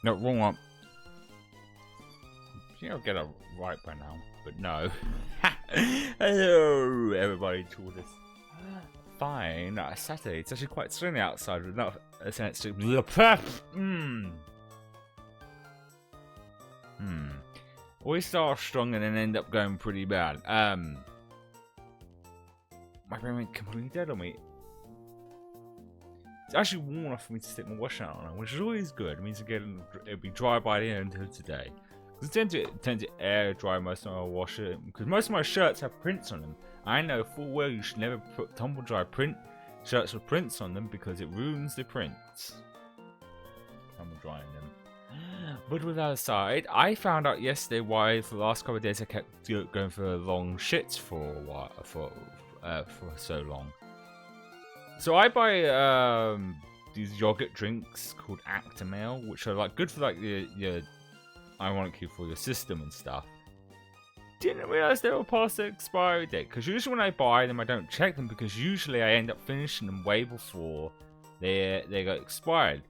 No, wrong one. I think I'll get it right by now, but no. Hello, everybody, to this fine Saturday. It's actually quite sunny outside, but not a sense to always start strong and then end up going pretty bad. My brain went completely dead on me. It's actually warm enough for me to stick my wash out on, which is always good. It means it'll be dry by the end of today. Because I tend to air dry most of my washer, because most of my shirts have prints on them. I know full well you should never put tumble dry shirts with prints on them because it ruins the prints. Tumble drying them. But with that aside, I found out yesterday why for the last couple of days I kept going for long shits for a while, for so long. So I buy these yogurt drinks called Actimel, which are like good for like your ironically for your system and stuff. Didn't realize they were past the expiry date, because usually when I buy them I don't check them, because usually I end up finishing them way before they got expired.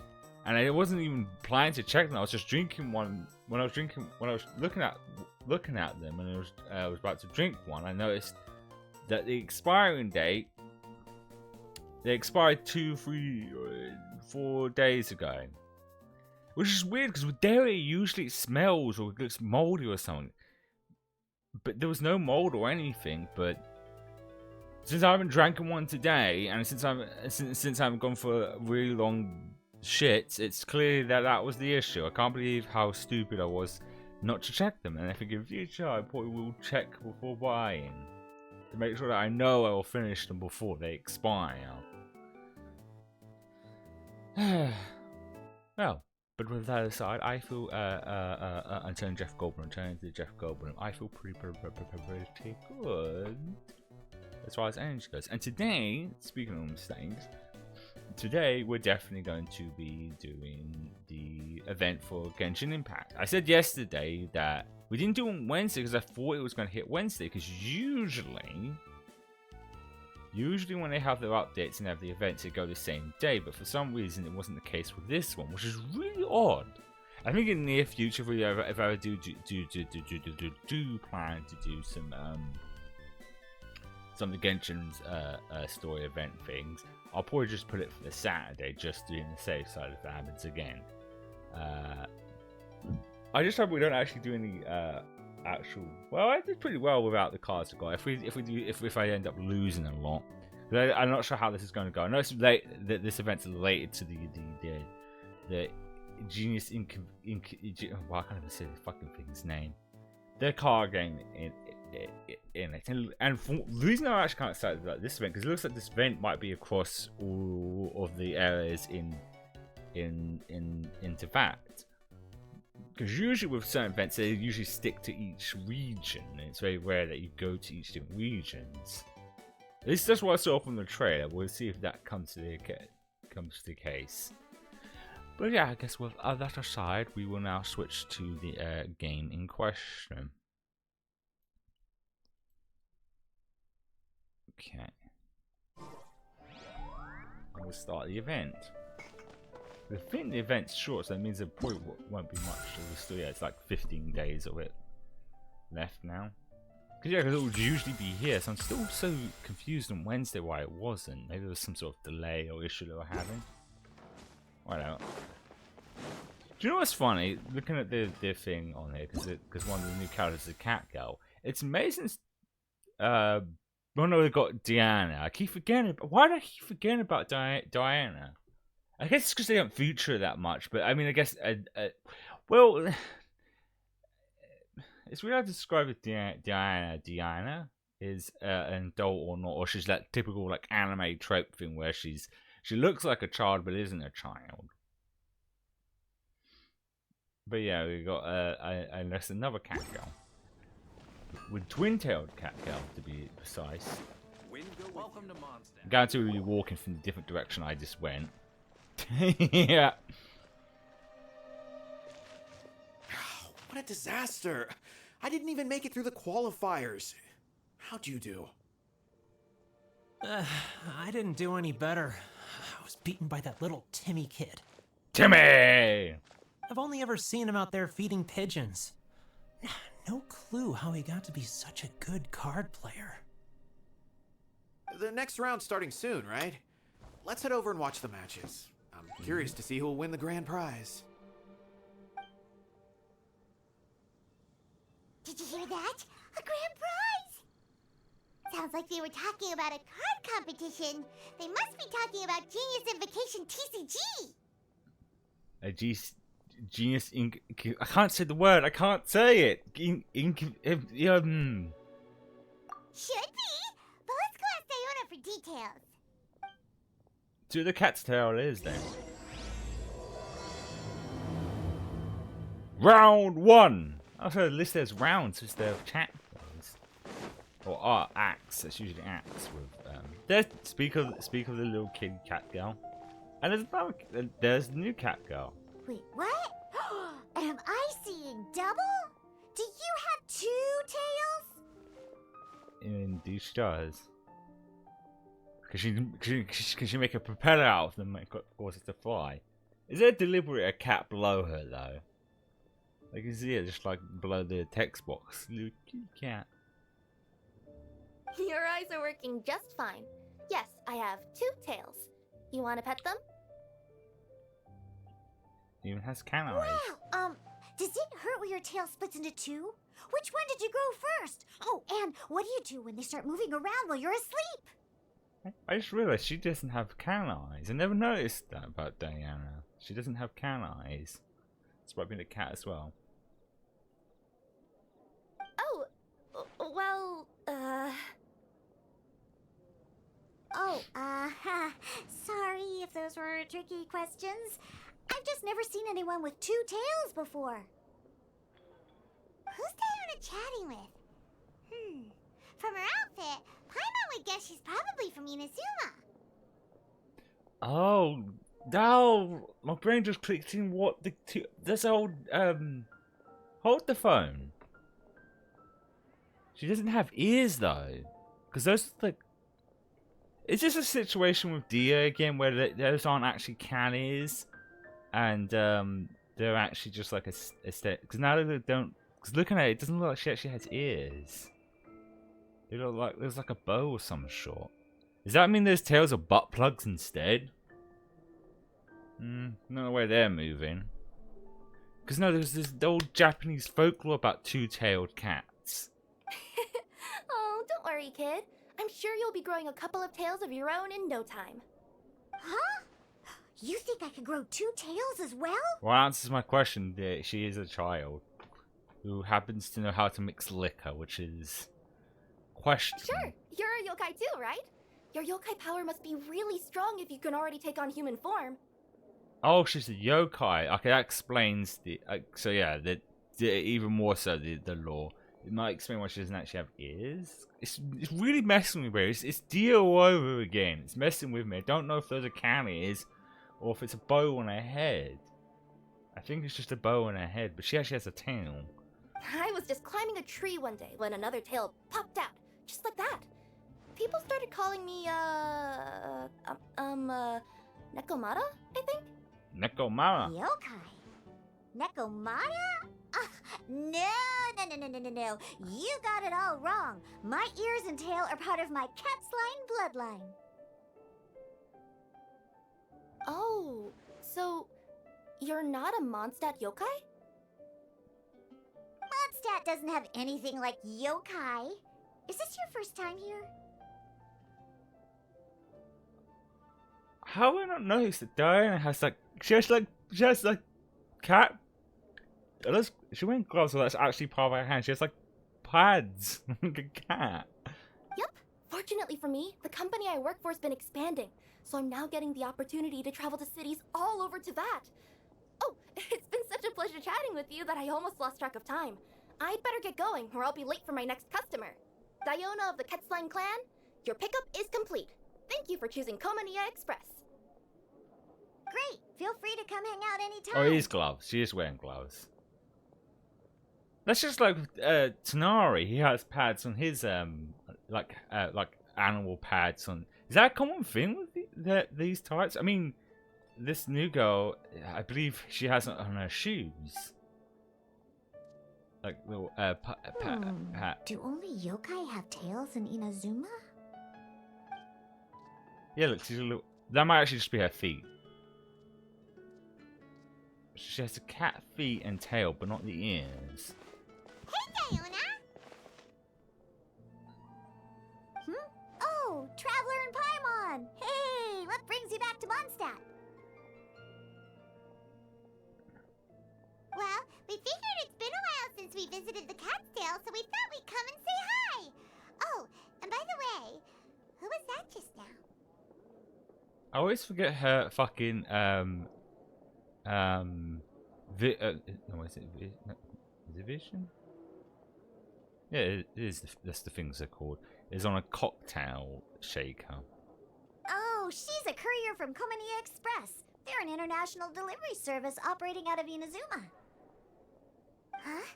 And I wasn't even planning to check them. I was just drinking one when I was looking at them, and I was about to drink one. I noticed that the expiring date. They expired 2, 3, 4 days ago. Which is weird, because with dairy, usually it smells or it looks moldy or something. But there was no mold or anything, but since I haven't drank one today, and since I haven't gone for a really long shit, it's clear that was the issue. I can't believe how stupid I was not to check them. And I think in future, I probably will check before buying, to make sure that I know I will finish them before they expire. Well, but with that aside, I feel I'm turning Jeff Goldblum. I feel pretty good as far as energy goes. And today, speaking of mistakes, today we're definitely going to be doing the event for Genshin Impact. I said yesterday that we didn't do it on Wednesday because I thought it was going to hit Wednesday, because usually when they have their updates and have the events, they go the same day, but for some reason it wasn't the case with this one, which is really odd. I think in the near future, if I do plan to do some of the Genshin's story event things, I'll probably just put it for the Saturday, just doing the safe side if that happens again. I just hope we don't actually do any actual. Well, I did pretty well without the cards I got. If I end up losing a lot, I'm not sure how this is going to go. I know it's late. That this event's related to the Genius Inc. Well, I can't even say the fucking thing's name. Their card game in it, and for the reason I'm actually kind of excited about this event, because it looks like this event might be across all of the areas in fact. Because usually with certain events, they usually stick to each region, and it's very rare that you go to each different regions. At least that's what I saw from the trailer. We'll see if that comes to the case. But yeah, I guess with that aside, we will now switch to the game in question. Okay. We'll start the event. I think the event's short, so that means there probably won't be much of the story. It's like 15 days of it left now. Because it would usually be here, so I'm still so confused on Wednesday why it wasn't. Maybe there was some sort of delay or issue they were having. I don't know. Do you know what's funny? Looking at their thing on here, because one of the new characters is a cat girl. It's amazing. Well, no, they've got Diana. I keep forgetting. Why do I keep forgetting about Diana? I guess it's because they don't feature that much, but I mean, I guess, well, it's weird how to describe it, Diana. is an adult or not, or she's that typical like anime trope thing where she looks like a child but isn't a child. But yeah, we got another cat girl with twin-tailed cat girl to be precise. Welcome to Monster. Guarantee we'll be walking from the different direction I just went. Yeah. What a disaster! I didn't even make it through the qualifiers. How'd you do? I didn't do any better. I was beaten by that little Timmy kid. Timmy! I've only ever seen him out there feeding pigeons. No clue how he got to be such a good card player. The next round's starting soon, right? Let's head over and watch the matches. I'm curious to see who will win the grand prize. Did you hear that? A grand prize! Sounds like they were talking about a card competition. They must be talking about Genius Invocation TCG. A genius ink. I can't say the word. I can't say it. Should be, but let's go ask Diona for details. To the cat's tail it is then. Round 1. Also, the list there's rounds instead of chapters. Or acts. It's usually acts with. Speak of the little kid cat girl. And there's the new cat girl. Wait, what? Am I seeing double? Do you have 2 tails? Indeed she does. Can she make a propeller out of them and cause it to fly? Is there deliberately a cat below her though? Like you see it just like below the text box. Little cat. Your eyes are working just fine. Yes, I have 2 tails. You want to pet them? Even has cat eyes. Wow, does it hurt when your tail splits into 2? Which one did you grow first? Oh, and what do you do when they start moving around while you're asleep? I just realised she doesn't have cat eyes. I never noticed that about Diana. She doesn't have cat eyes. It's about being a cat as well. Oh, well, sorry if those were tricky questions. I've just never seen anyone with 2 tails before. Who's Diana chatting with? From her outfit, Paimon would guess she's probably from Inazuma. Oh, no! My brain just clicked in what the this old hold the phone. She doesn't have ears though, because those like. Is this a situation with Dia again where those aren't actually cat ears, and they're actually just like a because now they don't. Because looking at it, it doesn't look like she actually has ears. They look like there's like a bow of some sort. Does that mean those tails are butt plugs instead? Not the way they're moving. Because no, there's this old Japanese folklore about 2-tailed cats. oh, don't worry, kid. I'm sure you'll be growing a couple of tails of your own in no time. Huh? You think I could grow 2 tails as well? Well, that answers my question. She is a child who happens to know how to mix liquor, which is questionable. Sure, you're a yokai too, right? Your yokai power must be really strong if you can already take on human form. Oh, she's a yokai. Okay, that explains the. So yeah, even more so the lore. It might explain why she doesn't actually have ears. It's really messing with me. It's Dia all over again. It's messing with me. I don't know if those are cat ears or if it's a bow on her head. I think it's just a bow on her head, but she actually has a tail. I was just climbing a tree one day when another tail popped out, just like that. People started calling me, Nekomata, I think? Nekomata. Yokai? Nekomata? No. You got it all wrong. My ears and tail are part of my cat's line bloodline. Oh, so you're not a Mondstadt yokai? Mondstadt doesn't have anything like yokai. Is this your first time here? How have I not noticed that Diana has like she has cat. She wearing gloves, so that's actually part of her hand. She has like pads like a cat. Fortunately for me, the company I work for has been expanding, so I'm now getting the opportunity to travel to cities all over Teyvat. Oh, it's been such a pleasure chatting with you that I almost lost track of time. I'd better get going, or I'll be late for my next customer. Diona of the Quetzline clan, your pickup is complete. Thank you for choosing Komania Express. Great. Feel free to come hang out anytime. Oh, he is gloves. She is wearing gloves. That's just like Tanari. He has pads on his like animal pads on. Is that a common thing with these types? I mean, this new girl, I believe she has it on her shoes. Like little pat. Do only yokai have tails in Inazuma? Yeah, look, she's a little. That might actually just be her feet. She has the cat feet and tail, but not the ears. Hey, Diona! Oh, Traveler and Paimon! Hey, what brings you back to Mondstadt? Well, we figured it's been a while since we visited the Cat's Tail, so we thought we'd come and say hi! Oh, and by the way, who was that just now? I always forget her fucking no, is it Vision? Yeah, it is. That's the things they're called. It's on a cocktail shaker. Oh, she's a courier from Komania Express. They're an international delivery service operating out of Inazuma. Huh?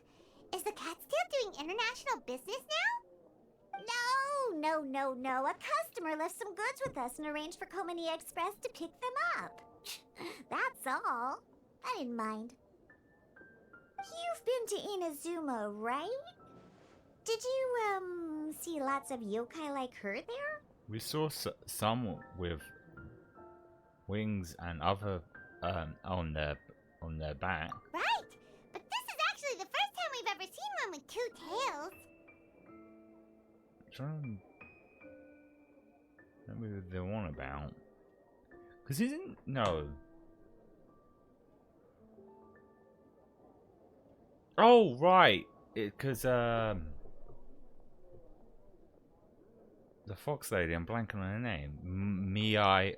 Is the Cat's Tail doing international business now? No. A customer left some goods with us and arranged for Komania Express to pick them up. That's all. I didn't mind. You've been to Inazuma, right? Did you, see lots of yokai like her there? We saw some with wings and other on their back. Right, but this is actually the first time we've ever seen one with two tails. What movie they're on about? Because isn't no. Oh right, because the fox lady. I'm blanking on her name. Yeah, I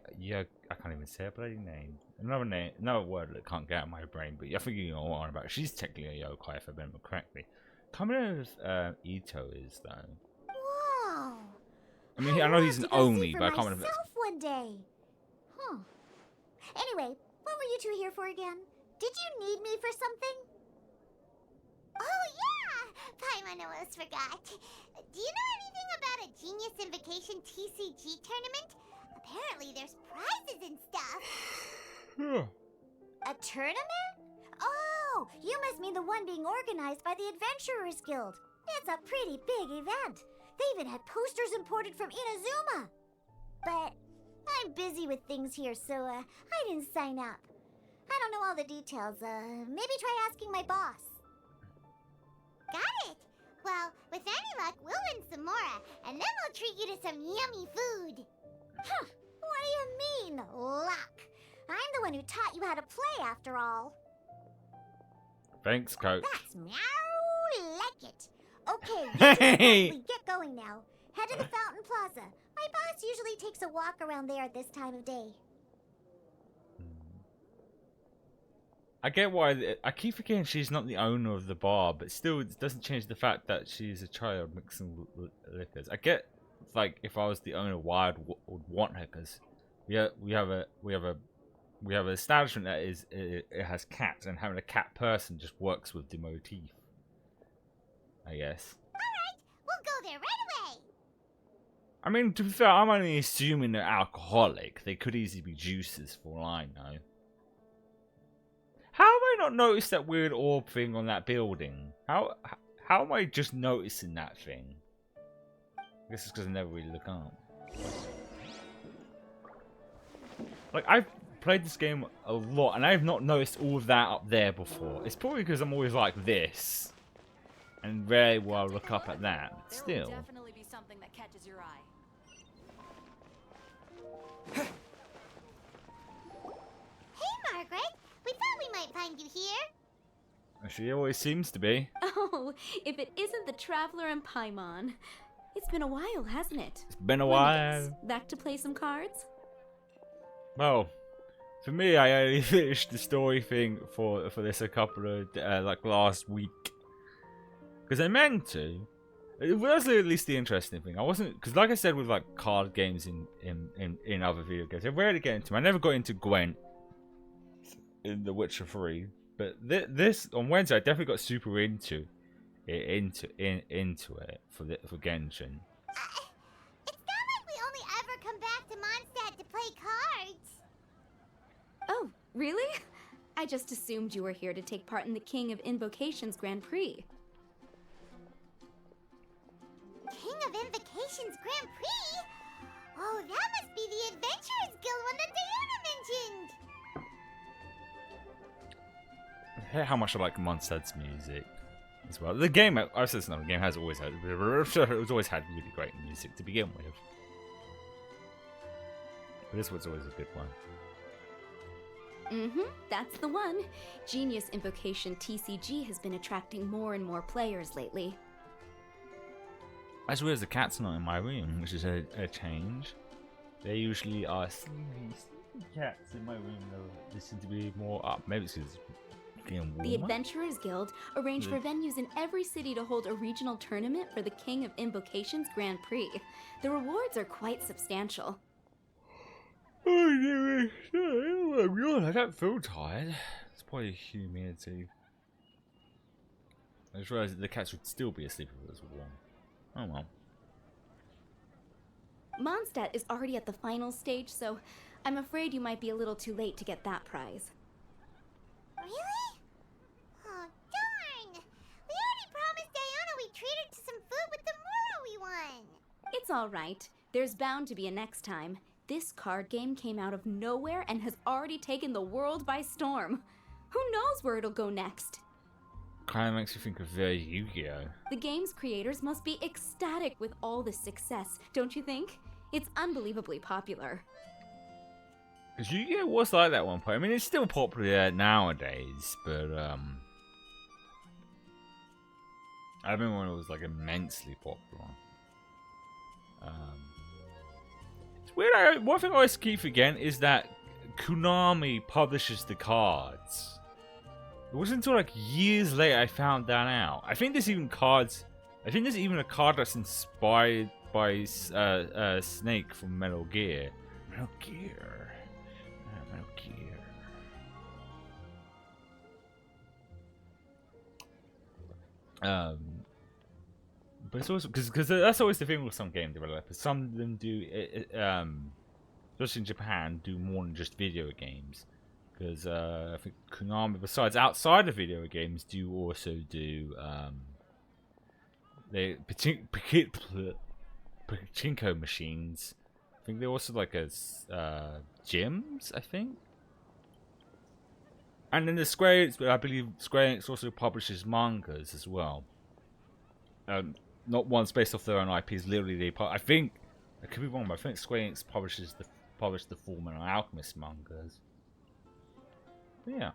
can't even say her bloody name. Another word that can't get out of my brain. But I think you know what I'm on about. She's technically a yokai, if I remember correctly. Coming as Ito is though. Whoa! I mean, I know he's an Omi, but I can't remember. Myself one day. Huh. Anyway, what were you two here for again? Did you need me for something? Oh yeah! Paimon almost forgot. Do you know anything about a Genius Invocation TCG tournament? Apparently there's prizes and stuff. A tournament? Oh, you must mean the one being organized by the Adventurers Guild. It's a pretty big event. They even had posters imported from Inazuma. But I'm busy with things here, so I didn't sign up. I don't know all the details. Maybe try asking my boss. Got it. Well, with any luck, we'll win some more, and then we'll treat you to some yummy food. Huh. What do you mean, luck? I'm the one who taught you how to play, after all. Thanks, Coach. That's meow like it. Okay, we should probably get going now. Head to the Fountain Plaza. My boss usually takes a walk around there at this time of day. I get why. I keep forgetting she's not the owner of the bar, but still, it doesn't change the fact that she's a child mixing liquors. I get, like, if I was the owner, why I would want her, because we have an establishment that it has cats, and having a cat person just works with the motif, I guess. Alright, we'll go there right away. I mean, to be fair, I'm only assuming they're alcoholic. They could easily be juices, for all I know. How have I not noticed that weird orb thing on that building? How am I just noticing that thing? I guess it's because I never really look up. Like, I've played this game a lot, and I've not noticed all of that up there before. It's probably because I'm always like this, and rarely will I look up at that. But still. There will definitely be something that catches your eye. Hey, Margaret. We thought we might find you here. She always seems to be. Oh, if it isn't the Traveler and Paimon. It's been a while, hasn't it? It's been a Renegades, while. back to play some cards? Well, for me, I only finished the story thing for this a couple of like last week, because I meant to. It was at least the interesting thing. I wasn't, because like I said with like card games in other video games, I rarely get into them. I never got into Gwent in The Witcher 3, but this on Wednesday I definitely got super into it for Genshin. It's not like we only ever come back to Mondstadt to play cards. Oh, really? I just assumed you were here to take part in the King of Invocations Grand Prix. King of Invocations Grand Prix? Oh, that must be the Adventurers Guild one that Diana mentioned. I hate how much I like Mondstadt's music as well. The game, I've said this, the game has always had, it's always had really great music to begin with. But this one's always a good one. That's the one. Genius Invocation TCG has been attracting more and more players lately. As well as the cat's not in my room, which is a change. There usually are sleepy cats in my room, though. They seem to be more up. Maybe it's because it's getting warmer. The Adventurers Guild arranged for venues in every city to hold a regional tournament for the King of Invocations Grand Prix. The rewards are quite substantial. Oh, I don't feel tired. It's probably humidity. I just realised that the cats would still be asleep if it was warm. Oh well. Mondstadt is already at the final stage, so I'm afraid you might be a little too late to get that prize. Really? Oh, darn! We already promised Diana we'd treat her to some food with the Mora we won. It's alright. There's bound to be a next time. This card game came out of nowhere and has already taken the world by storm. Who knows where it'll go next? Kind of makes you think of Yu-Gi-Oh! The game's creators must be ecstatic with all this success, don't you think? It's unbelievably popular. Because Yu-Gi-Oh! Was like that at one point. I mean, it's still popular nowadays, but I remember when it was like immensely popular. It's weird. One thing I always keep forgetting is that Konami publishes the cards. It wasn't until like years later I found that out. I think there's even cards. I think there's even a card that's inspired by Snake from Metal Gear. Metal Gear. Metal Gear. But it's also because that's always the thing with some game developers. Some of them do, especially in Japan, do more than just video games. Because I think Konami, besides outside of video games, do also do pachinko machines. I think they also like gyms. I think. And then the Square Enix, I believe Square Enix also publishes mangas as well. Not ones based off their own IPs. Literally, I think I could be wrong, but I think Square Enix published the Fullmetal Alchemist mangas. Yeah. Yeah,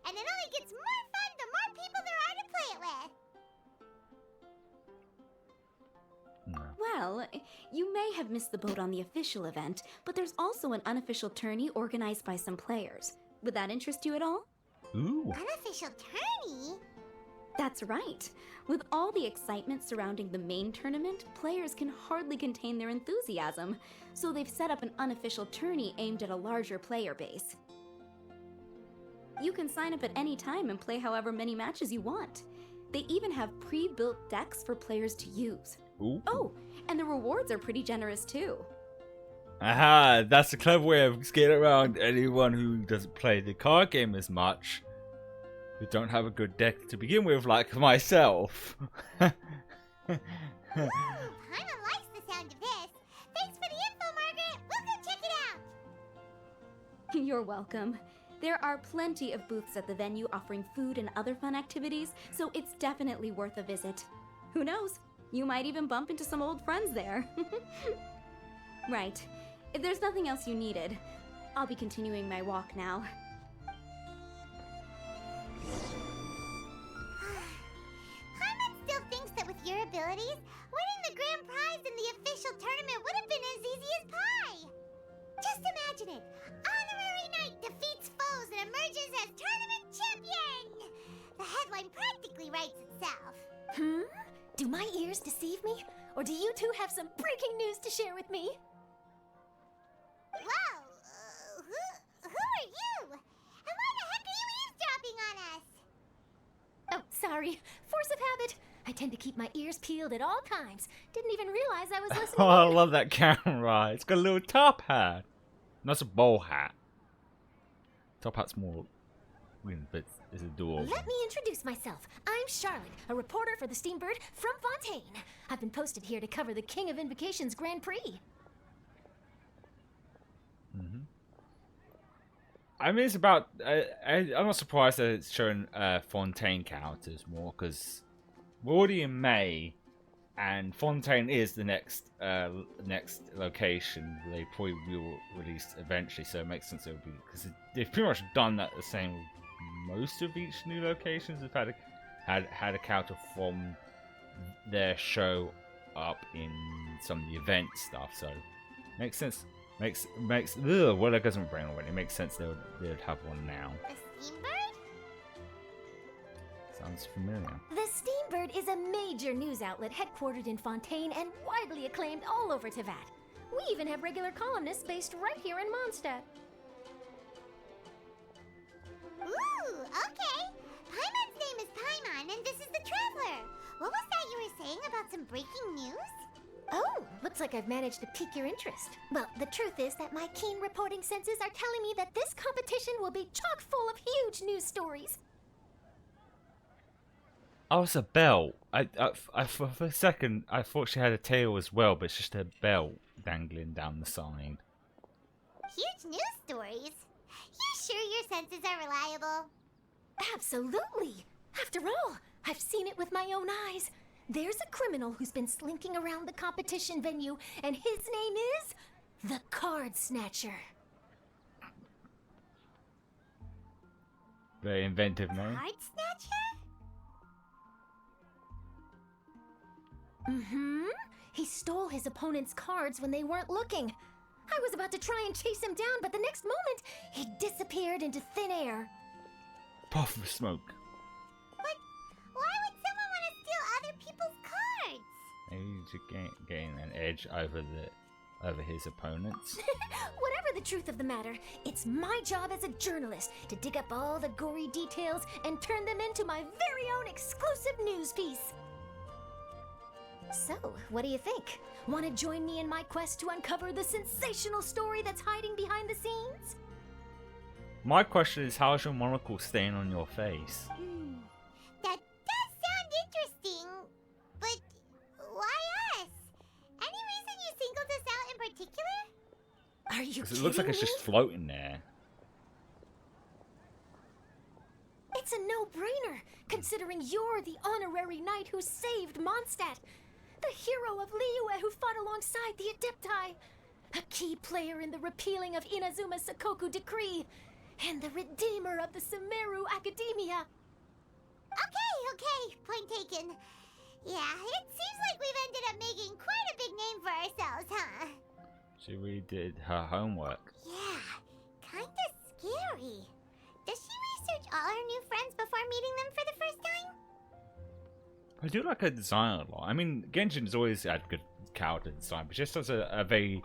and it only gets more fun the more people there are to play it with. No. Well, you may have missed the boat on the official event, but there's also an unofficial tourney organized by some players. Would that interest you at all? Ooh. Unofficial tourney? That's right. With all the excitement surrounding the main tournament, players can hardly contain their enthusiasm, so they've set up an unofficial tourney aimed at a larger player base. You can sign up at any time and play however many matches you want. They even have pre-built decks for players to use. Ooh. Oh, and the rewards are pretty generous too. Aha, that's a clever way of getting around anyone who doesn't play the card game as much, who don't have a good deck to begin with, like myself. Ooh, Paimon likes the sound of this. Thanks for the info, Margaret. We'll go check it out. You're welcome. There are plenty of booths at the venue offering food and other fun activities, so it's definitely worth a visit. Who knows? You might even bump into some old friends there. Right. If there's nothing else you needed, I'll be continuing my walk now. Paimon still thinks that with your abilities, winning the grand prize in the official tournament would have been as easy as pie. Just imagine it. Honorary Knight defeats foes and emerges as tournament champion. The headline practically writes itself. Do my ears deceive me? Or do you two have some breaking news to share with me? Whoa, who are you? And why the heck are you eavesdropping on us? Oh, sorry. Force of habit. I tend to keep my ears peeled at all times. Didn't even realize I was listening. Oh, I love that camera. It's got a little top hat. That's a bowl hat. Top hat's more, but it's adorable. Let me introduce myself. I'm Charlotte, a reporter for the Steambird from Fontaine. I've been posted here to cover the King of Invocations Grand Prix. I mean, it's about. I'm not surprised that it's showing Fontaine characters more, because we're already in May, and Fontaine is the next location they probably will release eventually. So it makes sense it would be, because they've pretty much done that the same with most of each new locations. They've had a character from their show up in some of the event stuff. So makes sense. Makes well, that doesn't brain already. It makes sense they would have one now. The Steambird? Sounds familiar. The Steambird is a major news outlet headquartered in Fontaine and widely acclaimed all over Teyvat. We even have regular columnists based right here in Mondstadt. Ooh, okay. Paimon's name is Paimon, and this is the Traveler. What was that you were saying about some breaking news? Oh, looks like I've managed to pique your interest. Well, the truth is that my keen reporting senses are telling me that this competition will be chock full of huge news stories. Oh, it's a belt. I for a second I thought she had a tail as well, but it's just a belt dangling down the side. Huge news stories? You sure your senses are reliable? Absolutely. After all, I've seen it with my own eyes. There's a criminal who's been slinking around the competition venue, and his name is the Card Snatcher. Very inventive name. Card Snatcher? He stole his opponent's cards when they weren't looking. I was about to try and chase him down, but the next moment, he disappeared into thin air. Puff of smoke. But why would someone want to steal other people's cards? Maybe to gain an edge over his opponents. Whatever the truth of the matter, it's my job as a journalist to dig up all the gory details and turn them into my very own exclusive news piece. So, what do you think? Want to join me in my quest to uncover the sensational story that's hiding behind the scenes? My question is, how's your monocle staying on your face? That does sound interesting, but why us? Any reason you singled us out in particular? Are you kidding It looks like it's me? just floating there. It's a no-brainer, considering you're the honorary knight who saved Mondstadt, the hero of Liyue who fought alongside the Adepti, a key player in the repealing of Inazuma's Sakoku decree, and the redeemer of the Sumeru Academia. Okay, point taken. Yeah, it seems like we've ended up making quite a big name for ourselves, huh? She really did her homework. Yeah, kinda scary. Does she research all her new friends before meeting them for the first time? I do like her design a lot. I mean, Genshin's always had good character design, but she just has a very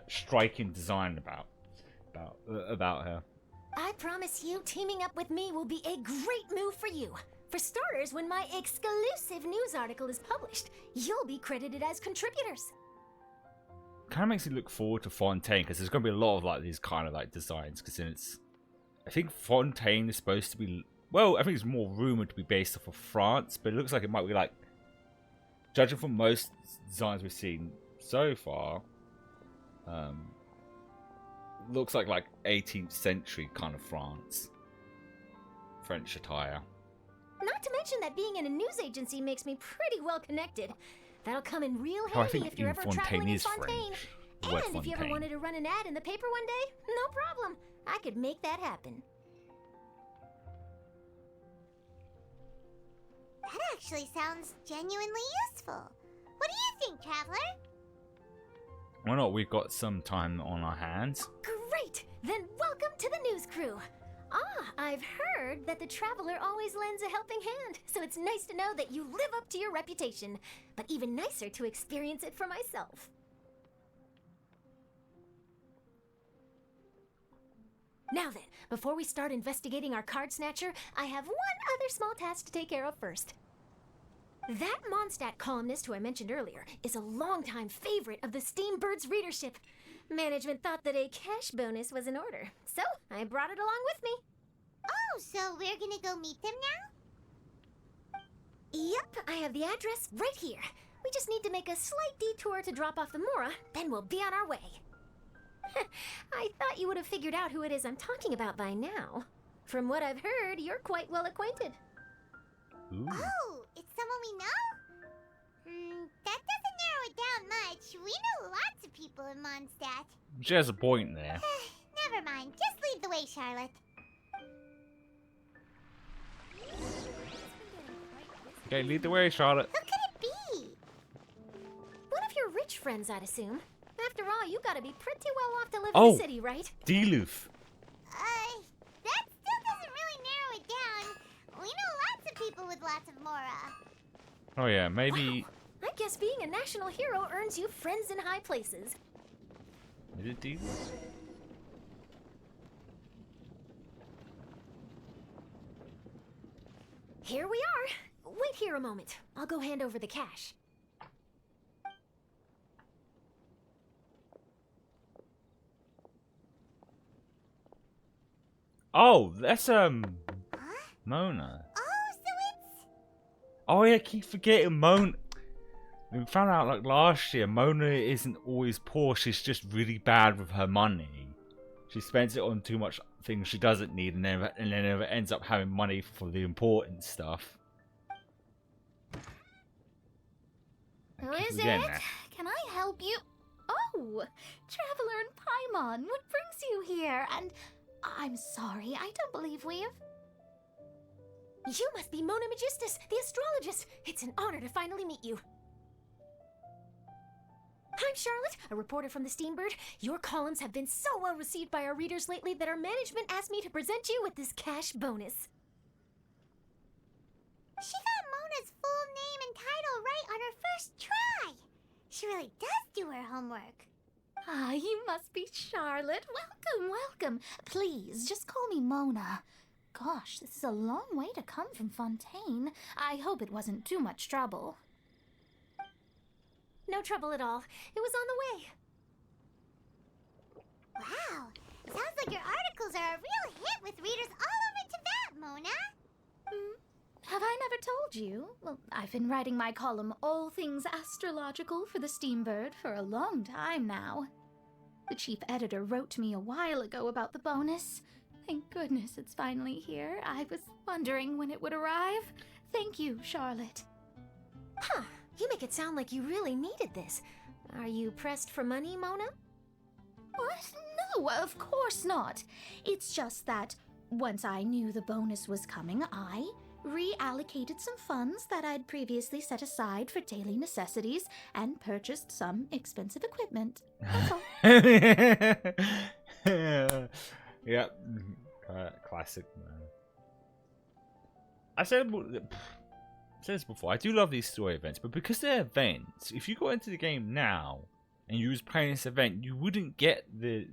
striking design about her. I promise you, teaming up with me will be a great move for you. For starters, when my exclusive news article is published, you'll be credited as contributors. Kind of makes me look forward to Fontaine, because there's going to be a lot of like these kind of like designs. Because it's, I think Fontaine is supposed to be, well, I think it's more rumored to be based off of France, but it looks like it might be like, judging from most designs we've seen so far, looks like 18th century kind of France. French attire. Not to mention that being in a news agency makes me pretty well connected. That'll come in real Oh, I handy think if you're even ever Fontaine traveling in is Fontaine. French. The word And if you ever Fontaine. wanted to run an ad in the paper one day, no problem. I could make that happen. That actually sounds genuinely useful. What do you think, Traveler? Why not? We've got some time on our hands. Great! Then welcome to the news crew. I've heard that the Traveler always lends a helping hand, so it's nice to know that you live up to your reputation, but even nicer to experience it for myself. Now then, before we start investigating our card snatcher, I have one other small task to take care of first. That Mondstadt columnist who I mentioned earlier is a longtime favorite of the Steambird's readership. Management thought that a cash bonus was in order, so I brought it along with me. Oh, so we're gonna go meet them now? Yep, I have the address right here. We just need to make a slight detour to drop off the Mora, then we'll be on our way. I thought you would have figured out who it is I'm talking about by now. From what I've heard, you're quite well acquainted. Ooh. Oh, it's someone we know? That doesn't narrow it down much. We know lots of people in Mondstadt. She has a point there. Never mind. Just lead the way, Charlotte. Okay, lead the way, Charlotte. Who could it be? One of your rich friends, I'd assume. After all, you gotta be pretty well off to live in Oh. the city, right? Diluf. That still doesn't really narrow it down. We know lots of people with lots of Mora. Oh yeah, maybe. Wow. I guess being a national hero earns you friends in high places. Is it Diluf? Here we are. Wait here a moment. I'll go hand over the cash. Oh, that's Huh? Mona. Oh, so it's... Oh yeah, I keep forgetting Mona. We found out like last year, Mona isn't always poor. She's just really bad with her money. She spends it on too much things she doesn't need, and then ends up having money for the important stuff. Who keep is forgetting it? that. Can I help you? Oh, Traveler and Paimon, what brings you here? And I'm sorry, I don't believe we've... You must be Mona Magistus, the astrologist. It's an honor to finally meet you. I'm Charlotte, a reporter from the Steambird. Your columns have been so well received by our readers lately that our management asked me to present you with this cash bonus. She got Mona's full name and title right on her first try. She really does do her homework. Ah, you must be Charlotte. Welcome, welcome. Please, just call me Mona. Gosh, this is a long way to come from Fontaine. I hope it wasn't too much trouble. No trouble at all. It was on the way. Wow, sounds like your articles are a real hit with readers all over Tibet, Mona. Have I never told you? Well, I've been writing my column All Things Astrological for the Steambird for a long time now. The chief editor wrote to me a while ago about the bonus. Thank goodness it's finally here. I was wondering when it would arrive. Thank you, Charlotte. Huh. You make it sound like you really needed this. Are you pressed for money, Mona? What? No, of course not. It's just that once I knew the bonus was coming, I reallocated some funds that I'd previously set aside for daily necessities and purchased some expensive equipment. That's all. Yep. Classic, man. I said this before, I do love these story events, but because they're events, if you got into the game now and you was playing this event, you wouldn't get the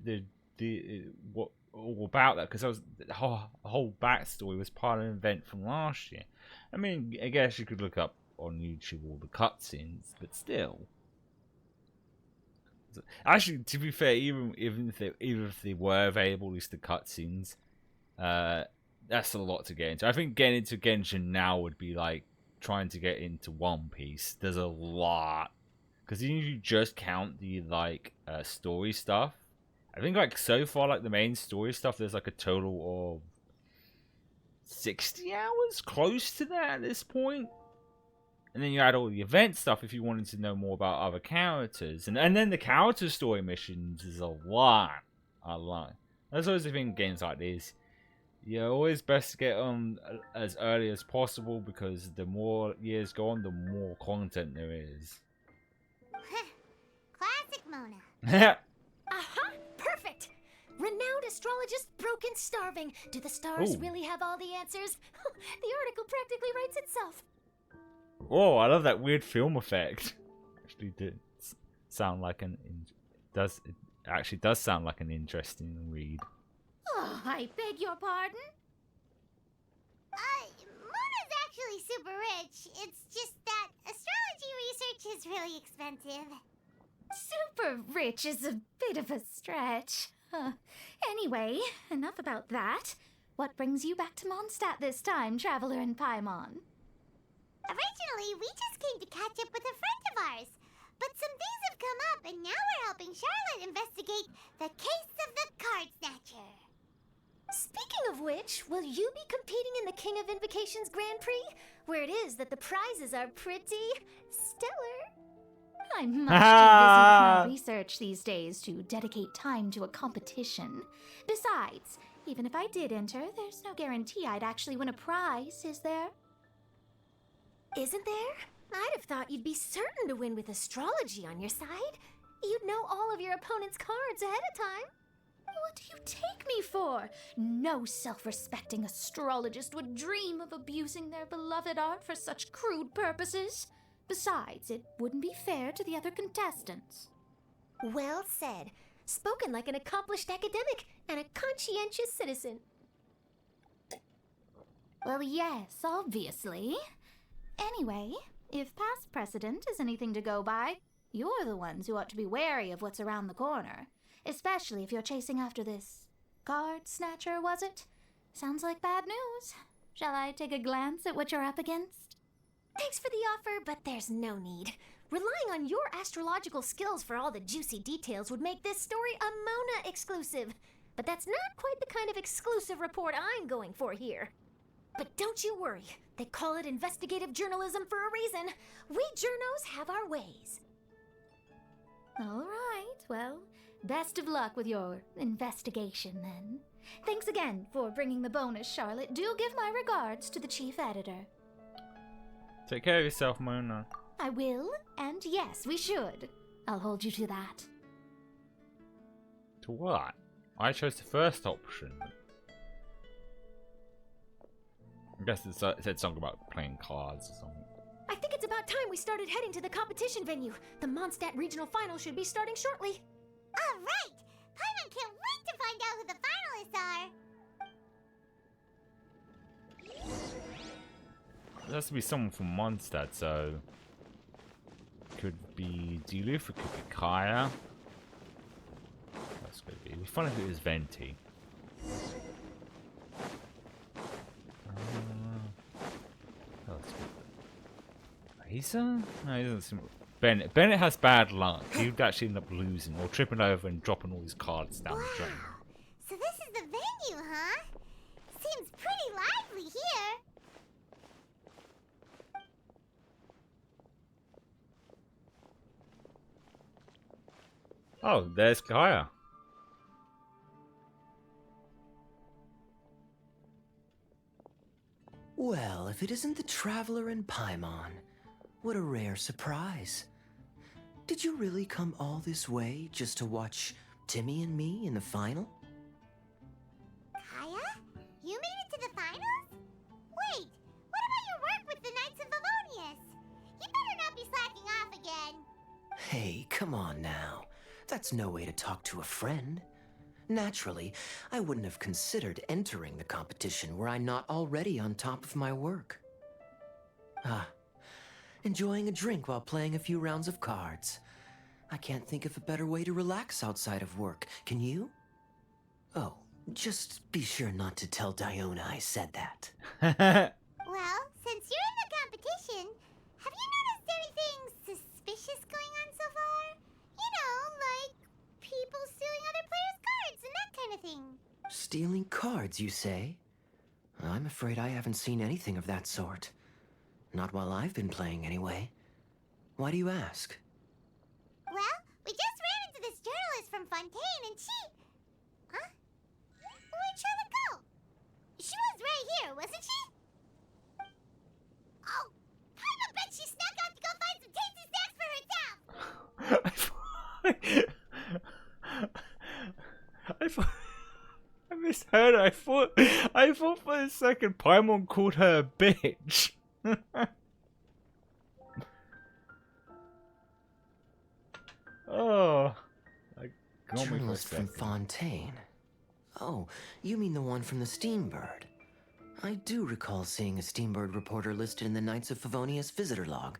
what all about that, because the whole backstory was part of an event from last year. I mean, I guess you could look up on YouTube all the cutscenes, but still. Actually, to be fair, even if they were available, at least the cutscenes, that's a lot to get into. I think getting into Genshin now would be like trying to get into One Piece. There's a lot, because you just count the story stuff. I think like so far, like the main story stuff, there's like a total of 60 hours, close to that at this point. And then you add all the event stuff if you wanted to know more about other characters. And then the character story missions is a lot. That's always the thing in games like this. You're always best to get on as early as possible, because the more years go on, the more content there is. classic Mona. Aha! Perfect! Renowned astrologist Broken Starving. Do the stars Ooh. really have all the answers? The article practically writes itself. Oh, I love that weird film effect. Actually, did sound like it actually does sound like an interesting read. Oh, I beg your pardon? Mona's actually super rich. It's just that astrology research is really expensive. Super rich is a bit of a stretch. Anyway, enough about that. What brings you back to Mondstadt this time, Traveler in Paimon? Originally, we just came to catch up with a friend of ours. But some things have come up, and now we're helping Charlotte investigate the case of the Card Snatcher. Speaking of which, will you be competing in the King of Invocations Grand Prix? Where it is that the prizes are pretty stellar. I'm much too busy with my research these days to dedicate time to a competition. Besides, even if I did enter, there's no guarantee I'd actually win a prize, is there? Isn't there? I'd have thought you'd be certain to win with astrology on your side. You'd know all of your opponent's cards ahead of time. What do you take me for? No self-respecting astrologist would dream of abusing their beloved art for such crude purposes. Besides, it wouldn't be fair to the other contestants. Well said. Spoken like an accomplished academic and a conscientious citizen. Well, yes, obviously. Anyway, if past precedent is anything to go by, you're the ones who ought to be wary of what's around the corner. Especially if you're chasing after this card snatcher, was it? Sounds like bad news. Shall I take a glance at what you're up against? Thanks for the offer, but there's no need. Relying on your astrological skills for all the juicy details would make this story a Mona exclusive. But that's not quite the kind of exclusive report I'm going for here. But don't you worry. They call it investigative journalism for a reason. We journos have our ways. All right, well, best of luck with your investigation, then. Thanks again for bringing the bonus, Charlotte. Do give my regards to the chief editor. Take care of yourself, Mona. I will, and yes, we should. I'll hold you to that. To what? I chose the first option. I guess it said something about playing cards or something. I think it's about time we started heading to the competition venue. The Mondstadt Regional Final should be starting shortly. All right! Paimon can't wait to find out who the finalists are! There has to be someone from Mondstadt, so... Could be Duluth, it could be Kaya. That's gonna be... It'd be fun if it was Venti. Asa? No, he doesn't seem... Bennett. Bennett has bad luck. He'd actually end up losing or tripping over and dropping all his cards down the drain. So this is the venue, huh? Seems pretty lively here. Oh, there's Kaya. Well, if it isn't the Traveler in Paimon, what a rare surprise. Did you really come all this way just to watch Timmy and me in the final? Kaya? You made it to the finals? Wait, what about your work with the Knights of Valonius? You better not be slacking off again. Hey, come on now. That's no way to talk to a friend. Naturally, I wouldn't have considered entering the competition were I not already on top of my work. Enjoying a drink while playing a few rounds of cards. I can't think of a better way to relax outside of work. Can you? Oh, just be sure not to tell Diona I said that. Well, since you're in the competition, have you noticed anything suspicious going on so far? You know, like people stealing other players' cards and that kind of thing. Stealing cards, you say? I'm afraid I haven't seen anything of that sort. Not while I've been playing, anyway. Why do you ask? Well, we just ran into this journalist from Fontaine and she... Huh? Where'd Charlotte go? She was right here, wasn't she? Oh, I bet she snuck out to go find some tasty snacks for herself! heard her, I thought for a second Paimon called her a bitch. Oh, I got me for a Journalist from second. Fontaine. Oh, you mean the one from the Steambird. I do recall seeing a Steambird reporter listed in the Knights of Favonius visitor log.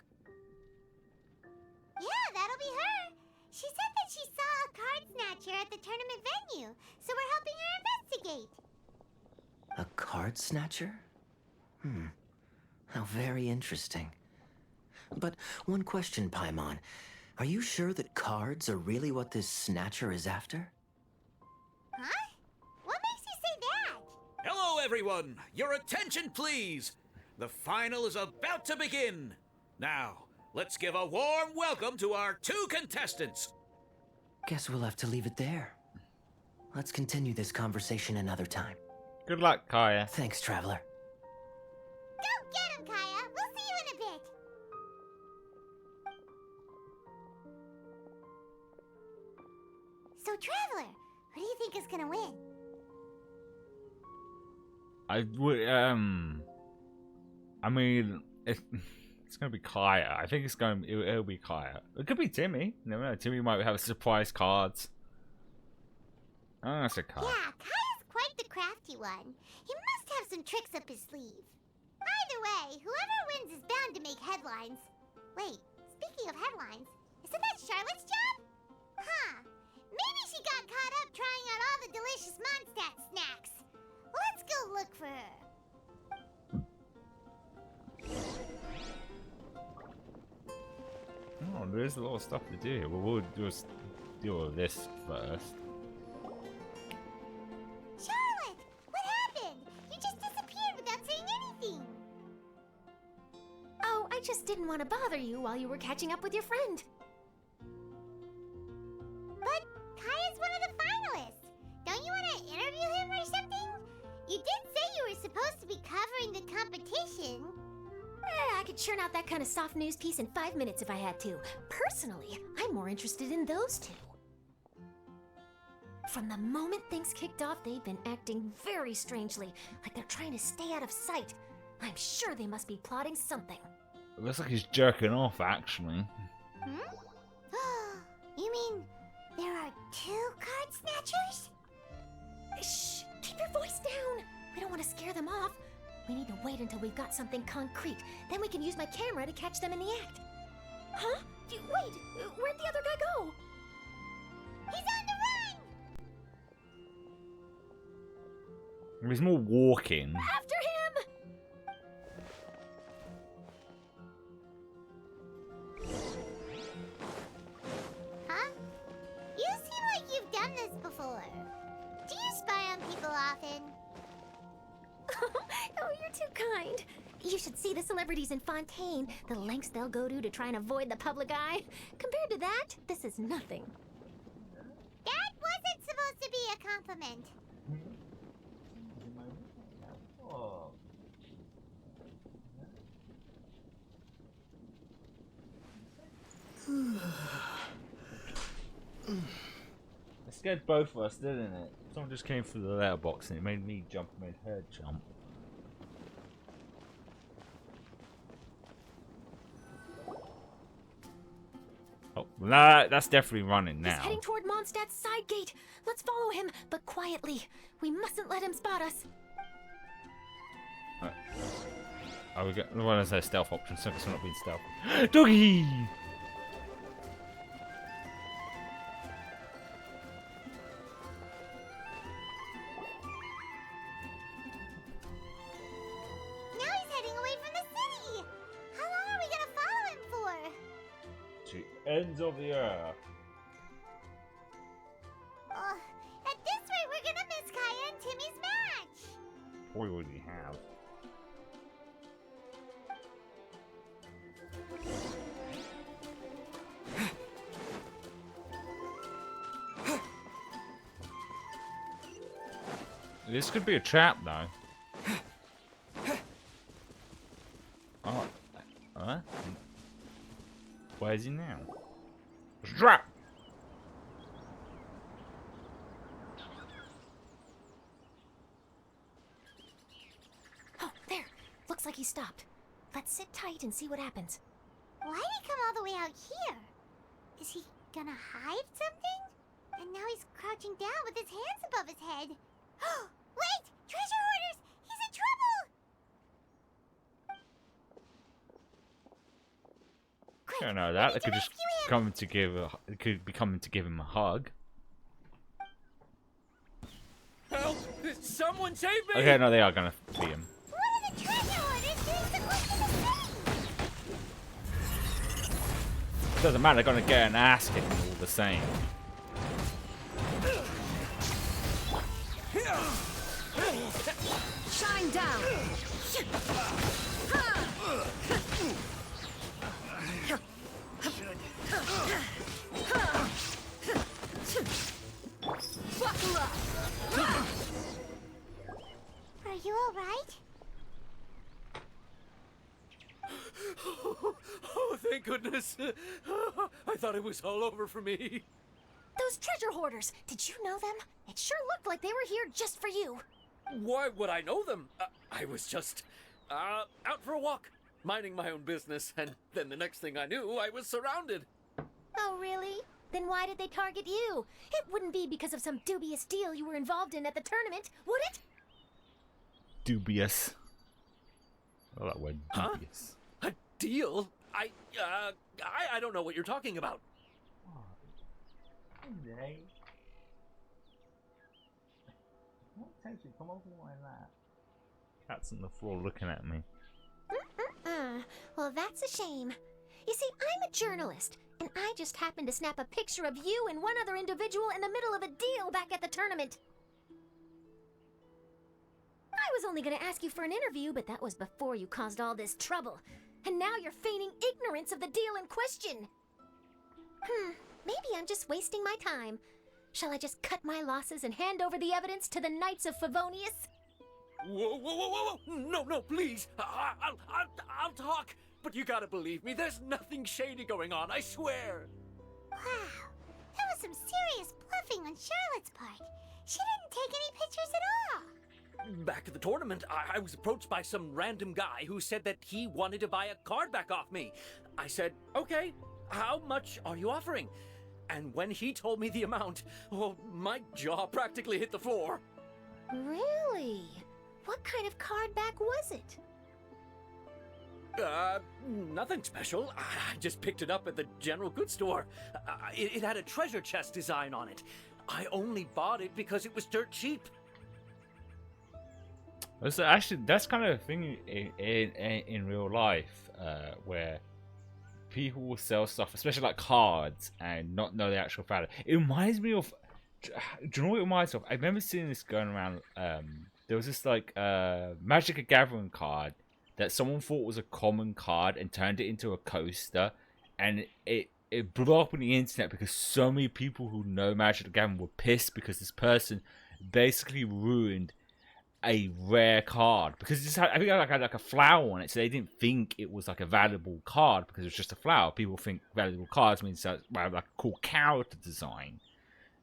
Yeah, that'll be her. She said that she saw a card snatcher at the tournament venue, so we're helping her investigate. A card snatcher? How very interesting. But one question, Paimon. Are you sure that cards are really what this snatcher is after? Huh? What makes you say that? Hello, everyone! Your attention, please! The final is about to begin. Now, let's give a warm welcome to our 2 contestants. Guess we'll have to leave it there. Let's continue this conversation another time. Good luck, Kaya. Thanks, Traveler. Go get him, Kaya. We'll see you in a bit. So, Traveler, who do you think is gonna win? I would, I mean, it's gonna be Kaya. I think it'll be Kaya. It could be Timmy. You never know. Timmy might have surprise cards. I'm gonna say Kaya. Yeah, Kaya's quite the crafty one. He must have some tricks up his sleeve. Either way, whoever wins is bound to make headlines. Wait, speaking of headlines, isn't that Charlotte's job? Huh. Maybe she got caught up trying out all the delicious Mondstadt snacks. Let's go look for her. Oh, there's a lot of stuff to do here. Well, we'll just deal with this first. Charlotte! What happened? You just disappeared without saying anything. Oh, I just didn't want to bother you while you were catching up with your friend. But Kaya's one of the finalists. Don't you want to interview him or something? You did say you were supposed to be covering the competition. I could churn out that kind of soft news piece in 5 minutes if I had to. Personally, I'm more interested in those 2. From the moment things kicked off, they've been acting very strangely, like they're trying to stay out of sight. I'm sure they must be plotting something. It looks like he's jerking off, actually. You mean there are 2 card snatchers? Shh! Keep your voice down! We don't want to scare them off. We need to wait until we've got something concrete. Then we can use my camera to catch them in the act. Huh? Wait! Where'd the other guy go? He's on the run! There's more walking. After him! Huh? You seem like you've done this before. Do you spy on people often? Oh, you're too kind. You should see the celebrities in Fontaine, the lengths they'll go to try and avoid the public eye. Compared to that, this is nothing. That wasn't supposed to be a compliment. It scared both of us, didn't it? Someone just came through the letterbox and it made me jump, made her jump. Oh, nah, that's definitely running now. He's heading toward Mondstadt's side gate. Let's follow him, but quietly. We mustn't let him spot us. Oh, we got one of those stealth options, so it's not being stealth. Doggy! Now he's heading away from the city. How long are we gonna follow him for? To ends of the earth. At this rate, we're gonna miss Kaya and Timmy's match. We already have. This could be a trap, though. Oh, huh? Where is he now? It's a trap. Looks like he stopped. Let's sit tight and see what happens. Why'd he come all the way out here? Is he gonna hide something? And now he's crouching down with his hands above his head. Wait! Treasure hoarders! He's in trouble! Quick, I don't know we that. need They to could just rescue him. come to give. They could be coming to give him a hug. Help! Someone save me! Okay, no, they are gonna see him. What are the treasure hoarders doing supposed to the city? Doesn't matter. They're gonna get an ass kicking all the same. Shine down! Buckle up! Are you alright? Oh, thank goodness. I thought it was all over for me. Those treasure hoarders, did you know them? It sure looked like they were here just for you. Why would I know them? I was just out for a walk, minding my own business, and then the next thing I knew, I was surrounded. Oh, really? Then why did they target you? It wouldn't be because of some dubious deal you were involved in at the tournament, would it? Dubious. I like that word, dubious. A deal? I don't know what you're talking about. Come over like that. Cat's on the floor looking at me. Well, that's a shame. You see, I'm a journalist, and I just happened to snap a picture of you and one other individual in the middle of a deal back at the tournament. I was only going to ask you for an interview, but that was before you caused all this trouble. And now you're feigning ignorance of the deal in question. Maybe I'm just wasting my time. Shall I just cut my losses and hand over the evidence to the Knights of Favonius? Whoa! No, please. I'll talk. But you gotta believe me, there's nothing shady going on, I swear. Wow, that was some serious bluffing on Charlotte's part. She didn't take any pictures at all. Back at the tournament, I was approached by some random guy who said that he wanted to buy a card back off me. I said, okay, how much are you offering? And when he told me the amount, oh, my jaw practically hit the floor. Really? What kind of card back was it? Nothing special. I just picked it up at the general goods store. It had a treasure chest design on it. I only bought it because it was dirt cheap. So actually, that's kind of a thing in real life, where people will sell stuff, especially like cards, and not know the actual value. It reminds me of. Do you know what it reminds me of? I remember seeing this going around. There was this like Magic the Gathering card that someone thought was a common card and turned it into a coaster, and it blew up on the internet because so many people who know Magic the Gathering were pissed because this person basically ruined a rare card because it just had, I think it had like a flower on it, so they didn't think it was like a valuable card because it was just a flower. People think valuable cards means that like a cool character design,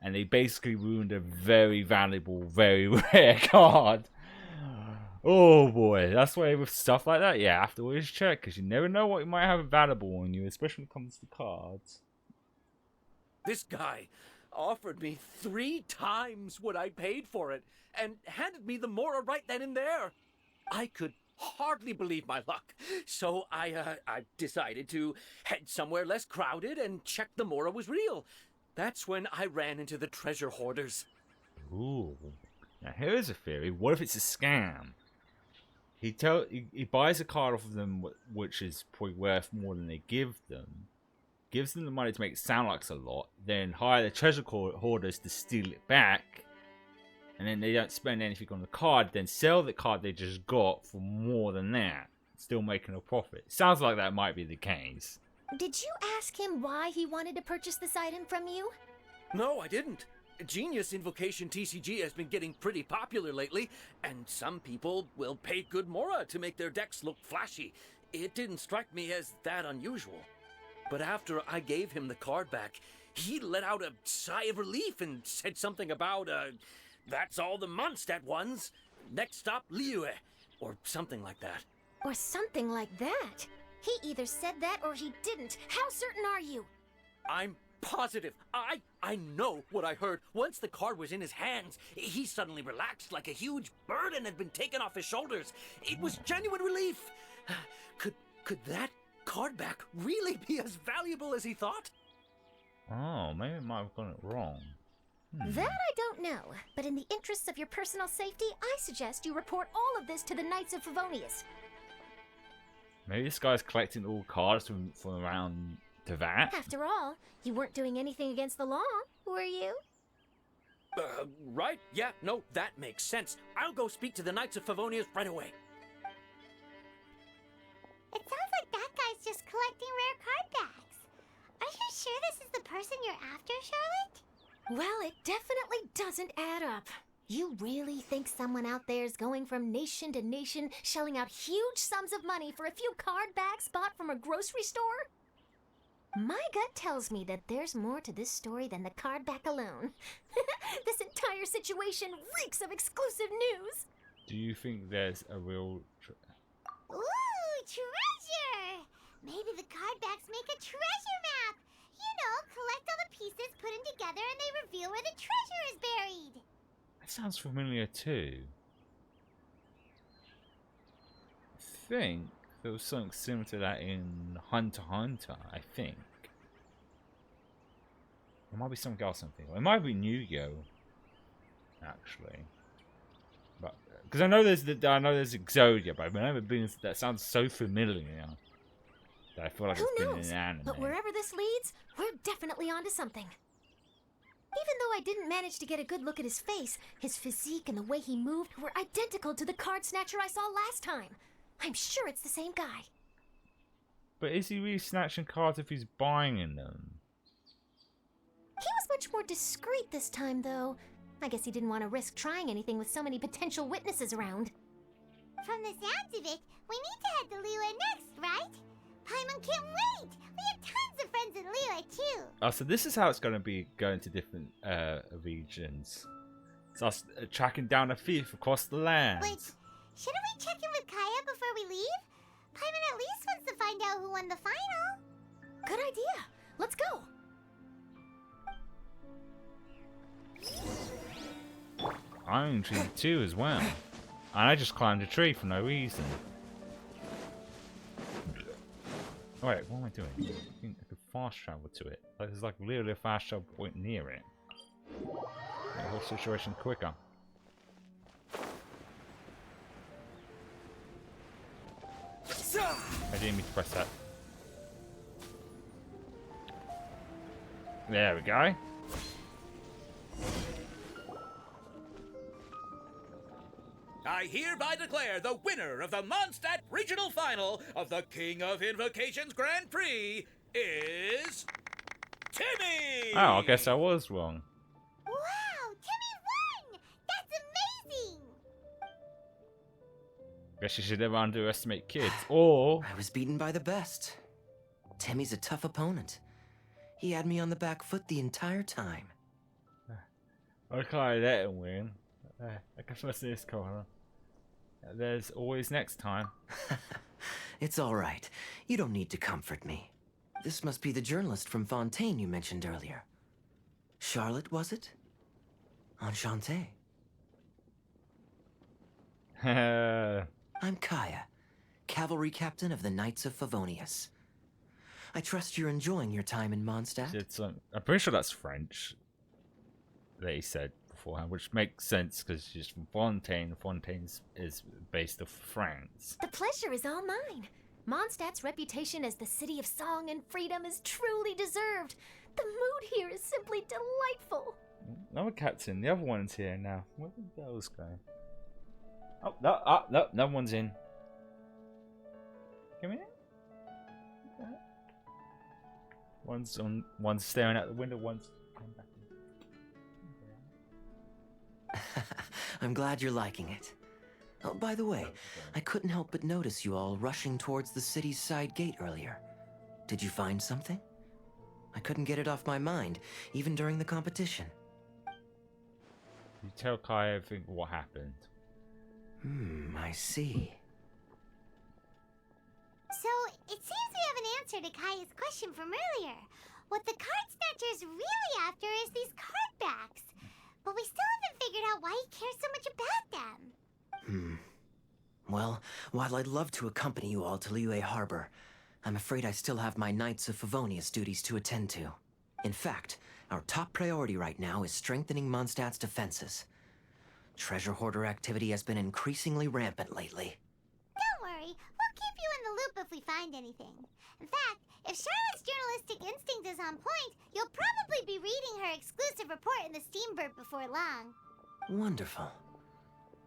and they basically ruined a very valuable, very rare card. Oh boy, that's why with stuff like that, yeah, I have to always check because you never know what you might have valuable on you, especially when it comes to cards. This guy offered me 3 times what I paid for it and handed me the Mora right then and there. I could hardly believe my luck, so I decided to head somewhere less crowded and check the Mora was real. That's when I ran into the treasure hoarders. Ooh, now here's a theory. What if it's a scam? He buys a card off of them, which is probably worth more than they give them. Gives them the money to make it sound like it's a lot. Then hire the treasure hoarders to steal it back. And then they don't spend anything on the card. Then sell the card they just got for more than that. Still making a profit. Sounds like that might be the case. Did you ask him why he wanted to purchase this item from you? No, I didn't. Genius Invocation TCG has been getting pretty popular lately, and some people will pay good Mora to make their decks look flashy. It didn't strike me as that unusual. But after I gave him the card back, he let out a sigh of relief and said something about, that's all the Mondstadt ones. Next stop, Liyue, or something like that. Or something like that. He either said that or he didn't. How certain are you? I'm positive. I know what I heard. Once the card was in his hands, he suddenly relaxed like a huge burden had been taken off his shoulders. It was genuine relief. Could that card back really be as valuable as he thought? Oh, maybe I might have got it wrong. That I don't know, but in the interests of your personal safety, I suggest you report all of this to the Knights of Favonius. Maybe this guy's collecting all cards from around Teyvat. After all, you weren't doing anything against the law, were you? Right? Yeah, no, that makes sense. I'll go speak to the Knights of Favonius right away. It sounds like that guy's just collecting rare card backs. Are you sure this is the person you're after, Charlotte? Well, it definitely doesn't add up. You really think someone out there is going from nation to nation, shelling out huge sums of money for a few card backs bought from a grocery store? My gut tells me that there's more to this story than the card back alone. This entire situation reeks of exclusive news. Do you think there's a real... Ooh, treasure! Maybe the card backs make a treasure map. You know, collect all the pieces, put them together, and they reveal where the treasure is buried. That sounds familiar too. I think there was something similar to that in Hunter x Hunter, I think. It might be something else I'm thinking. It might be New Yo, actually. But because I know there's Exodia, but I've never been. That sounds so familiar that I feel like Who it's been knows? in an anime. But wherever this leads, we're definitely onto something. Even though I didn't manage to get a good look at his face, his physique and the way he moved were identical to the card snatcher I saw last time. I'm sure it's the same guy. But is he really snatching cards if he's buying in them? He was much more discreet this time, though. I guess he didn't want to risk trying anything with so many potential witnesses around. From the sounds of it, we need to head to Liyue next, right? Paimon can't wait! We have tons of friends in Liyue, too! Oh, so this is how it's going to be going to different regions. It's us tracking down a thief across the land. Wait, shouldn't we check in with Kaya before we leave? Paimon at least wants to find out who won the final. Good idea. Let's go. I'm intrigued too as well. And I just climbed a tree for no reason. Wait, what am I doing? I think I could fast travel to it. Like, there's like literally a fast travel point near it. Make the whole situation quicker. I didn't mean to press that. There we go. I hereby declare the winner of the Mondstadt Regional Final of the King of Invocations Grand Prix is... Timmy! Oh, I guess I was wrong. Wow, Timmy won! That's amazing! Guess you should never underestimate kids, or... I was beaten by the best. Timmy's a tough opponent. He had me on the back foot the entire time. I can't let him win. I guess what's this corner? There's always next time. It's all right. You don't need to comfort me. This must be the journalist from Fontaine you mentioned earlier. Charlotte, was it? Enchanté. I'm Kaya, cavalry captain of the Knights of Favonius. I trust you're enjoying your time in Mondstadt. I'm pretty sure that's French. That he said beforehand, which makes sense because she's from Fontaine. Fontaine is based off France. The pleasure is all mine. Mondstadt's reputation as the city of song and freedom is truly deserved. The mood here is simply delightful. Another captain. The other one's here now. Where did those go? Oh, no, no one's in. Come in. Okay. One's staring out the window. One's coming back in. I'm glad you're liking it. Oh, by the way, I couldn't help but notice you all rushing towards the city's side gate earlier. Did you find something? I couldn't get it off my mind, even during the competition. You tell Kai everything what happened. I see. it seems we have an answer to Kaya's question from earlier. What the card snatcher's really after is these card backs. But we still haven't figured out why he cares so much about them. Well, while I'd love to accompany you all to Liyue Harbor, I'm afraid I still have my Knights of Favonius duties to attend to. In fact, our top priority right now is strengthening Mondstadt's defenses. Treasure hoarder activity has been increasingly rampant lately. Don't worry, we'll keep you in the loop if we find anything. In fact, if Charlotte's journalistic instinct is on point, you'll probably be reading her exclusive report in the Steambird before long. Wonderful.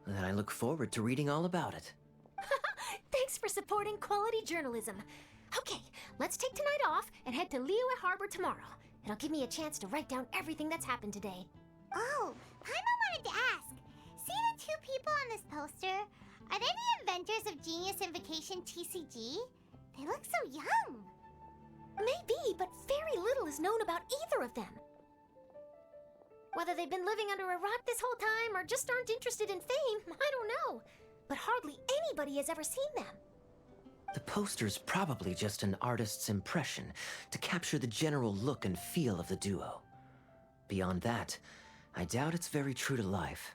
Then I look forward to reading all about it. Thanks for supporting quality journalism. Okay, let's take tonight off and head to Liyue Harbor tomorrow. It'll give me a chance to write down everything that's happened today. Oh, Paimon wanted to ask. See the two people on this poster? Are they the inventors of Genius Invocation TCG? They look so young. Maybe, but very little is known about either of them. Whether they've been living under a rock this whole time or just aren't interested in fame, I don't know. But hardly anybody has ever seen them. The poster's probably just an artist's impression to capture the general look and feel of the duo. Beyond that, I doubt it's very true to life.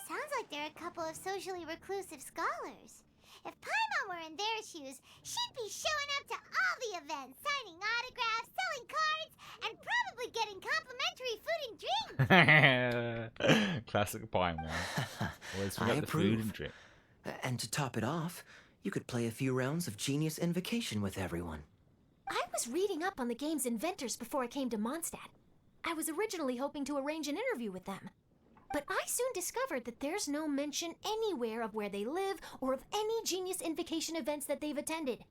Sounds like they're a couple of socially reclusive scholars. If Paimon were in their shoes, she'd be showing up to all the events, signing autographs, selling cards, and probably getting complimentary food and drink. Classic Paimon. Always forgot I the approve. food and drink. And to top it off, you could play a few rounds of Genius Invocation with everyone. I was reading up on the game's inventors before I came to Mondstadt. I was originally hoping to arrange an interview with them. But I soon discovered that there's no mention anywhere of where they live or of any Genius Invocation events that they've attended.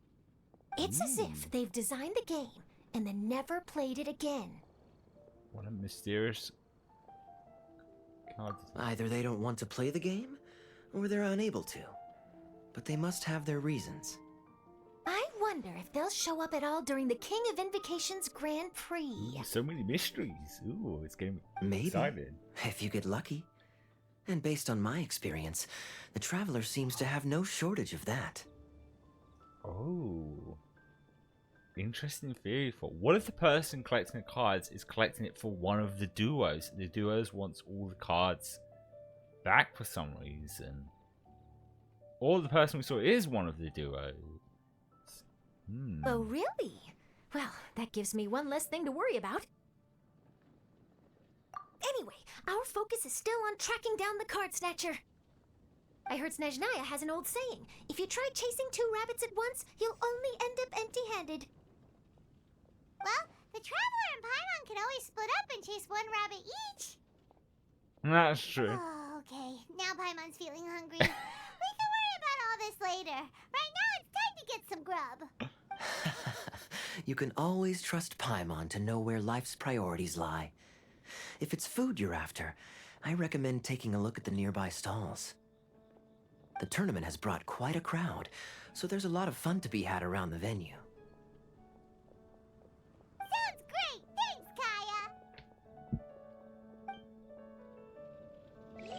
It's as if they've designed the game and then never played it again. What a mysterious card. Either they don't want to play the game, or they're unable to. But they must have their reasons. I wonder if they'll show up at all during the King of Invocation's Grand Prix. Ooh, so many mysteries. Ooh, it's getting Maybe, excited. if you get lucky. And based on my experience, the Traveler seems to have no shortage of that. Oh. Interesting theory. For what if the person collecting the cards is collecting it for one of the duos? The duos wants all the cards back for some reason. Or the person we saw is one of the duos. Oh, really? Well, that gives me one less thing to worry about. Anyway, our focus is still on tracking down the card snatcher. I heard Snezhnaya has an old saying. If you try chasing two rabbits at once, you'll only end up empty-handed. Well, the Traveler and Paimon can always split up and chase one rabbit each. That's true. Oh, okay. Now Paimon's feeling hungry. We can worry about all this later. Right now, it's time to get some grub. You can always trust Paimon to know where life's priorities lie. If it's food you're after, I recommend taking a look at the nearby stalls. The tournament has brought quite a crowd, so there's a lot of fun to be had around the venue. Sounds great! Thanks, Kaya!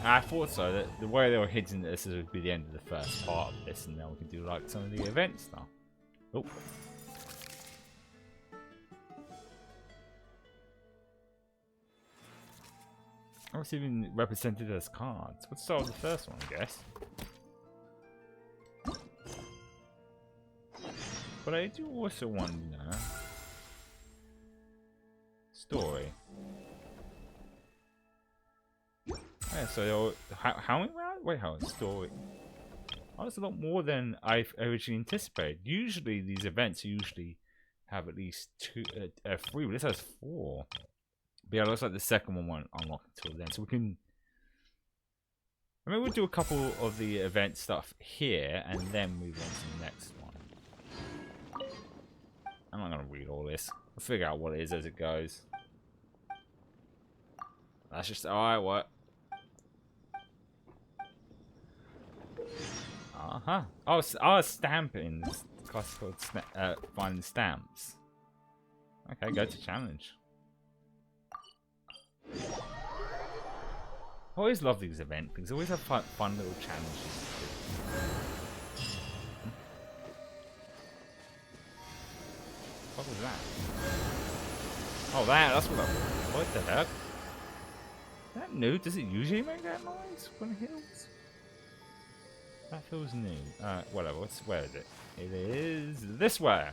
I thought so. That the way they were hinting that this would be the end of the first part of this, and then we can do like some of the event stuff. Oh. Oh, it's even represented as cards. Let's start with the first one, I guess. But I do also want, you know, story. Yeah, so how many rounds? Wait, how story? Oh, that's a lot more than I originally anticipated. Usually, these events usually have at least 3, but this has 4. But yeah, it looks like the second one won't unlock until then. So we can... I mean, we'll do a couple of the event stuff here, and then move on to the next one. I'm not going to read all this. I'll figure out what it is as it goes. That's just... Alright, what? Uh-huh. Oh, stamping. This class called finding stamps. Okay, go to challenge. I always love these event things. They always have fun little challenges. fuck was that? Oh, that's what that was. What the heck? Is that new? Does it usually make that noise when it heals? That feels new. Whatever. Where is it? It is this way.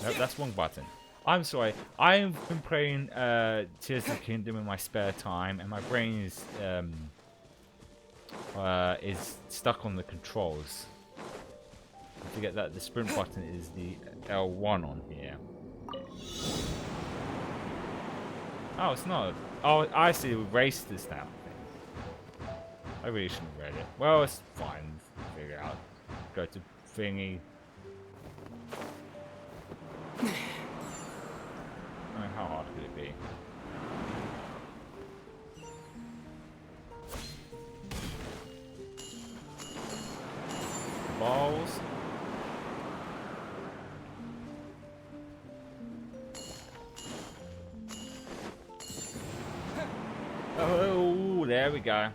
Nope, that's one button. I'm sorry. I've been playing Tears of the Kingdom in my spare time, and my brain is stuck on the controls. I forget that the sprint button is the L1 on here. Oh, it's not. Oh, I see. We erased this now. I really shouldn't have read it. Well, it's fine. Figure it out. Go to thingy. I mean, how hard could it be? Balls. Oh, there we go.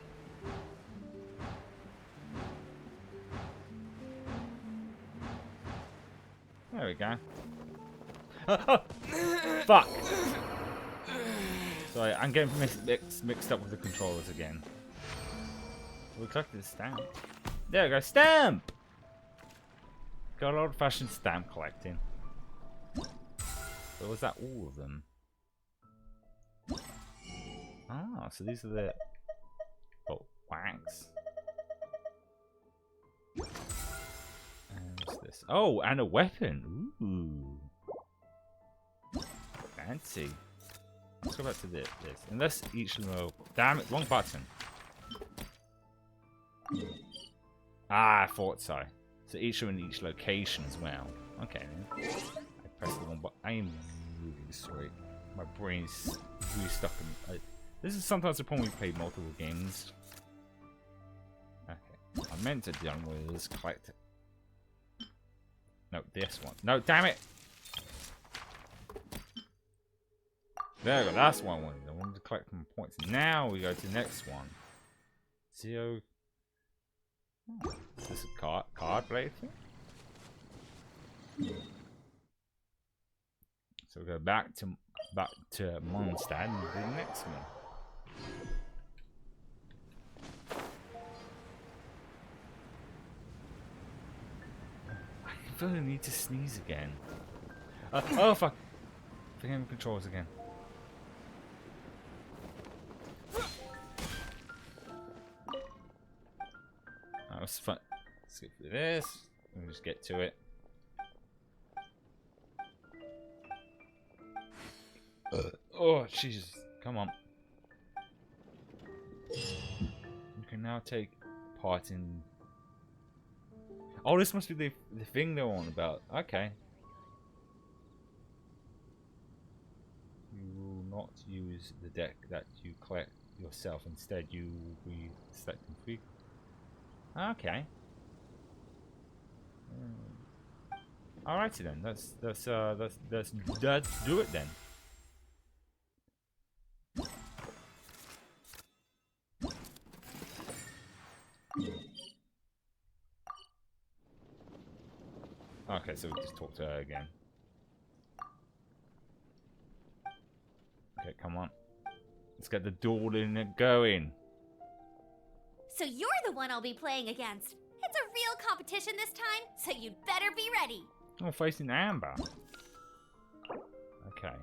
There we go. Fuck! Sorry, I'm getting mixed up with the controllers again. We collected a stamp. There we go, stamp! Got old-fashioned stamp collecting. But was that all of them? Ah, so these are the... Oh, wax. And what's this? Oh, and a weapon! Ooh. Fancy. Let's go back to this. Unless each level... Damn it, wrong button. Ah, I thought so. So each are in each location as well. Okay then. I pressed the wrong button. I am really sorry. My brain's really stuck in... this is sometimes the problem when we play multiple games. Okay. I meant to do was collect... No, this one. No, damn it! There we go, that's what I wanted. I wanted to collect some points. Now we go to the next one. Zero. Oh, is this a card play thing? So we go back to Mondstadt and do the next one. I feel I need to sneeze again. Oh fuck! Forgetting the controls again. That was fun. Skip through this. We'll just get to it. Oh, Jesus. Come on. You can now take part in... Oh, this must be the thing they're on about. Okay. You will not use the deck that you collect yourself. Instead, you will be selecting free. Okay. Alrighty then. Let's do it then. Okay, so we just talk to her again. Okay, come on. Let's get the dueling going. So you're the one I'll be playing against. It's a real competition this time, so you'd better be ready. Oh, facing Amber. Okay.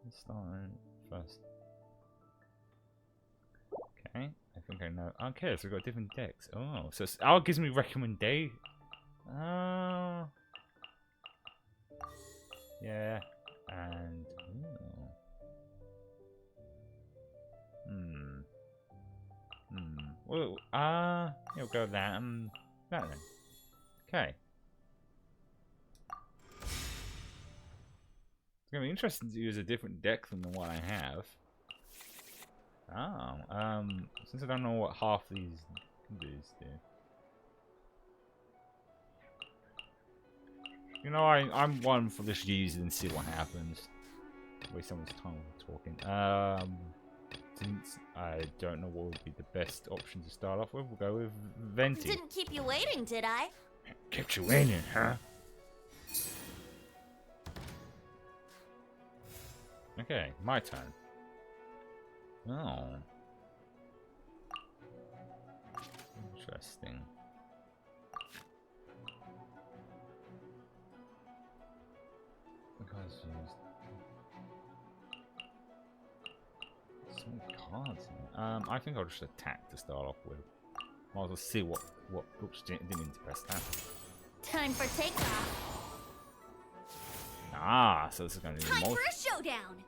Let's start first. Okay, I think I know. Okay, so we've got different decks. Oh, so it gives me recommendation. Oh. Yeah, and... Ooh. Well, yeah, we'll go with that and that then. Okay. It's gonna be interesting to use a different deck than the one I have. Oh, since I don't know what half these dudes do. You know, I'm one for just use it and see what happens. Waste someone's time talking. Since I don't know what would be the best option to start off with, we'll go with Venti. Didn't keep you waiting, did I? Kept you waiting, huh? Okay, my turn. Oh. Interesting. The guys used some cards. I think I'll just attack to start off with. Might as well see what. Oops, didn't mean to press that. Time for takeoff. Ah, so this is going to be Time more. for a showdown.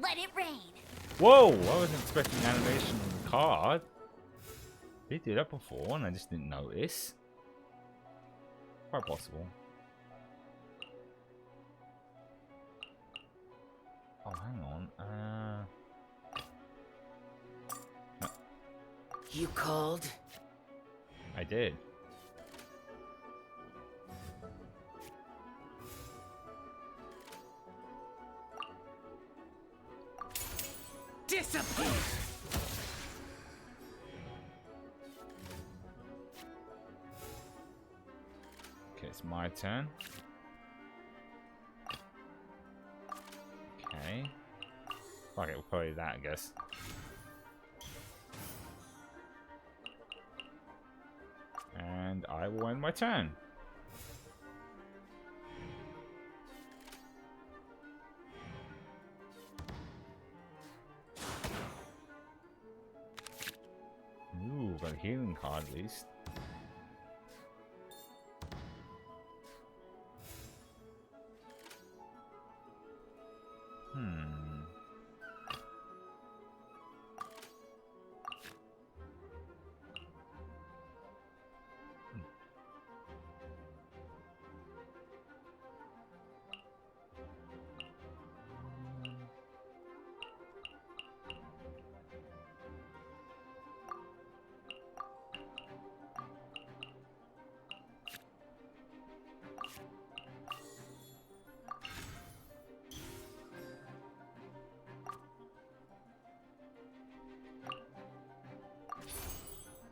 Let it rain. Whoa! I wasn't expecting animation on the card. They did that before, and I just didn't notice. Quite possible. Oh, hang on. You called? I did. Disappear! Okay, it's my turn. Okay. Fuck it, we'll play that, I guess. And I will end my turn. Ooh, got a healing card at least.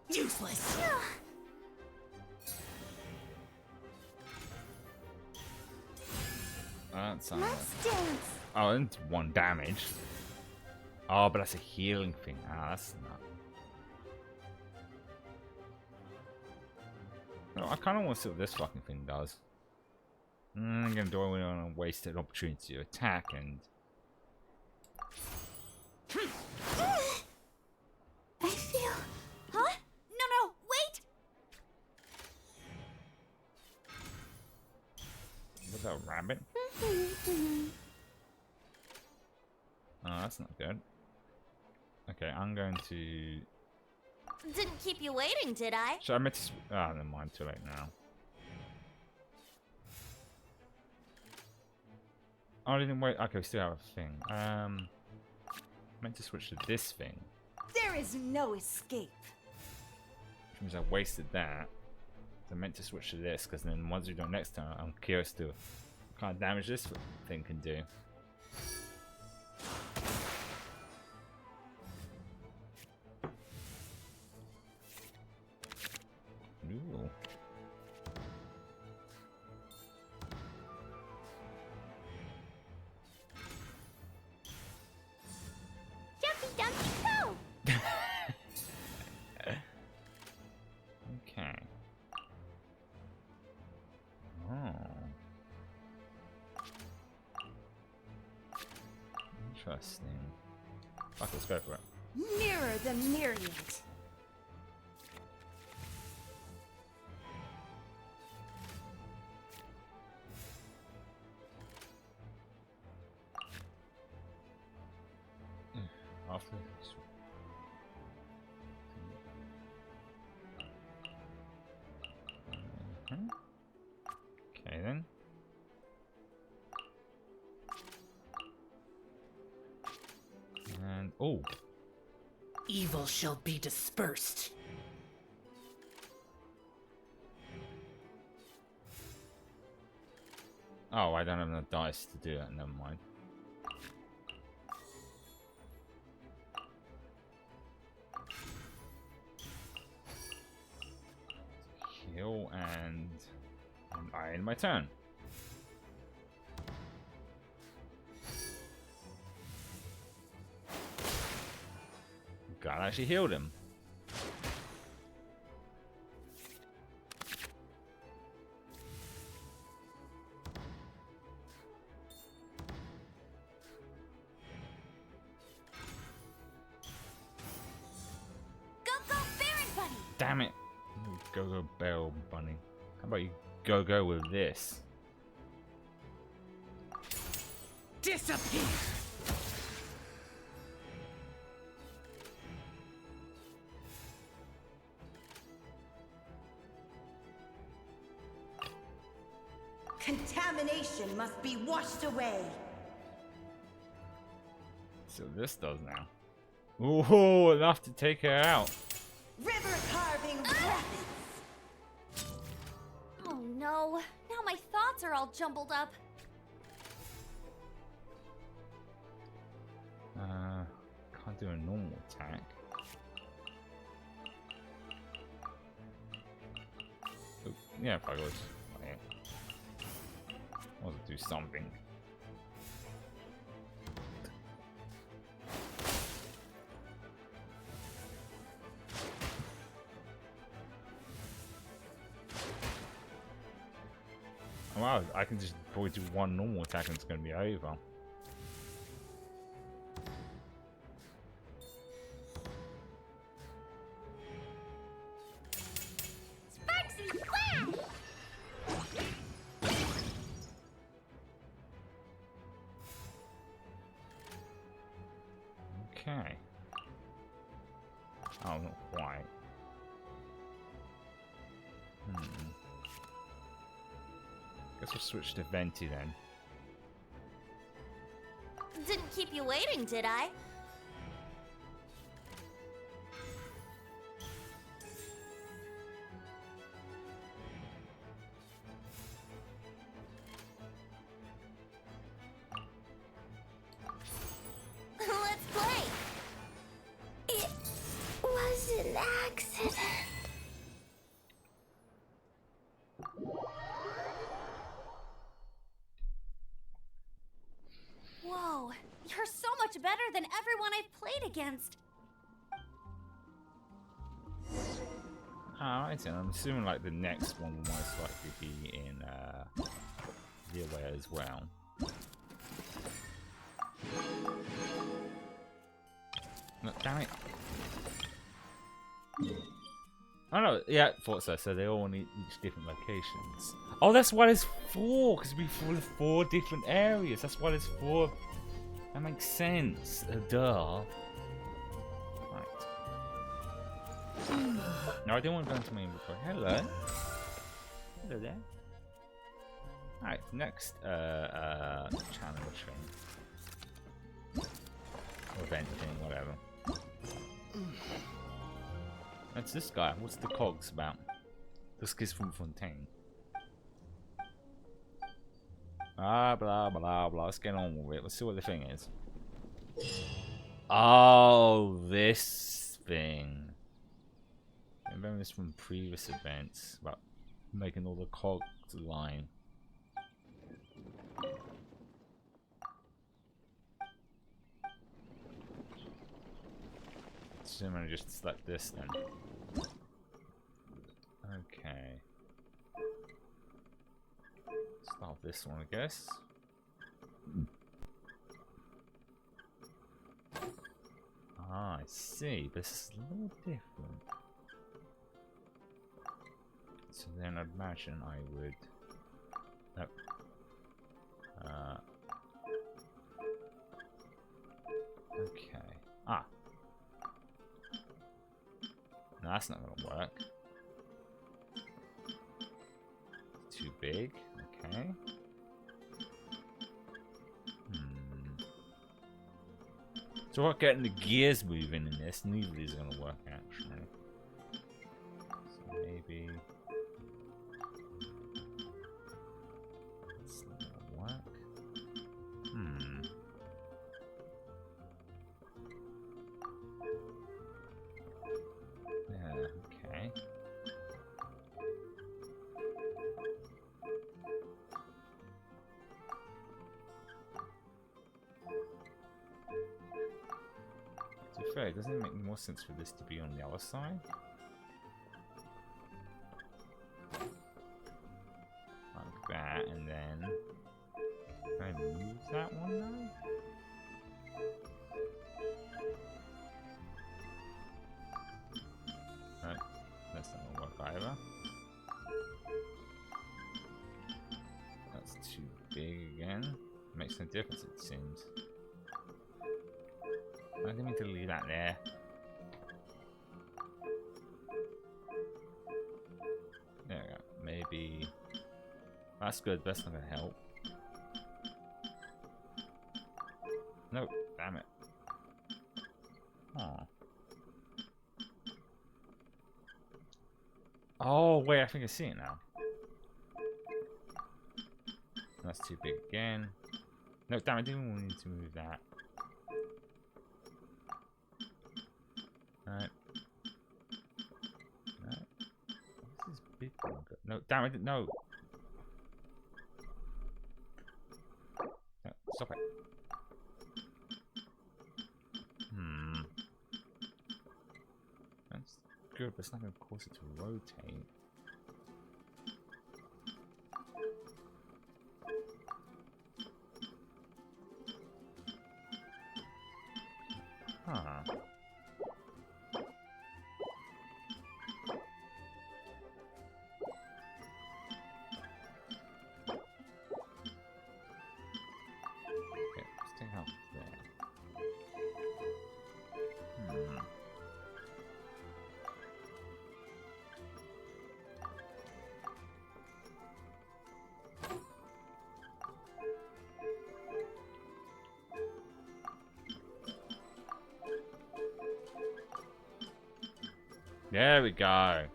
Useless! That's Let's dance. oh, it's 1 damage. Oh, but that's a healing thing. Ah, that's not. No, I kind of want to see what this fucking thing does. Again, do I want to waste an opportunity to attack and? I feel. Huh? No, wait! Was that a rabbit? Oh, that's not good. Okay, I'm going to. Didn't keep you waiting, did I? Should I meant to? Ah, never mind. Too late now. Oh, I didn't wait. Okay, we still have a thing. Meant to switch to this thing. There is no escape. Which means I wasted that. So I meant to switch to this, because then once we do it next time, I'm curious to what kind of damage this thing can do. Ooh. Jumpy dumpy go! Okay. Oh. Interesting. Fuck, let's go for it. Mirror the myriad. After this. Okay then. And oh, Evil shall be dispersed. oh, I don't have enough dice to do that. Never mind. And I end my turn. God actually healed him. Damn it. Go Bell Bunny. How about you go with this? Disappear! Contamination must be washed away. So this does now. Ooh, enough to take her out. River carving rapids. Oh no, now my thoughts are all jumbled up. Can't do a normal attack. Oh, yeah, if I was. I want to do something. Wow, I can just probably do one normal attack and it's going to be over. Okay. Oh, not quite. Guess we'll switch to Venti then. Didn't keep you waiting, did I? Let's play! It was an accident. Whoa, you're so much better than everyone I've played against. Alright, so I'm assuming like the next one will most likely be in the away as well. No, damn it. Oh no, yeah, thought so. So they all need each different locations. Oh, that's why there's 4, because we for 4 different areas. That's why there's 4. That makes sense. Duh. Right. No, I didn't want to go into my inventory. Hello. Hello there. Alright, next challenge thing. Or event thing, whatever. That's this guy. What's the cogs about? This kid's from Fontaine. Blah blah blah blah. Let's get on with it. Let's see what the thing is. Oh, this thing. I remember this from previous events about making all the cogs line. So I'm gonna just select this then. Okay. Start this one, I guess. Ah, I see. This is a little different. So then I'd imagine I would. Nope. Okay. Ah. No, that's not gonna work. Too big. Okay. So we're getting the gears moving in this. Neither of these are gonna work actually. So maybe it's not gonna work. Yeah, okay. more sense for this to be on the other side. Like that, and then can I move that one though? No, that's not gonna work either. That's too big again. Makes no difference, it seems. I didn't mean to leave that there. There we go. Maybe that's good. That's not gonna help. No, damn it. Oh. Oh wait, I think I see it now. That's too big again. No, damn, I didn't need to move that. Alright. Alright. What's this big one? No, damn, I didn't know. No, stop it. That's good, but it's not going to cause it to rotate. Huh. Okay, let's take out there. There we go.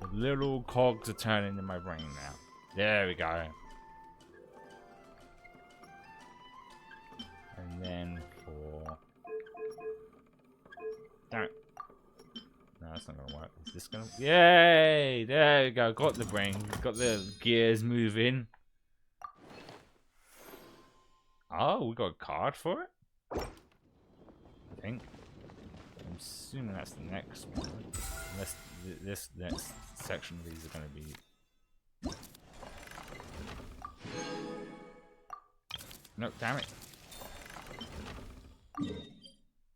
The little cogs are turning in my brain now. There we go. And then for... Damn it. No, that's not gonna work. Is this gonna... Yay! There we go. Got the brain. Got the gears moving. Oh, we got a card for it? I think. I'm assuming that's the next one. Unless this next section of these are going to be... No, damn it.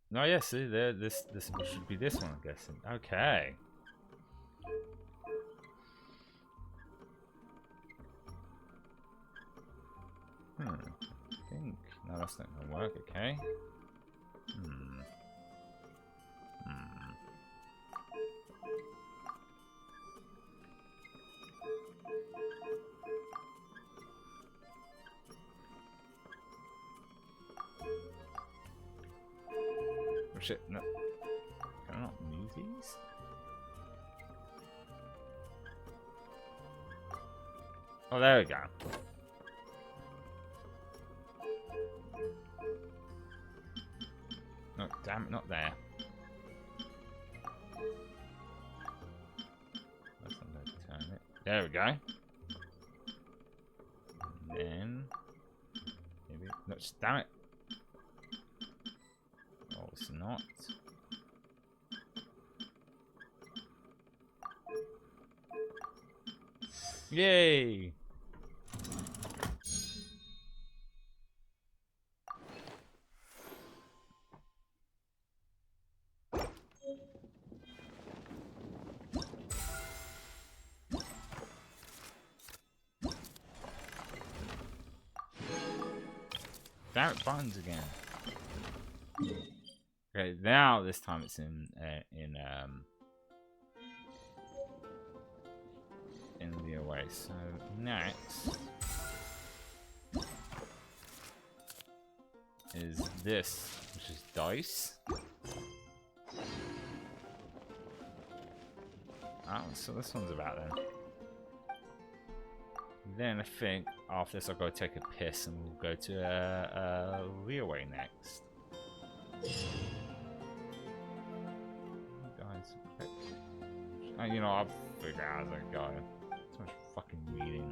No, yes, see, there. This should be this one, I'm guessing. Okay. I think. No, that's not going to work. Okay. Oh shit, no. Can I not move these? Oh, there we go. No, damn it, not there. That's not going to turn it. There we go. And then... Maybe... No, just damn it. Oh, it's not. Yay! Damn it, buttons again. Okay, now this time it's in the away. So next is this, which is dice. Oh, so this one's about then. Then I think after this I'll go take a piss and we'll go to Leeway next. Guys, you know, I'll figure out as I go. So much fucking reading.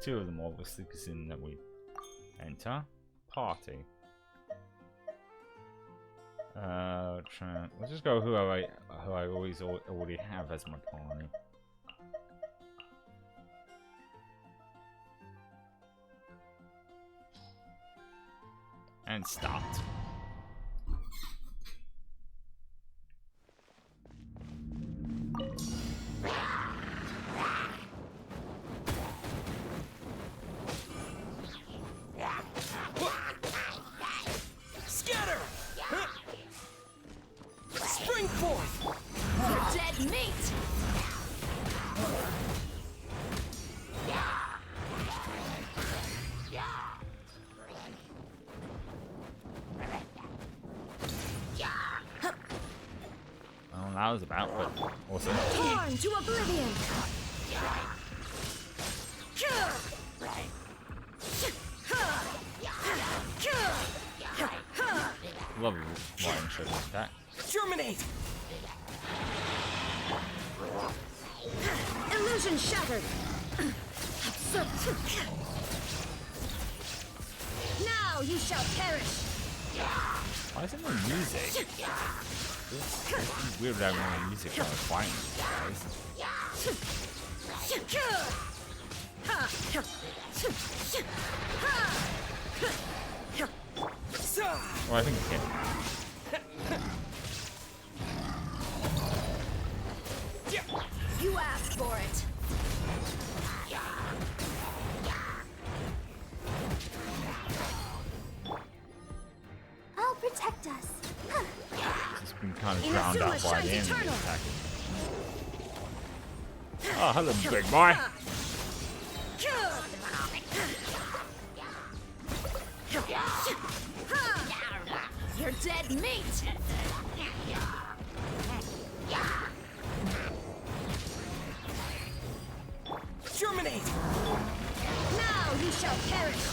two of them obviously, because in that we enter party. We'll just go who I always already have as my party. And start. Scatter! Spring forth! For dead meat! Oh, that was about, but awesome. Torn to oblivion! Love lighting show attack. Germinate! Illusion shattered! Now you shall perish! Why isn't there music? It's weird having no music while I'm fighting these guys. Well, I think it can. You asked for it! I'll protect us. It's been kind of drowned out by the enemy attacking. Oh, hello, big boy. You're dead meat! Germinate! Now you shall perish!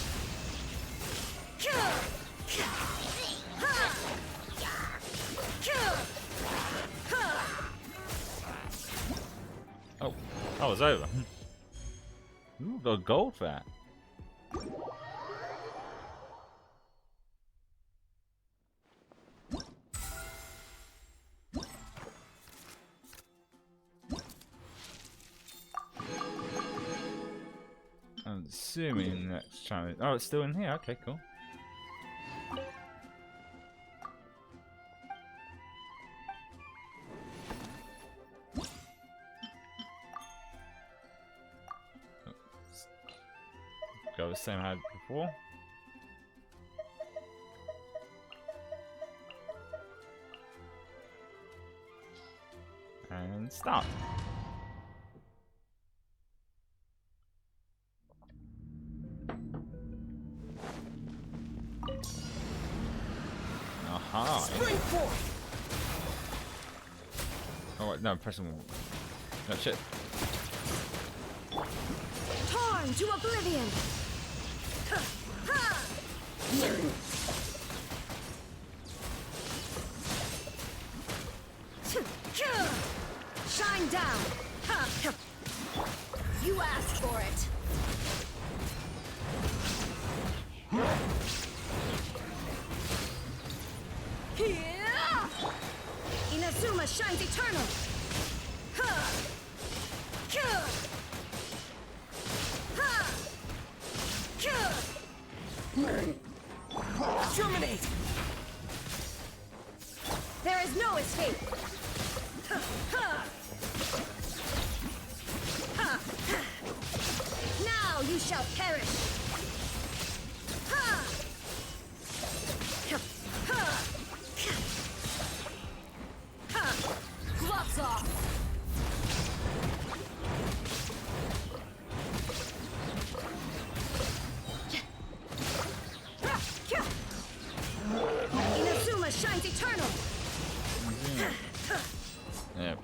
Oh, that was over. Ooh, got gold for that. I'm assuming the next challenge. Oh, it's still in here. Okay, cool. Go the same I had before. And start. Aha. Spring forth! Oh wait, no, pressing. No shit. Torn to oblivion! Shine down! You asked for it! Inazuma shines eternal! Germinate! There is no escape! Now you shall perish! Gloves off! Inazuma shines eternal! Yeah.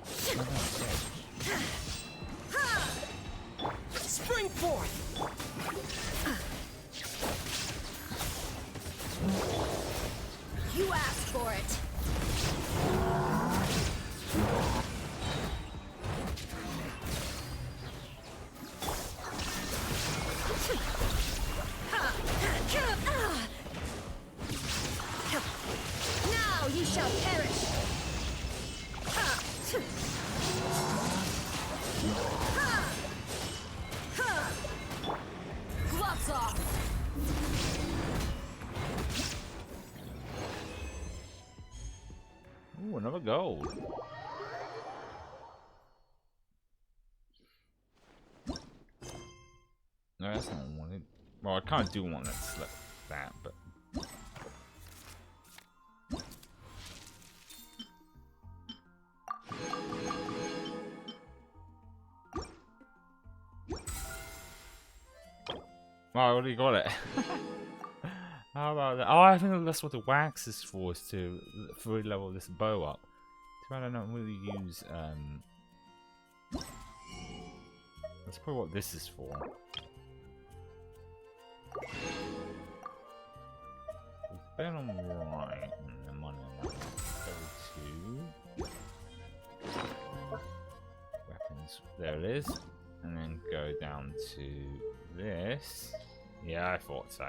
Spring forth! You asked for it! Gloves off! Ooh, another gold. No, that's not what I wanted. Well, I kind of do want that's like that, but. Oh, I already got it. How about that? Oh, I think that's what the wax is for, is to fully level this bow up. I don't really use, that's probably what this is for. Ben on the right, and then money on that. Go to weapons. There it is. And then go down to this. Yeah, I thought so.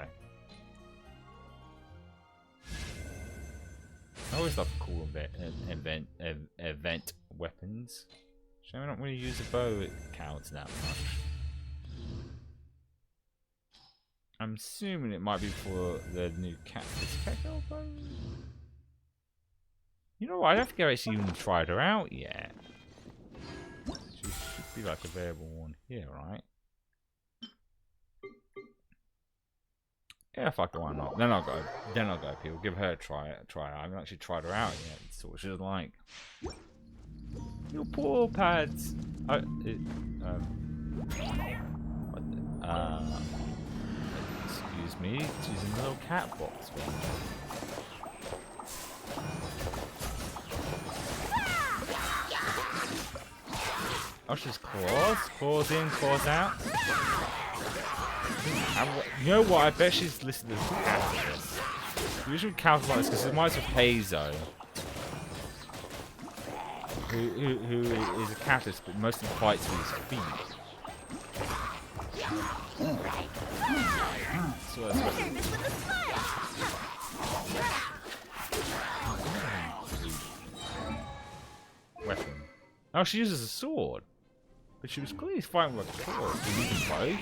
I always love cool event weapons. Shame I don't really use a bow counts that much. I'm assuming it might be for the new cactus cacao bow. You know what? I don't think I've actually even tried her out yet. She should be like available one here, right? Yeah, fuck it, why not? Then I'll go people. Give her a try. I haven't actually tried her out yet. That's what she's like. Your paw pads. Excuse me. It's using the little cat box one. Oh, she's claws. Claws in, claws out. You know what? I bet she's listed as Cactus. Usually Cactus like this because it reminds me of Paizo, who is a Cactus but mostly fights with his feet. So that's weapon. Oh, she uses a sword, but she was clearly fighting with a claws. Using both.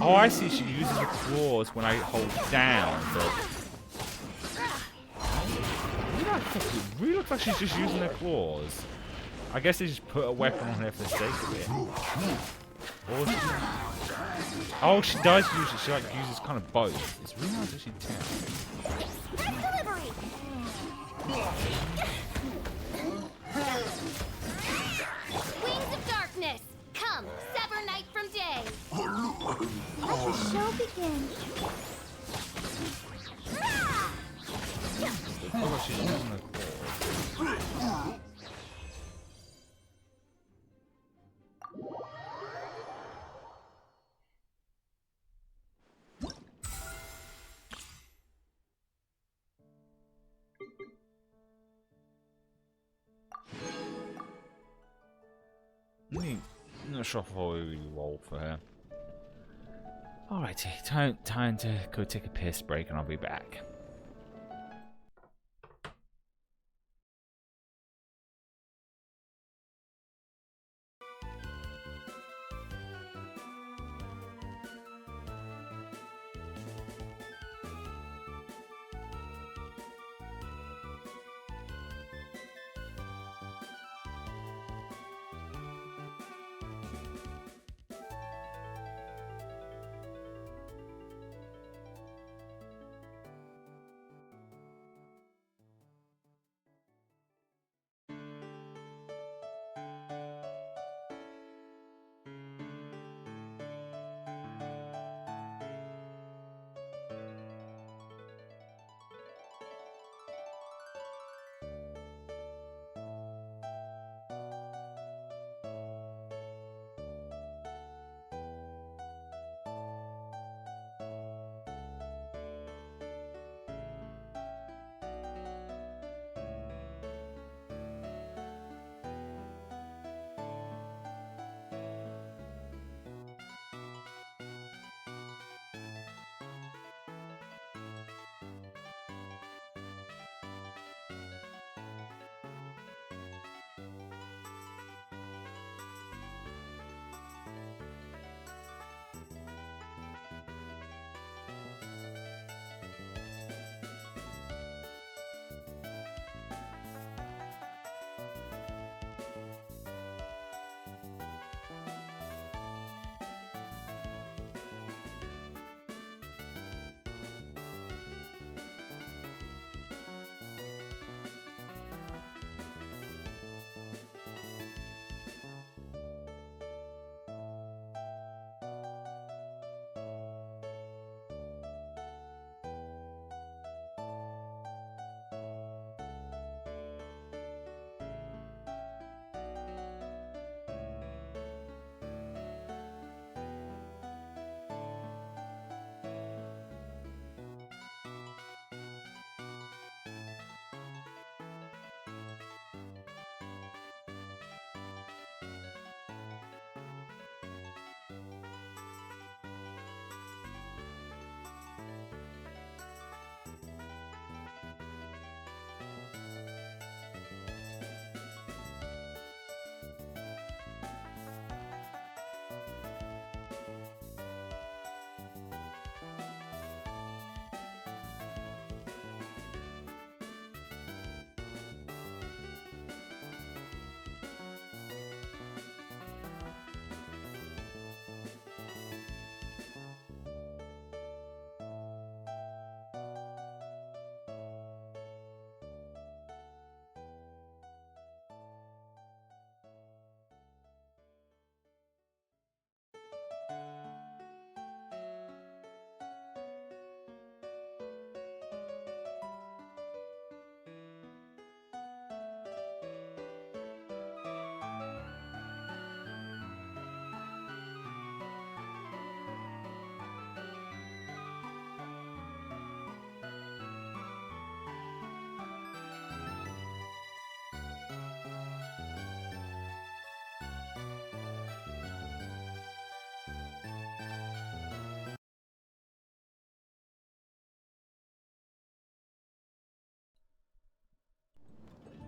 Oh, I see. She uses the claws when I hold down, but it really looks like she's just using her claws. I guess they just put a weapon on her for the sake of it. Oh, she does use it. She like uses kind of both. It's really hard to actually tell. Wings of darkness! Come, sever night from day! Let the show begin. Oh, she's using her claws. I'm not sure if I really roll for her. Alrighty, time to go take a piss break and I'll be back.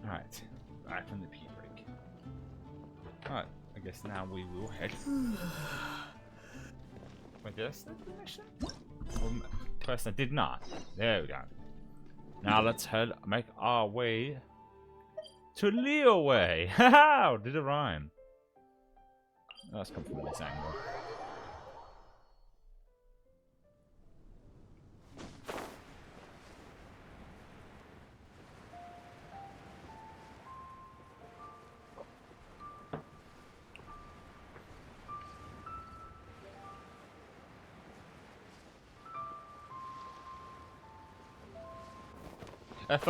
Alright, back from the pee break. Alright, I guess now we will head. Wait, did I start the mission? First I did not. There we go. Now let's make our way to Leeway. Haha! Did it rhyme? Oh, let's come from this angle.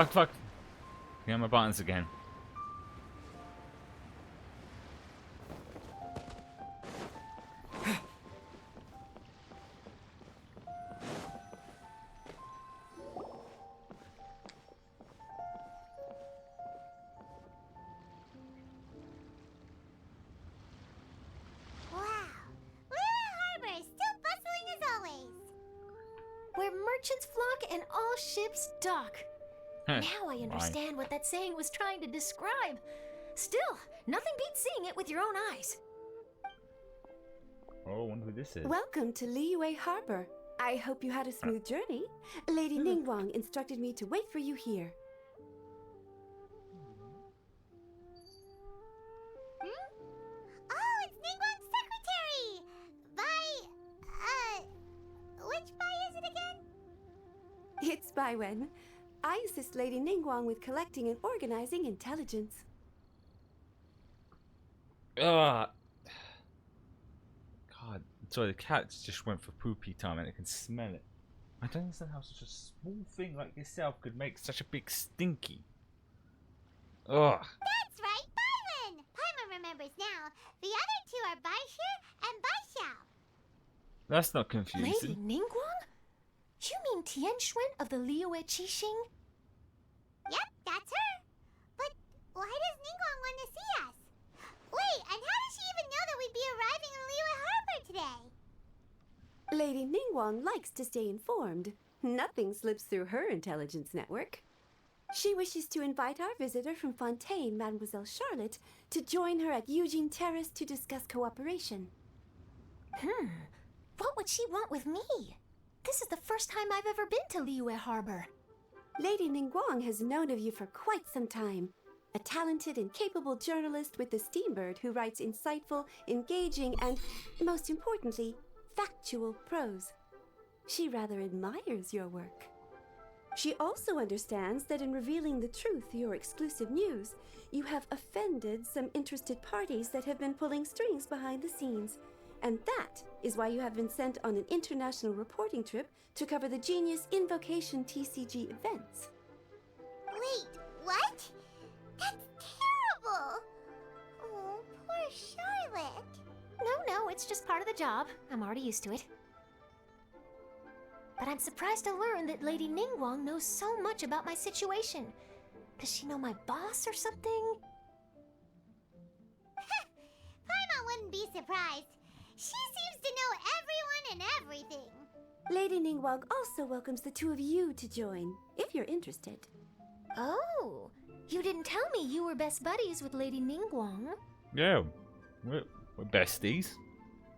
Fuck. Get my buttons again. Wow. Lua Harbor is still bustling as always. Where merchants flock and all ships dock. Now I understand what that saying was trying to describe. Still, nothing beats seeing it with your own eyes. Oh, I wonder who this is. Welcome to Liyue Harbor. I hope you had a smooth journey. Lady Ningguang instructed me to wait for you here. Oh, it's Ningguang's secretary! Which Bai is it again? It's Baiwen. I assist Lady Ningguang with collecting and organizing intelligence. God, sorry, the cat just went for poopy time and it can smell it. I don't understand how such a small thing like yourself could make such a big stinky. Ugh. That's right, Baiwen! Paimon remembers now. The other two are Baishu and Baishao. That's not confusing. Lady Ningguang? You mean Tianxuan of the Liyue Qixing? Yep, that's her. But why does Ningguang want to see us? Wait, and how does she even know that we'd be arriving in Liyue Harbor today? Lady Ningguang likes to stay informed. Nothing slips through her intelligence network. She wishes to invite our visitor from Fontaine, Mademoiselle Charlotte, to join her at Eugene Terrace to discuss cooperation. What would she want with me? This is the first time I've ever been to Liyue Harbor. Lady Ningguang has known of you for quite some time. A talented and capable journalist with the Steambird who writes insightful, engaging, and, most importantly, factual prose. She rather admires your work. She also understands that in revealing the truth, your exclusive news, you have offended some interested parties that have been pulling strings behind the scenes. And that is why you have been sent on an international reporting trip to cover the Genius Invocation TCG events. Wait, what? That's terrible! Oh, poor Charlotte. No, it's just part of the job. I'm already used to it. But I'm surprised to learn that Lady Ningguang knows so much about my situation. Does she know my boss or something? Paimon wouldn't be surprised. She seems to know everyone and everything. Lady Ningguang also welcomes the two of you to join, if you're interested. Oh, you didn't tell me you were best buddies with Lady Ningguang. Yeah, we're besties.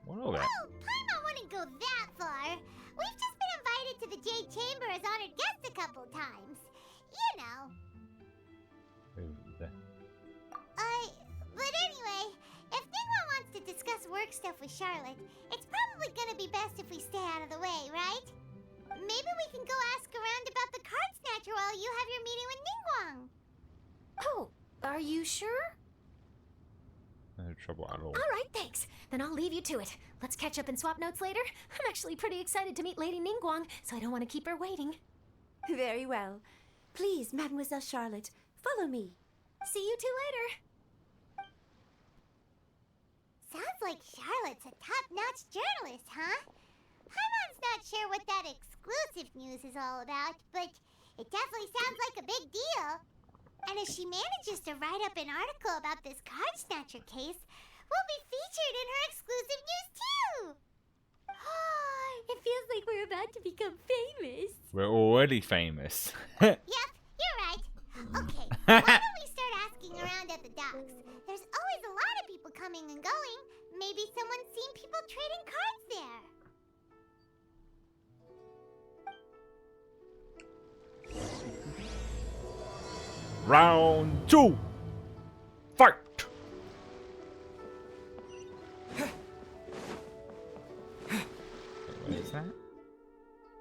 What all that? Oh, Paimon wouldn't go that far. We've just been invited to the Jade Chamber as honored guests a couple times. You know. But anyway, if Ningguang wants to discuss work stuff with Charlotte, it's probably gonna be best if we stay out of the way, right? Maybe we can go ask around about the card snatcher while you have your meeting with Ningguang. Oh, are you sure? No trouble at all. All right, thanks. Then I'll leave you to it. Let's catch up and swap notes later. I'm actually pretty excited to meet Lady Ningguang, so I don't want to keep her waiting. Very well. Please, Mademoiselle Charlotte, follow me. See you two later. Sounds like Charlotte's a top-notch journalist, huh? Paimon's not sure what that exclusive news is all about, but it definitely sounds like a big deal. And if she manages to write up an article about this card snatcher case, we'll be featured in her exclusive news too! It feels like we're about to become famous. We're already famous. Yep, you're right. Okay, why don't we start asking around at the docks. There's always a lot of people coming and going. Maybe someone's seen people trading cards there. Round 2. Fight. What is that?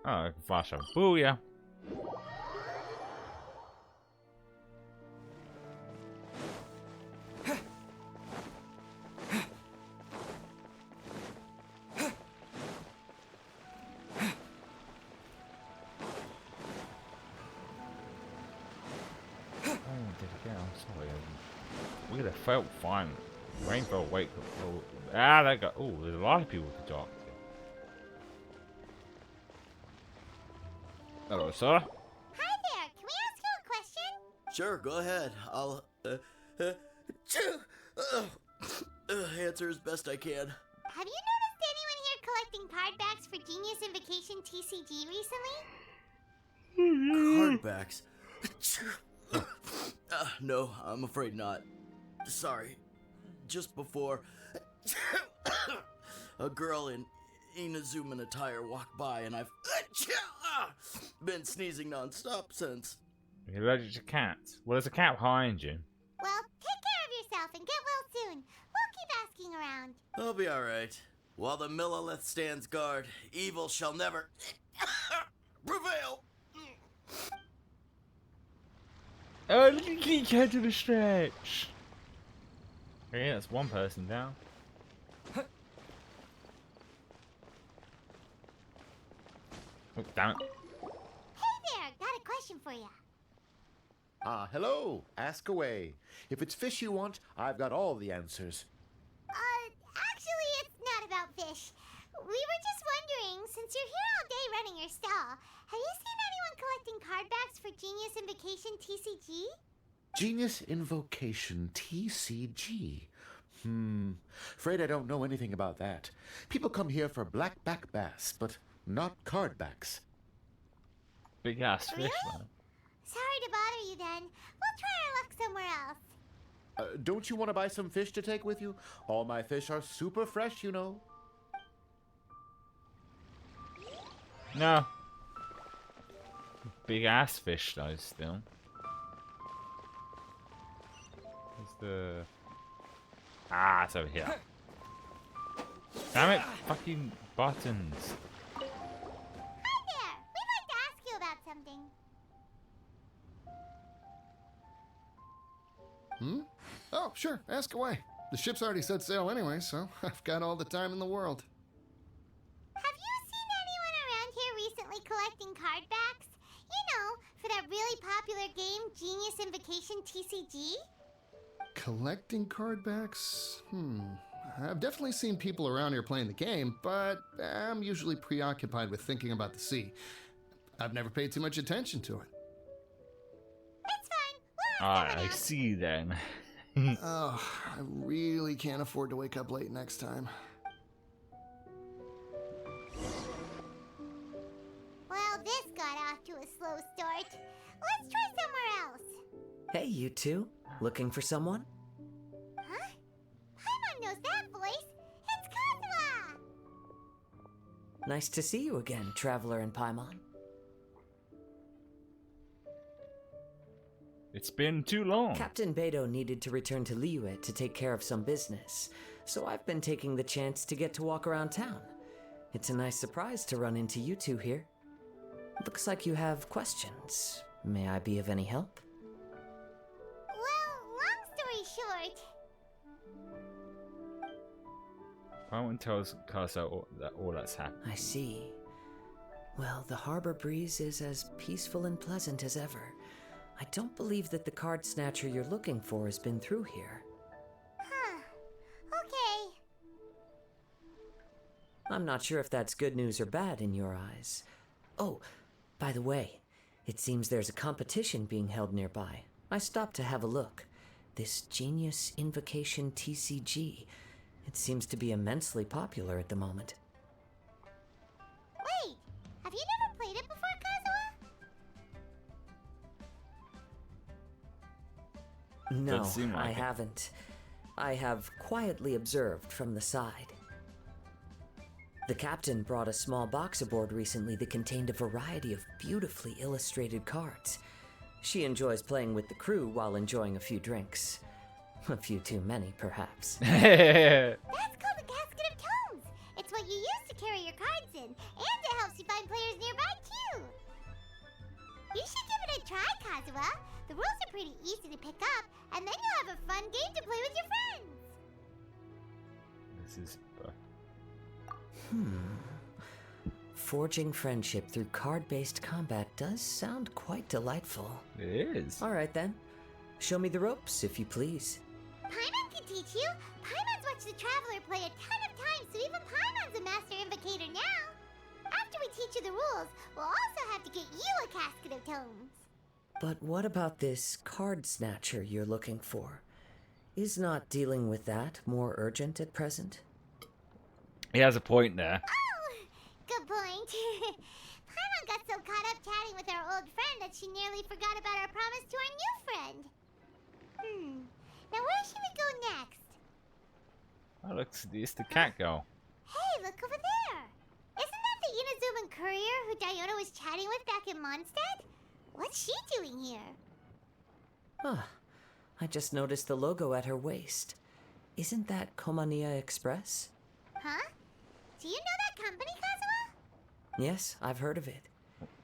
Oh, I can flash up. Booyah. Look at that felt fine. Rain felt wake. Oh, that got. Oh, there's a lot of people to talk to. Hello, sir. Hi there. Can we ask you a question? Sure, go ahead. I'll answer as best I can. Have you noticed anyone here collecting card backs for Genius Invocation TCG recently? Card backs? No, I'm afraid not. Sorry. Just before, a girl in Inazuman attire walked by, and I've been sneezing non-stop since. You're allergic to cats. Well, there's a cat behind you. Well, take care of yourself and get well soon. We'll keep asking around. I'll be alright. While the Millilith stands guard, evil shall never prevail. Oh, look at the cat to the stretch. Okay, that's one person down. Oh, damn it. Hey there, got a question for you. Hello. Ask away. If it's fish you want, I've got all the answers. Actually, it's not about fish. We were just wondering, since you're here all day running your stall, have you seen anyone collecting card backs for Genius Invocation TCG? Genius Invocation TCG. Afraid I don't know anything about that. People come here for blackback bass, but not card backs. Big ass fish, Really? man. Sorry to bother you then. We'll try our luck somewhere else. Don't you want to buy some fish to take with you? All my fish are super fresh, you know. No. Big ass fish though, still. Where's the... Ah, it's over here. Damn it, fucking buttons. Hi there. We'd like to ask you about something. Oh, sure. Ask away. The ship's already set sail anyway, so I've got all the time in the world. Have you seen anyone around here recently collecting card backs? You know, for that really popular game, Genius Invocation TCG? Collecting card backs? I've definitely seen people around here playing the game, but I'm usually preoccupied with thinking about the sea. I've never paid too much attention to it. It's fine. Alright, I see then. Oh, I really can't afford to wake up late next time. Well, this got off to a slow start. Let's try somewhere else. Hey, you two. Looking for someone? Huh? Paimon knows that voice. It's Kazuha! Nice to see you again, Traveler and Paimon. It's been too long. Captain Beidou needed to return to Liyue to take care of some business, so I've been taking the chance to get to walk around town. It's a nice surprise to run into you two here. Looks like you have questions. May I be of any help? Well, long story short... Paimon tells Kasa all that's happened. I see. Well, the harbor breeze is as peaceful and pleasant as ever. I don't believe that the card snatcher you're looking for has been through here. Huh. Okay. I'm not sure if that's good news or bad in your eyes. Oh, by the way, it seems there's a competition being held nearby. I stopped to have a look. This Genius Invocation TCG. It seems to be immensely popular at the moment. Wait, have you never played it before, Kazuha? No, seem like I it. haven't. I have quietly observed from the side. The captain brought a small box aboard recently that contained a variety of beautifully illustrated cards. She enjoys playing with the crew while enjoying a few drinks. A few too many, perhaps. That's called a casket of tomes. It's what you use to carry your cards in, and it helps you find players nearby, too. You should give it a try, Kazuha. The rules are pretty easy to pick up, and then you'll have a fun game to play with your friends. This is. Forging friendship through card-based combat does sound quite delightful. It is. All right, then. Show me the ropes, if you please. Paimon can teach you. Paimon's watched the Traveler play a ton of times, so even Paimon's a master invocator now. After we teach you the rules, we'll also have to get you a casket of tomes. But what about this card snatcher you're looking for? Is not dealing with that more urgent at present? He has a point there. Good point. Paimon got so caught up chatting with our old friend that she nearly forgot about our promise to our new friend. Now where should we go next? Oh, look, it's the cat girl. Hey, look over there. Isn't that the Inazuman courier who Diona was chatting with back in Mondstadt? What's she doing here? Ah, I just noticed the logo at her waist. Isn't that Komania Express? Huh? Do you know that company, Kazuha? Yes, I've heard of it.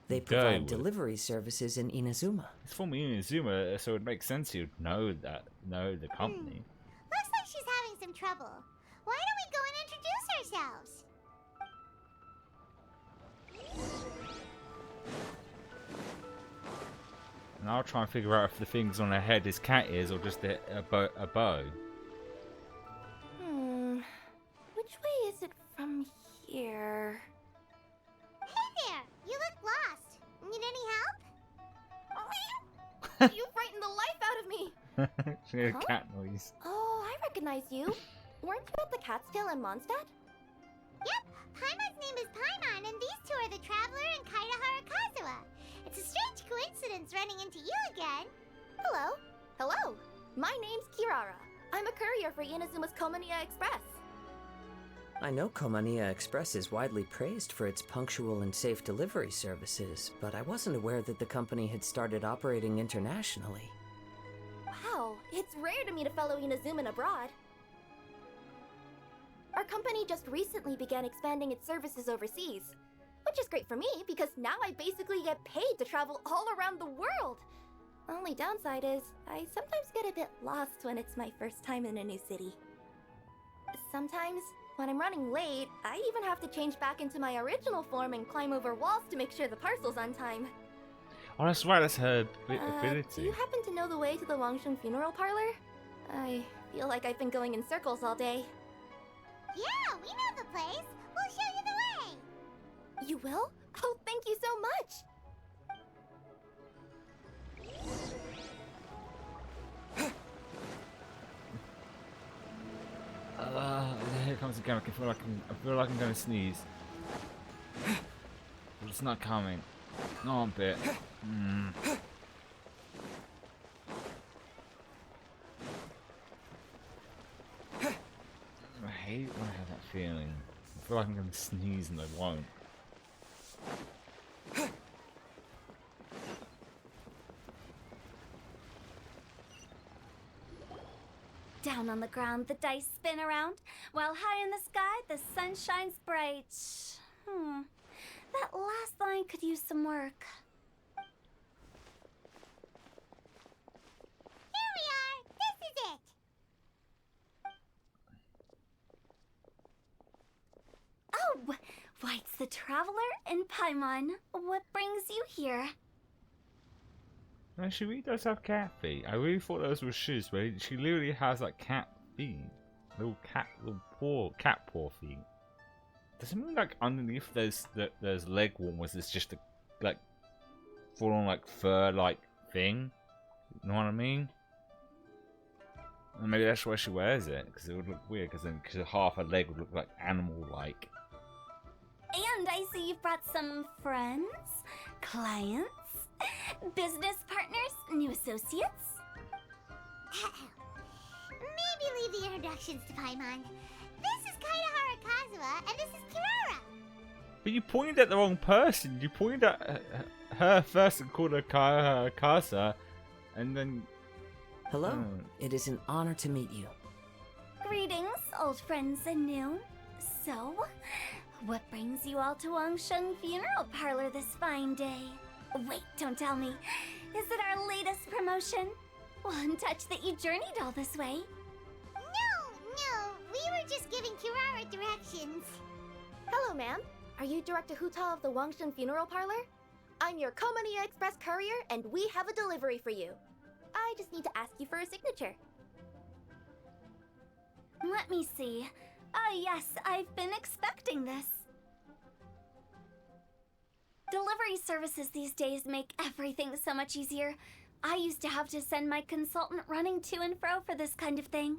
They Guy provide would. delivery services in Inazuma. It's from Inazuma, so it makes sense you'd know the company. Looks like she's having some trouble. Why don't we go and introduce ourselves? And I'll try and figure out if the things on her head is cat ears or just a bow. Which way is it from here? Hey there! You look lost. Need any You frightened the life out of me! She made a Huh? cat noise. Oh, I recognize you. Weren't you at the Catskill in Mondstadt? Yep, Paimon's name is Paimon, and these two are the Traveler and Kaidahara Kazuha. It's a strange coincidence running into you again. Hello. Hello. My name's Kirara. I'm a courier for Inazuma's Komania Express. I know Komania Express is widely praised for its punctual and safe delivery services, but I wasn't aware that the company had started operating internationally. Wow, it's rare to meet a fellow Inazuman abroad. Our company just recently began expanding its services overseas, which is great for me because now I basically get paid to travel all around the world. Only downside is I sometimes get a bit lost when it's my first time in a new city. Sometimes, when I'm running late, I even have to change back into my original form and climb over walls to make sure the parcel's on time. Oh, that's right, that's her Do ability. you happen to know the way to the Wangsheng funeral parlor? I feel like I've been going in circles all day. Yeah, we know the place. We'll show you the way. You will? Oh, thank you so much! Here comes again. I feel like I'm gonna sneeze. But it's not coming. Not a bit. I hate when I have that feeling. I feel like I'm gonna sneeze and I won't. Down on the ground, the dice spin around, while high in the sky, the sun shines bright. That last line could use some work. Here we are. This is it. Oh, White's the Traveler and Paimon. What brings you here? No, she really does have cat feet. I really thought those were shoes, but she literally has like cat feet. Little cat paw feet. Does it mean like underneath those leg warmers is just a like full on like fur like thing? You know what I mean? And maybe that's why she wears it, because it would look weird, because half her leg would look like animal like. And I see you've brought some friends, clients, business partners, new associates. Maybe leave the introductions to Paimon. This is Kaedahara Kazuha, and this is Kirara. But you pointed at the wrong person. You pointed at her first and called her Kasa, and then... Hello. It is an honor to meet you. Greetings, old friends and new. So, what brings you all to Wangsheng Funeral Parlor this fine day? Wait, don't tell me. Is it our latest promotion? One touch that you journeyed all this way? No, we were just giving Kirara directions. Hello, ma'am. Are you Director Huta of the Wangsheng Funeral Parlor? I'm your Komania Express courier, and we have a delivery for you. I just need to ask you for a signature. Let me see. Yes, I've been expecting this. Delivery services these days make everything so much easier. I used to have to send my consultant running to and fro for this kind of thing.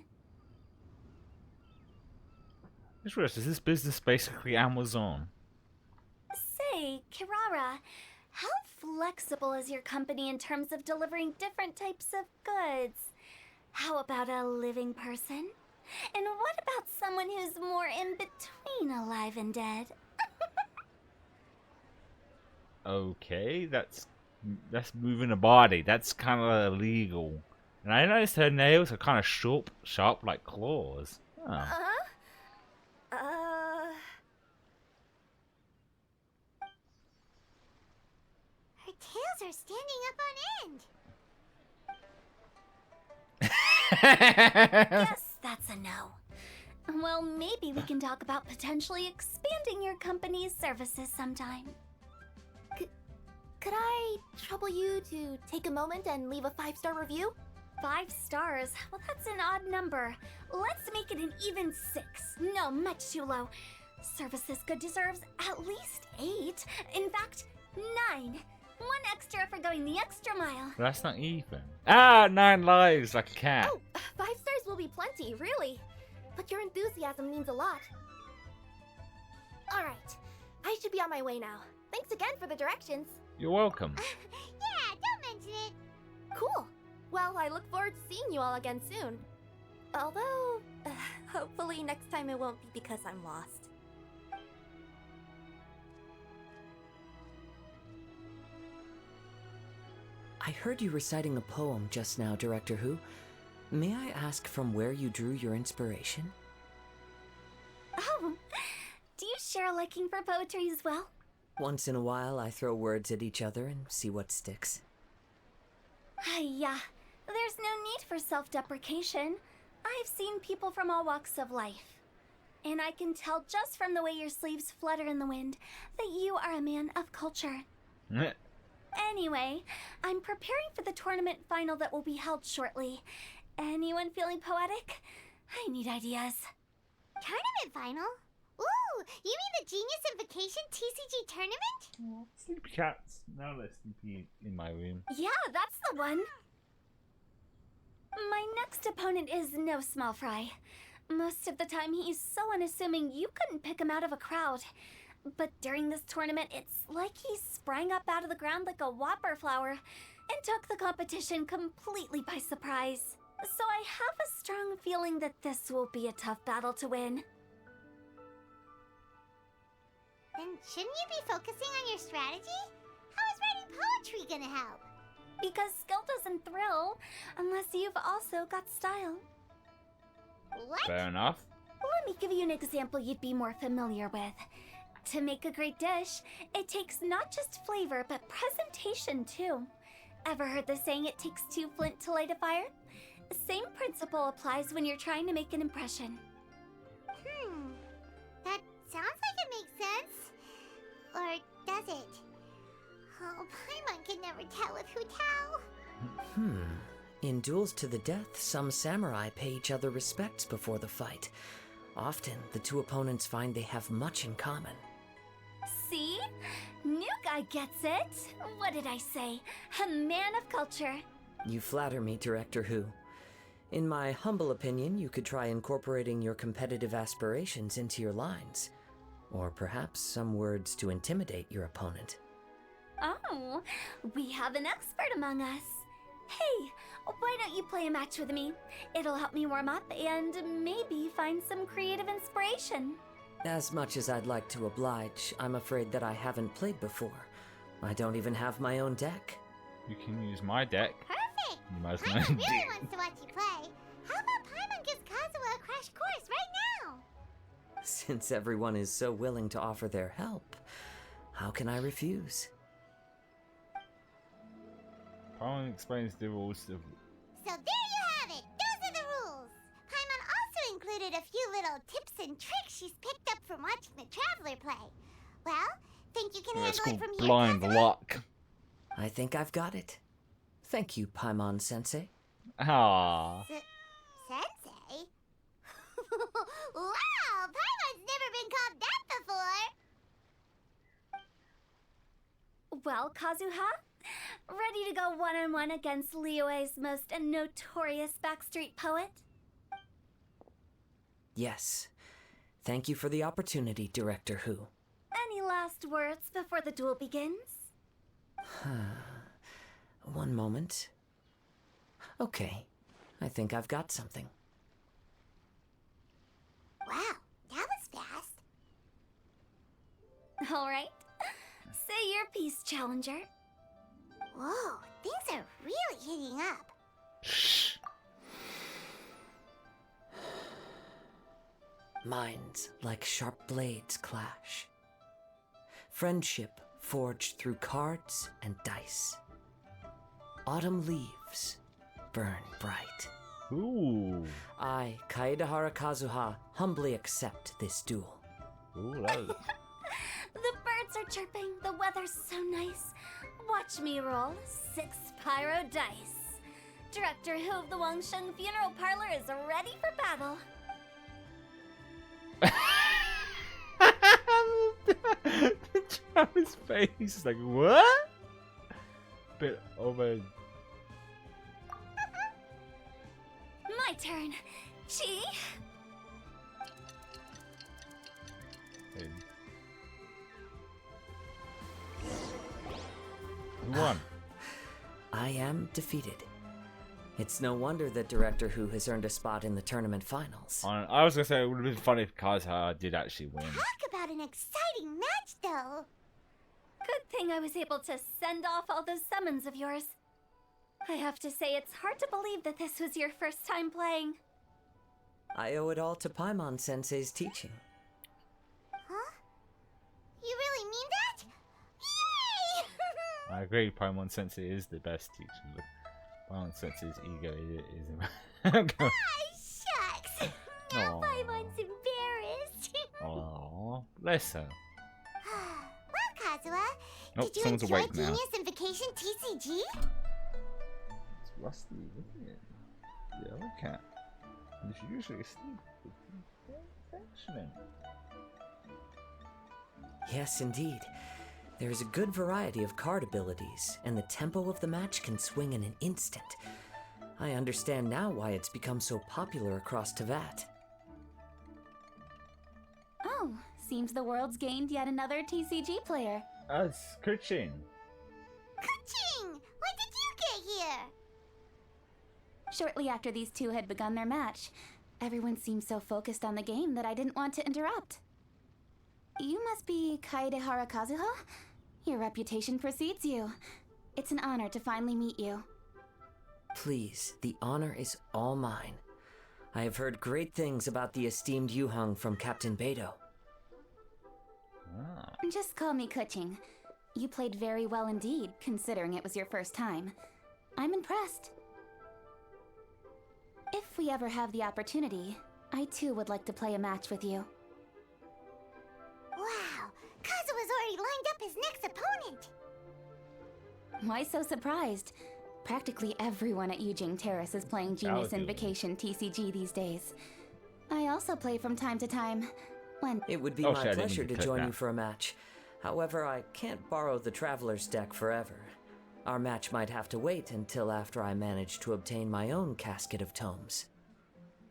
Just realized, is this business basically Amazon? Say, Kirara, how flexible is your company in terms of delivering different types of goods? How about a living person? And what about someone who's more in between alive and dead? Okay, that's moving a body. That's kind of illegal. And I noticed her nails are kind of sharp like claws. Oh. Her tails are standing up on end. Guess that's a no. Well, maybe we can talk about potentially expanding your company's services sometime. Could I trouble you to take a moment and leave a 5-star review? 5 stars? Well, that's an odd number. Let's make it an even 6. No, much too low. Service this good deserves at least 8. In fact, 9. 1 extra for going the extra mile. That's not even. 9 lives like a cat. Oh, 5 stars will be plenty, really. But your enthusiasm means a lot. Alright, I should be on my way now. Thanks again for the directions. You're welcome. Yeah, don't mention it. Cool. Well, I look forward to seeing you all again soon. Although, hopefully next time it won't be because I'm lost. I heard you reciting a poem just now, Director Who. May I ask from where you drew your inspiration? Oh, do you share a liking for poetry as well? Once in a while, I throw words at each other and see what sticks. Yeah, there's no need for self-deprecation. I've seen people from all walks of life. And I can tell just from the way your sleeves flutter in the wind that you are a man of culture. Anyway, I'm preparing for the tournament final that will be held shortly. Anyone feeling poetic? I need ideas. Tournament final? Ooh, you mean the Genius Invocation TCG tournament? Sleepy cats. Now they're sleepy in my room. Yeah, that's the one. My next opponent is no small fry. Most of the time he's so unassuming you couldn't pick him out of a crowd. But during this tournament, it's like he sprang up out of the ground like a whopper flower and took the competition completely by surprise. So I have a strong feeling that this will be a tough battle to win. Then shouldn't you be focusing on your strategy? How is writing poetry gonna help? Because skill doesn't thrill unless you've also got style. What? Fair enough. Let me give you an example you'd be more familiar with. To make a great dish, it takes not just flavor, but presentation too. Ever heard the saying, it takes 2 flint to light a fire? The same principle applies when you're trying to make an impression. That sounds like it makes sense. Or does it? Oh, Paimon can never tell with Hu Tao. In Duels to the Death, some samurai pay each other respects before the fight. Often, the 2 opponents find they have much in common. See? New guy gets it. What did I say? A man of culture. You flatter me, Director Who. In my humble opinion, you could try incorporating your competitive aspirations into your lines. Or perhaps some words to intimidate your opponent. Oh, we have an expert among us. Hey, why don't you play a match with me? It'll help me warm up and maybe find some creative inspiration. As much as I'd like to oblige, I'm afraid that I haven't played before. I don't even have my own deck. You can use my deck. Perfect! You must Paimon really wants to watch you play. How about Paimon gives Kazuha a crash course right now? Since everyone is so willing to offer their help, how can I refuse? Paimon explains the rules of... So there you have it! Those are the rules! Paimon also included a few little tips and tricks she's picked up from watching the Traveler play. Well, think you can That's handle called it from here, blind Kazuha? luck. I think I've got it. Thank you, Paimon-sensei. Ah. Sensei? Wow! Paimon's never been called that before! Well, Kazuha? Ready to go one-on-one against Liyue's most notorious backstreet poet? Yes. Thank you for the opportunity, Director Who. Any last words before the duel begins? One moment. Okay. I think I've got something. Wow, that was fast. All right. Say your piece, Challenger. Whoa, things are really heating up. Minds like sharp blades clash. Friendship forged through cards and dice. Autumn leaves burn bright. Ooh. I, Kaedehara Kazuha, humbly accept this duel. Ooh, that was... The birds are chirping, the weather's so nice. Watch me roll 6 pyro dice. Director Who of the Wangsheng Funeral Parlor is ready for battle. His face is like, what? Bit of a... My turn. Chi? One. I am defeated. It's no wonder that Director Who has earned a spot in the tournament finals. I was gonna say it would have been funny if Kazuha did actually win. Talk about an exciting match, though. Good thing I was able to send off all those summons of yours. I have to say, it's hard to believe that this was your first time playing. I owe it all to Paimon-sensei's teaching. Huh? You really mean that? Yay! I agree, Paimon Sensei is the best teacher. But Paimon Sensei's ego is... Ah, shucks! Now Aw. Paimon's embarrassed. Aww, bless her. Well, Kazuha, Nope, did you someone's enjoy awake now. Genius and Vacation TCG? It's rusty, isn't it? The other cat is usually asleep. Functioning. Yes, indeed. There is a good variety of card abilities, and the tempo of the match can swing in an instant. I understand now why it's become so popular across Teyvat. Oh, seems the world's gained yet another TCG player. It's Kuchin. Ka-ching! When did you get here? Shortly after these two had begun their match, everyone seemed so focused on the game that I didn't want to interrupt. You must be Kaedehara Kazuha? Your reputation precedes you. It's an honor to finally meet you. Please, the honor is all mine. I have heard great things about the esteemed Yuhang from Captain Beidou. Just call me Kuching. You played very well indeed, considering it was your first time. I'm impressed. If we ever have the opportunity, I too would like to play a match with you. Wow, Kazuha's already lined up his next opponent. Why so surprised? Practically everyone at Yujing Terrace is playing Genius do it. Invocation TCG these days. I also play from time to time, when... It would be Oh, my shit, I didn't pleasure mean to to click join that. you for a match. However, I can't borrow the Traveler's deck forever. Our match might have to wait until after I manage to obtain my own casket of tomes.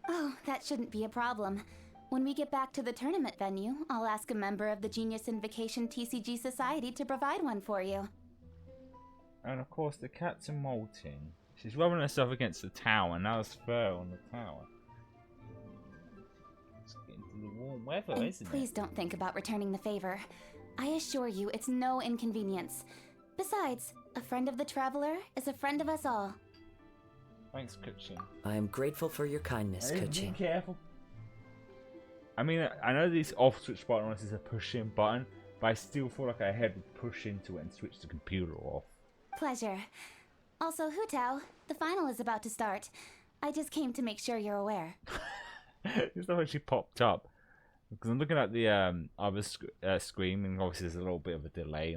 Oh, that shouldn't be a problem. When we get back to the tournament venue, I'll ask a member of the Genius Invocation TCG Society to provide one for you. And of course, the cats are molting. She's rubbing herself against the tower, and now there's fur on the tower. It's getting to the warm weather, And isn't please it? don't think about returning the favor. I assure you, it's no inconvenience. Besides, a friend of the traveler is a friend of us all. Thanks, Kuchin. I am grateful for your kindness, Be Kuchin. careful. I mean, I know these off-switch button is a push-in button, but I still feel like I had to push into it and switch the computer off. Pleasure. Also, Hu Tao, the final is about to start. I just came to make sure you're aware. Just how she popped up. Because I'm looking at the other screen, and obviously there's a little bit of a delay,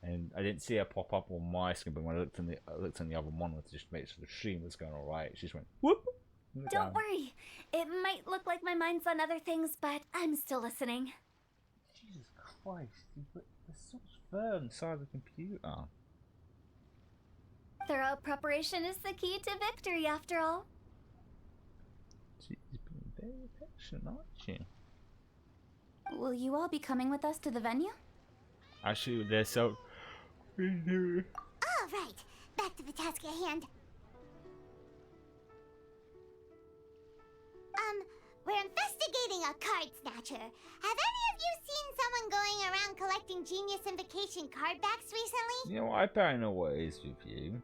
and I didn't see her pop up on my screen. But when I looked on the other monitor to just make sure the stream was going all right, she just went whoop. Don't worry. It might look like my mind's on other things, but I'm still listening. Jesus Christ! There's so much fur inside the computer. Thorough preparation is the key to victory, after all. She's being very affectionate, aren't she? Will you all be coming with us to the venue? Actually, they're so. All right, back to the task at hand. We're investigating a card snatcher. Have any of you seen someone going around collecting Genius Invocation card backs recently? You know, I probably know what it is with you.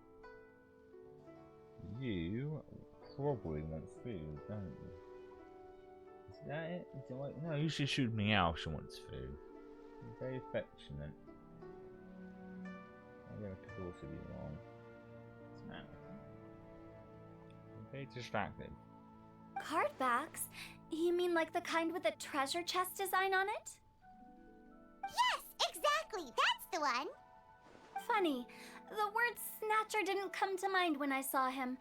You probably want food, don't you? Is that it? No, you should shoot me out. She wants food. You're very affectionate. I'm gonna could also be wrong. It's not. I'm very distracted. Card backs? You mean like the kind with a treasure chest design on it? Yes, exactly. That's the one. Funny, the word snatcher didn't come to mind when I saw him.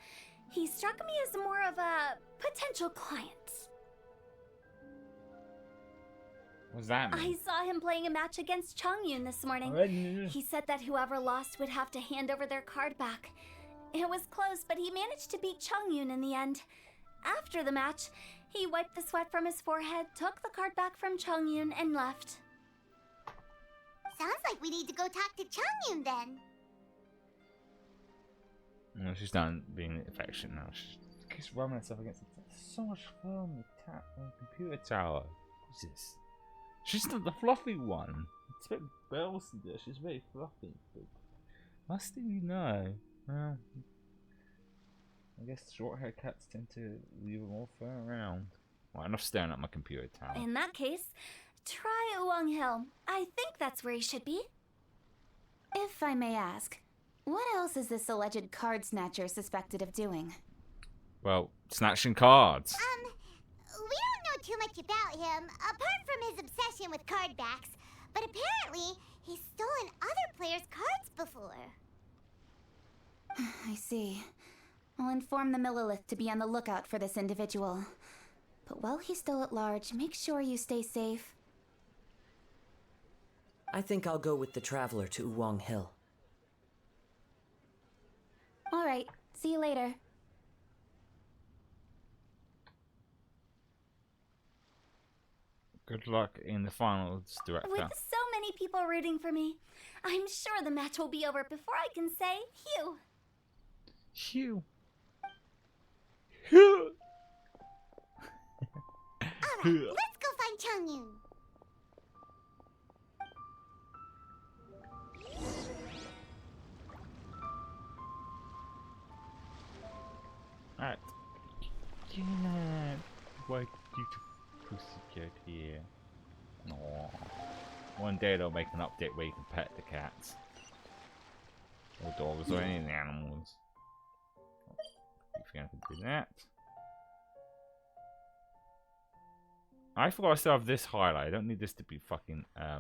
He struck me as more of a potential client. What's that mean? I saw him playing a match against Chongyun this morning. He said that whoever lost would have to hand over their card back. It was close, but he managed to beat Chongyun in the end. After the match, he wiped the sweat from his forehead, took the card back from Chongyun, and left. Sounds like we need to go talk to Chongyun then. No, she's done being affectionate now. She keeps rubbing herself against it. There's so much fur on the computer tower. What's this? She's not the fluffy one. I expect Bells to do it. She's very fluffy. But must you know? Well, I guess short hair cats tend to leave more fur around. Well, enough staring at my computer tower. In that case, try Uwang Hill. I think that's where he should be. If I may ask, what else is this alleged card snatcher suspected of doing? Well, snatching cards. We don't know too much about him, apart from his obsession with card backs. But apparently, he's stolen other players' cards before. I see. I'll inform the Millilith to be on the lookout for this individual. But while he's still at large, make sure you stay safe. I think I'll go with the traveler to Uwang Hill. All right, see you later. Good luck in the finals, director. With so many people rooting for me, I'm sure the match will be over before I can say Hugh. Hugh. Alright, let's go find Chongyun. Alright. Yeah. What beautiful pussycat here. Aww. One day they'll make an update where you can pet the cats. Or dogs or any animals. If you can do that. I forgot I still have this highlight. I don't need this to be fucking There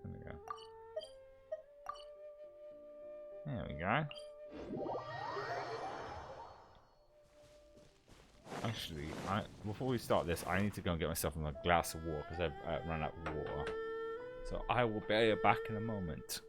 we go. There we go. Actually, before we start this, I need to go and get myself a glass of water because I've run out of water. So I will be back in a moment.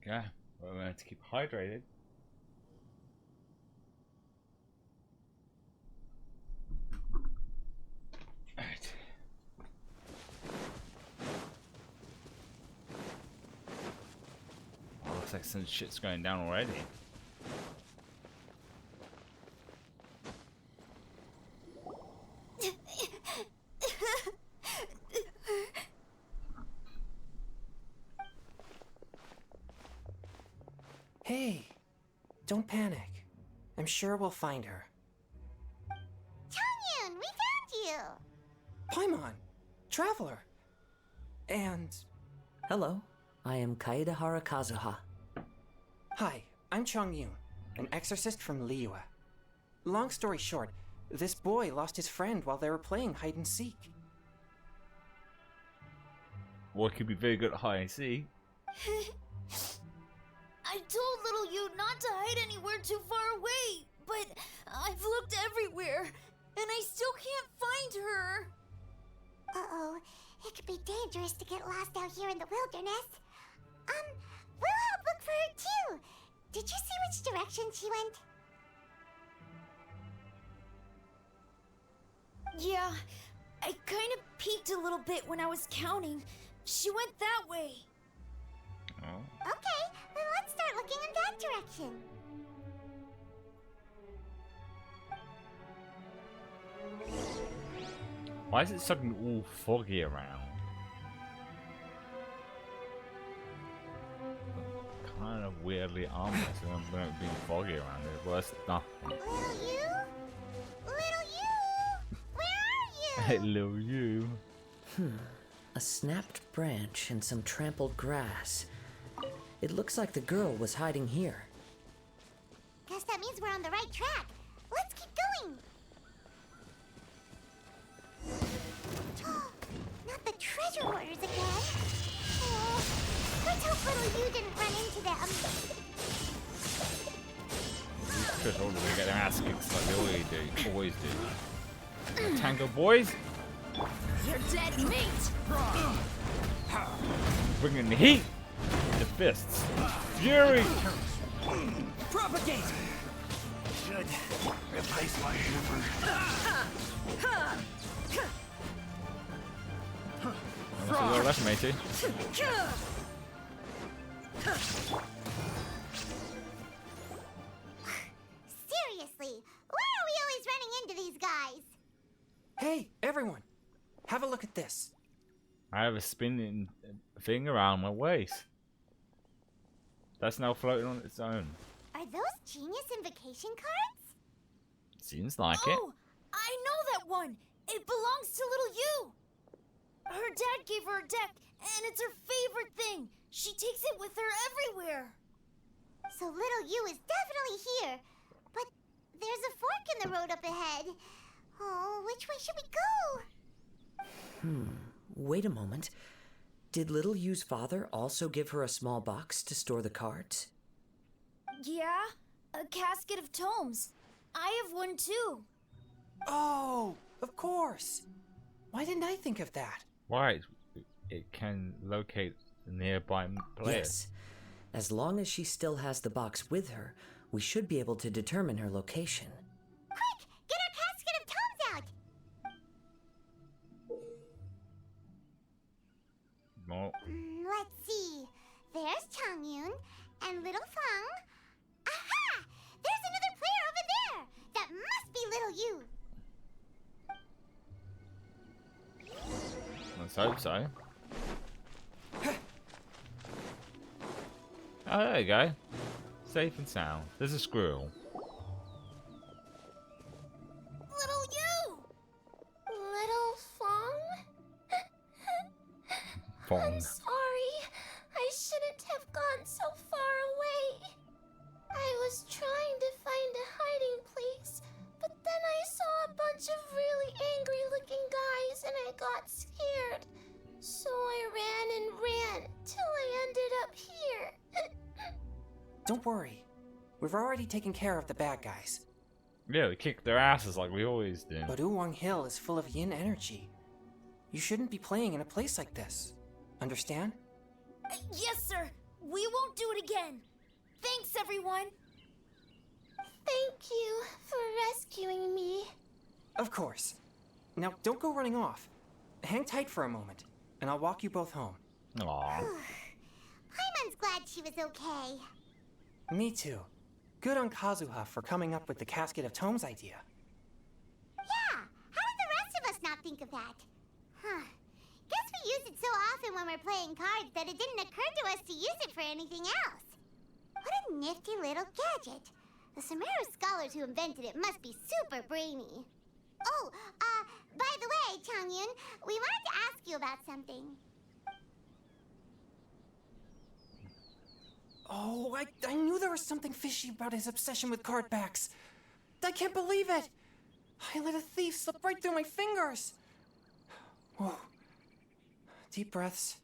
Okay, well, we have to keep hydrated. Alright. Oh, looks like some shit's going down already. Hey, don't panic. I'm sure we'll find her. Changyun, we found you! Paimon, Traveler. And... Hello, I am Kaedehara Kazuha. Hi, I'm Changyun, an exorcist from Liyue. Long story short, this boy lost his friend while they were playing hide and seek. Well, could be very good at hide and seek. I told little you not to hide anywhere too far away, but I've looked everywhere, and I still can't find her. Uh-oh, it could be dangerous to get lost out here in the wilderness. We'll help look for her too. Did you see which direction she went? Yeah, I kind of peeked a little bit when I was counting. She went that way. Oh. Okay, then let's start looking in that direction. Why is it suddenly all foggy around? Kind of weirdly ominous and being foggy around it. Well, that's nothing. Little you? Little you? Where are you? Little you. A snapped branch and some trampled grass. It looks like the girl was hiding here. Guess that means we're on the right track. Let's keep going. Not the treasure hoarders again. Oh, let's hope little you didn't run into them. These treasure holders will get their ass kicked like they always do. Tango boys, You're dead meat! bringing the heat. The fists. Fury! Propagate! Should replace my hammer. That's a little left, matey. Seriously, why are we always running into these guys? Hey, everyone! Have a look at this. I have a spinning thing around my waist. That's now floating on its own. Are those genius invocation cards? Seems like it. Oh, I know that one! It belongs to little you! Her dad gave her a deck, and it's her favorite thing! She takes it with her everywhere! So little you is definitely here. But there's a fork in the road up ahead. Oh, which way should we go? Wait a moment. Did Little Yu's father also give her a small box to store the cards? Yeah, a casket of tomes. I have one too. Oh, of course. Why didn't I think of that? Right. It can locate the nearby players. Yes. As long as she still has the box with her, we should be able to determine her location. Quick, get our casket of tomes out. No. Let's see. There's Changyun and little Fang. Aha! There's another player over there. That must be little you. Let's hope so. Oh, there you go. Safe and sound. There's a squirrel. Little you! Little Fang? Fong. I'm sorry. I shouldn't have gone so far away. I was trying to find a hiding place, but then I saw a bunch of really angry looking guys and I got scared. So I ran and ran till I ended up here. Don't worry. We've already taken care of the bad guys. Yeah, we kick their asses like we always do. But Uwang Hill is full of yin energy. You shouldn't be playing in a place like this. Understand? Yes, sir. We won't do it again. Thanks, everyone. Thank you for rescuing me. Of course. Now, don't go running off. Hang tight for a moment, and I'll walk you both home. Aww. Paimon's glad she was okay. Me too. Good on Kazuha for coming up with the Casket of Tomes idea. Yeah, how did the rest of us not think of that? Huh. Guess we use it so often when we're playing cards that it didn't occur to us to use it for anything else. What a nifty little gadget. The Sumeru scholars who invented it must be super brainy. Oh, by the way, Changyun, we wanted to ask you about something. Oh, I knew there was something fishy about his obsession with card backs. I can't believe it! I let a thief slip right through my fingers! Whoa. Deep breaths.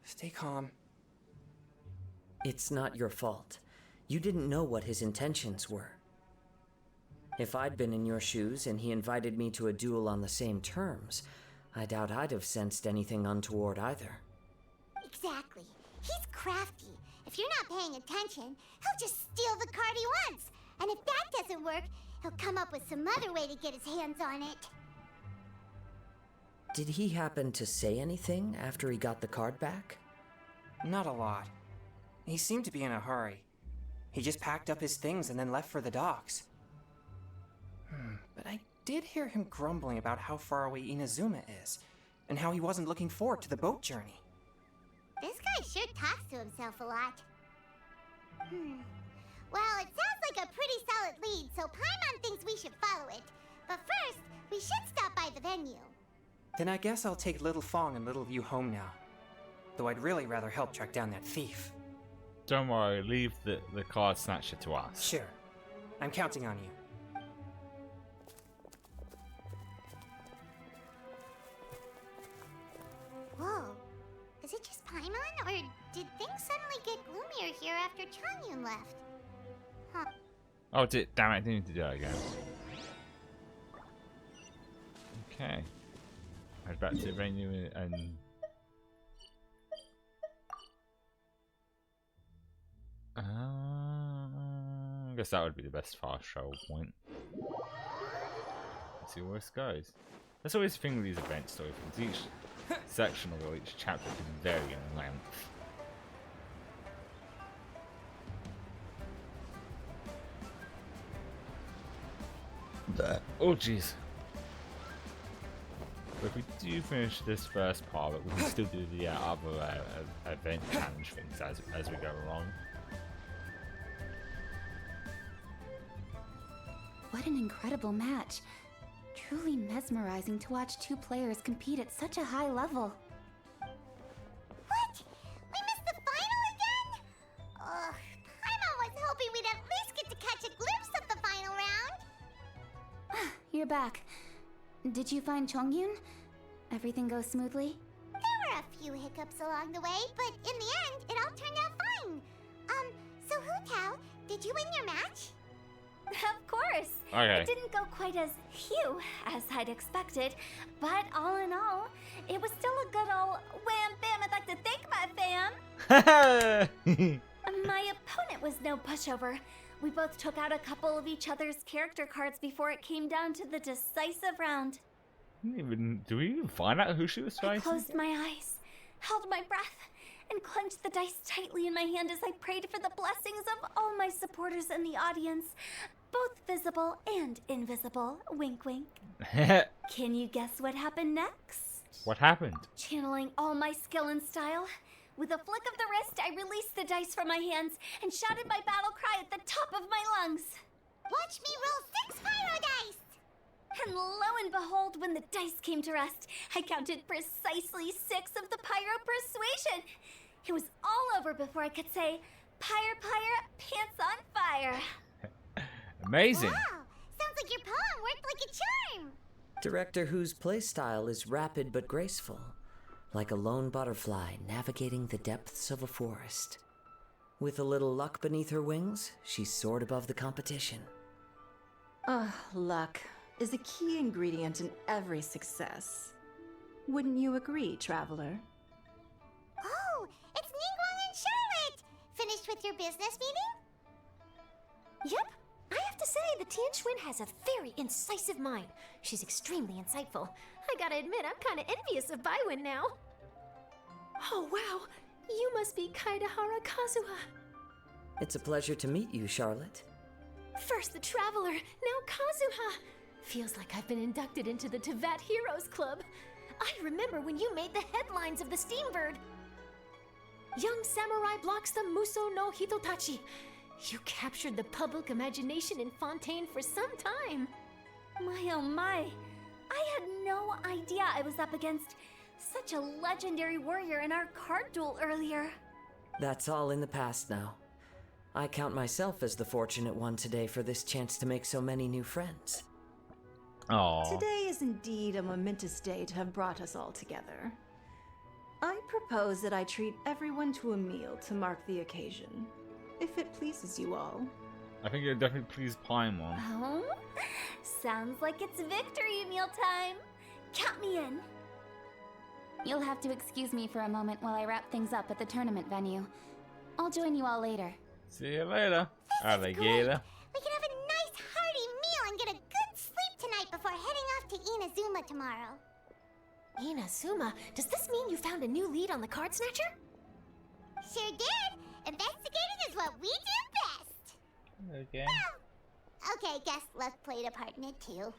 Stay calm. It's not your fault. You didn't know what his intentions were. If I'd been in your shoes and he invited me to a duel on the same terms, I doubt I'd have sensed anything untoward either. Exactly. He's crafty. If you're not paying attention, he'll just steal the card he wants. And if that doesn't work, he'll come up with some other way to get his hands on it. Did he happen to say anything after he got the card back? Not a lot. He seemed to be in a hurry. He just packed up his things and then left for the docks. But I did hear him grumbling about how far away Inazuma is, and how he wasn't looking forward to the boat journey. This guy sure talks to himself a lot. Well, it sounds like a pretty solid lead, so Paimon thinks we should follow it. But first, we should stop by the venue. Then I guess I'll take Little Fong and Little View home now. Though I'd really rather help track down that thief. Don't worry, leave the card snatcher to us. Sure. I'm counting on you. Whoa. Is it just Paimon, or did things suddenly get gloomier here after Changyun left? Huh. Oh, damn it, I didn't need to do that again. Okay. Head back to the venue and... I guess that would be the best fast travel point. Let's see where this goes. That's always the thing with these event story things. Each section or each chapter can vary in length. Oh jeez. But if we do finish this first part, we can still do the other event challenge things as we go along. What an incredible match. Truly mesmerizing to watch two players compete at such a high level. What? We missed the final again? Ugh, Paimon was hoping we'd at least get to catch a glimpse of the final round. You're back. Did you find Chongyun? Everything go smoothly? There were a few hiccups along the way, but in the end, it all turned out fine. So Hu Tao, did you win your match? Of course. Okay. It didn't go quite as phew as I'd expected, but all in all, it was still a good old wham bam. I'd like to thank my fam. My opponent was no pushover. We both took out a couple of each other's character cards before it came down to the decisive round. Do we even find out who she was I facing? closed my eyes, held my breath, and clenched the dice tightly in my hand as I prayed for the blessings of all my supporters in the audience, both visible and invisible. Wink, wink. Can you guess what happened next? What happened? Channeling all my skill and style, with a flick of the wrist, I released the dice from my hands and shouted my battle cry at the top of my lungs. Watch me roll 6 pyro dice! And lo and behold, when the dice came to rest, I counted precisely 6 of the pyro persuasion. It was all over before I could say, pyre, pyre, pants on fire. Amazing. Wow, sounds like your poem worked like a charm. Director Who's playstyle is rapid but graceful, like a lone butterfly navigating the depths of a forest. With a little luck beneath her wings, she soared above the competition. Luck is a key ingredient in every success. Wouldn't you agree, Traveler? Oh, it's Ningguang with your business meeting? Yep. I have to say, the Tian Schwinn has a very incisive mind. She's extremely insightful. I gotta admit, I'm kinda envious of Baiwen now. Oh, wow. You must be Kaidahara Kazuha. It's a pleasure to meet you, Charlotte. First the Traveler, now Kazuha. Feels like I've been inducted into the Teyvat Heroes Club. I remember when you made the headlines of the Steambird. Young samurai blocks the Muso no Hitotachi. You captured the public imagination in Fontaine for some time. My oh my. I had no idea I was up against such a legendary warrior in our card duel earlier. That's all in the past now. I count myself as the fortunate one today for this chance to make so many new friends. Aww. Today is indeed a momentous day to have brought us all together. I propose that I treat everyone to a meal to mark the occasion, if it pleases you all. I think it'll definitely please Paimon. Oh? Sounds like it's victory meal time. Count me in. You'll have to excuse me for a moment while I wrap things up at the tournament venue. I'll join you all later. See you later, alligator. We can have a nice hearty meal and get a good sleep tonight before heading off to Inazuma tomorrow. Inazuma, does this mean you found a new lead on the Card Snatcher? Sure did. Investigating is what we do best. Okay. Okay, guess luck played a part in it too.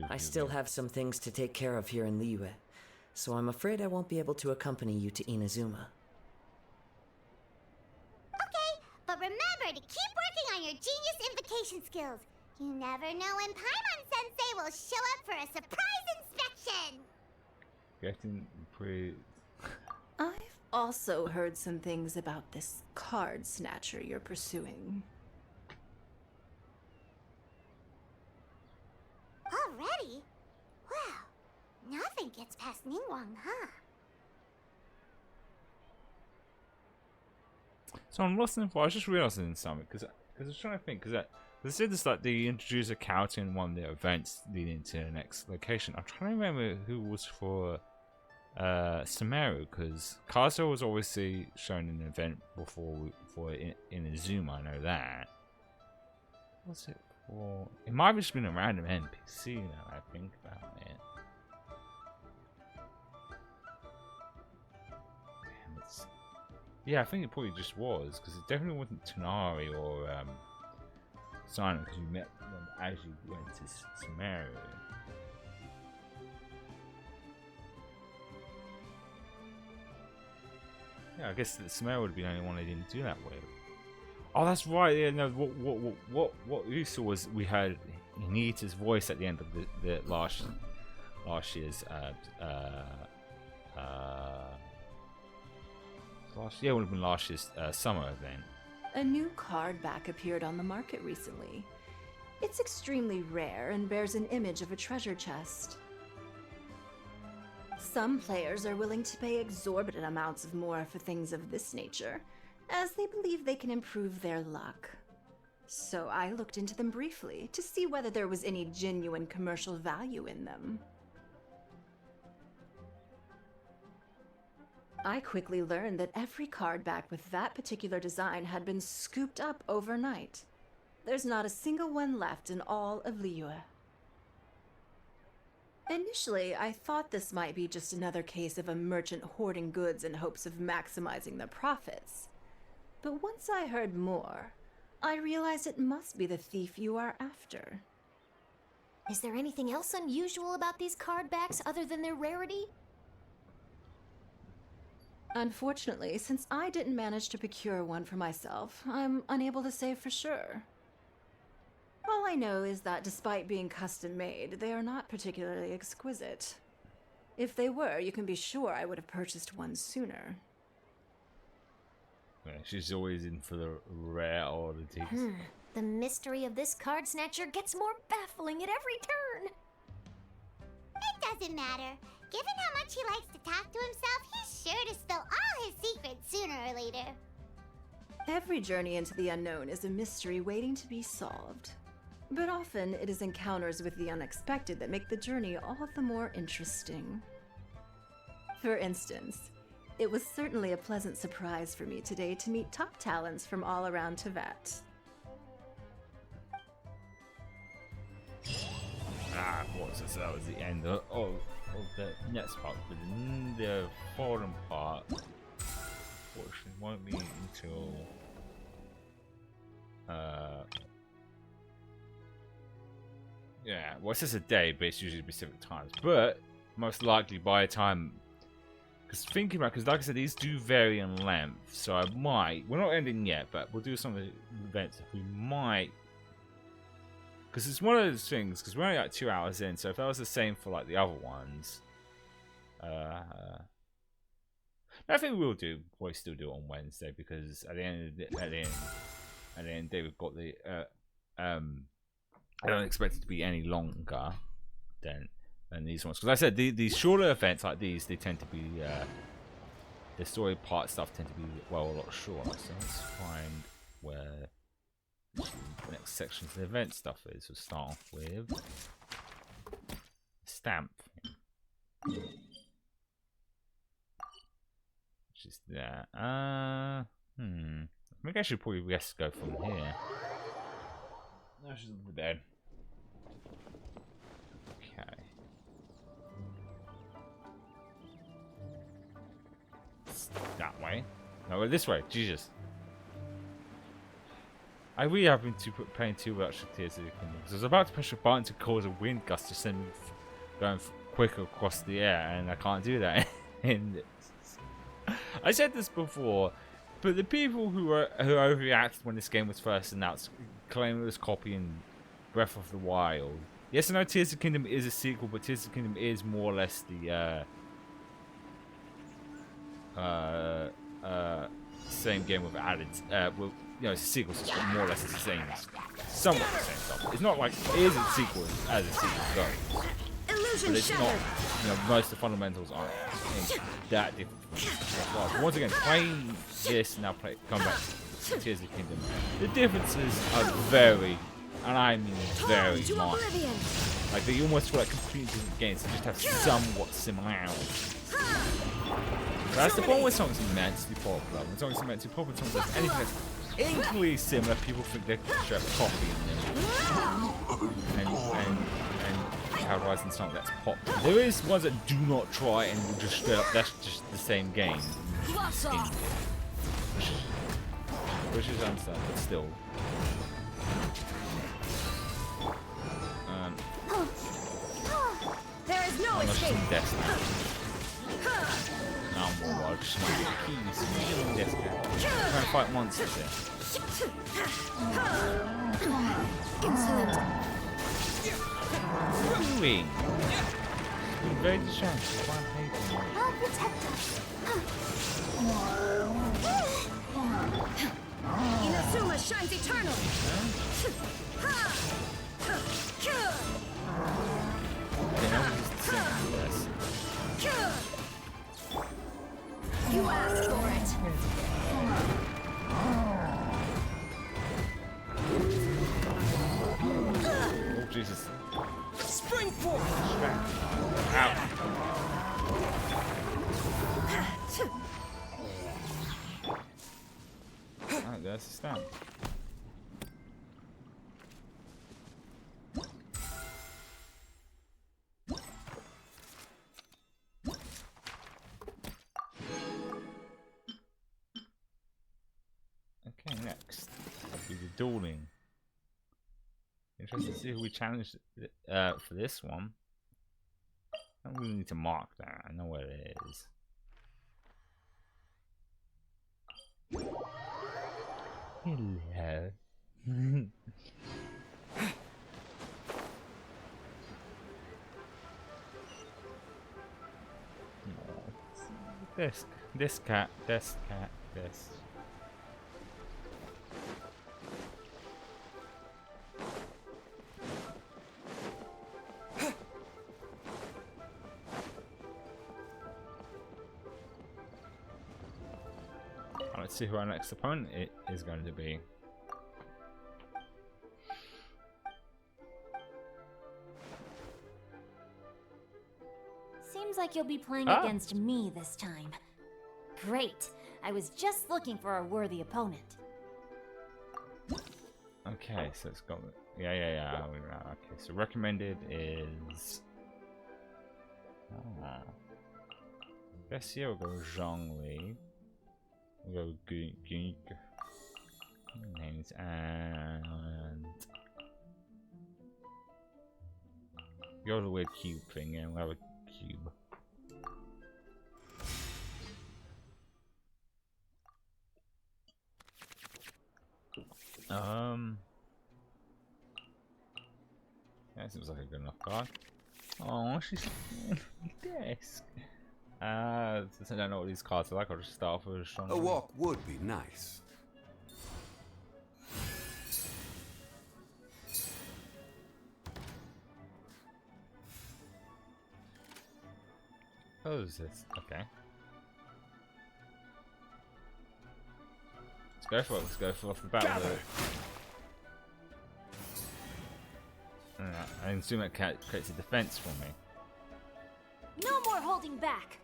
I still have some things to take care of here in Liyue, so I'm afraid I won't be able to accompany you to Inazuma. Okay, but remember to keep working on your genius invocation skills. You never know when Paimon-sensei will show up for a surprise inspection! Getting pretty... I've also heard some things about this card snatcher you're pursuing. Already? Wow, nothing gets past Ningguang, huh? So I'm lost in I was just realizing something because I was trying to think because they said this like they introduced a character in one of the events leading to the next location. I'm trying to remember who was for Sumeru because Kazuo was obviously shown in an event before in a Zoom. I know that. What's it for? It might have just been a random NPC now I think about it. Yeah, I think it probably just was because it definitely wasn't Tonari or Simon because you met them as you went to Sumeru. Yeah, I guess that Sumeru would be the only one they didn't do that with. Oh, that's right. Yeah, no. What we saw was we heard Hinata's voice at the end of the last year's it would have been last year's summer event. A new card back appeared on the market recently. It's extremely rare and bears an image of a treasure chest. Some players are willing to pay exorbitant amounts of more for things of this nature, as they believe they can improve their luck. So I looked into them briefly to see whether there was any genuine commercial value in them. I quickly learned that every card back with that particular design had been scooped up overnight. There's not a single one left in all of Liyue. Initially, I thought this might be just another case of a merchant hoarding goods in hopes of maximizing their profits. But once I heard more, I realized it must be the thief you are after. Is there anything else unusual about these card backs other than their rarity? Unfortunately, since I didn't manage to procure one for myself, I'm unable to say for sure. All I know is that despite being custom-made, they are not particularly exquisite. If they were, you can be sure I would have purchased one sooner. Yeah, she's always in for the rare oddities. The mystery of this card snatcher gets more baffling at every turn. It doesn't matter. Given how much he likes to talk to himself, he's sure to spill all his secrets sooner or later. Every journey into the unknown is a mystery waiting to be solved. But often, it is encounters with the unexpected that make the journey all the more interesting. For instance, It was certainly a pleasant surprise for me today to meet top talents from all around Teyvat. What's this? That was the end of the next part, but the following part, unfortunately, won't be until yeah, well, it's just a day, but it's usually specific times. But most likely by the time, because thinking about, because like I said, these do vary in length, so I might. We're not ending yet, but we'll do some of the events. We might. Because it's one of those things, because we're only like 2 hours in, so if that was the same for like the other ones, I think we'll still do it on Wednesday, because at the end of the day, we've got the I don't expect it to be any longer than these ones, because like I said, these shorter events like these, they tend to be the story part stuff tend to be a lot shorter. So let's find where the next section of the event stuff is. We'll start off with stamp, which is there. Maybe I should probably just go from here. No, she's in the bed. Okay. It's that way. No, this way. Jesus. I really have been playing too much of Tears of the Kingdom, because I was about to push a button to cause a wind gust to send me going quicker across the air, and I can't do that in this. I said this before, but the people who overreacted when this game was first announced, claiming it was copying Breath of the Wild. Yes, I know Tears of the Kingdom is a sequel, but Tears of the Kingdom is more or less the same game with added it's a sequel, so it's more or less the same, somewhat the same stuff. It's not like it is a sequel as a sequel goes, but it's not. Most of the fundamentals aren't that different. Once again, playing this now, come back to Tears of the Kingdom. The differences are very, and I mean very minor. Like they almost feel like completely different games. They just have somewhat similarities. That's the problem with something immensely popular. When something's immensely popular, something that's anything that's equally similar, people think they're straight up copying them. And categorizing something that's popular. There is ones that do not try and will just straight up, that's just the same game. Which is understandable, but still. There is no escape. Now I'm more just gonna get the keys. Yes, trying to fight monsters here. Insolent. What are you doing? You're very distracted. Why am I I'll protect us. Inazuma shines eternal. You asked for it. Oh Jesus! Spring forth. Ow! Oh, that's a stamp. Okay, next will be the dueling. Interested to see who we challenged for this one. I don't really need to mark that. I know where it is. Hello. This cat. Let's see who our next opponent is going to be. Seems like you'll be playing against me this time. Great. I was just looking for a worthy opponent. Okay, so it's got yeah. Okay, so recommended is guess yeah, we'll go Zhongli. We'll go Geek names and go to the weird cube thing, and we'll have a cube. That seems like a good enough card. Oh, she's on the desk. Since I don't know what these cards are like, I'll just start off with a strong. A walk would be nice. Oh, is this? Okay. Let's go for it. Let's go for off the bat with it. I assume it creates a defense for me. No more holding back.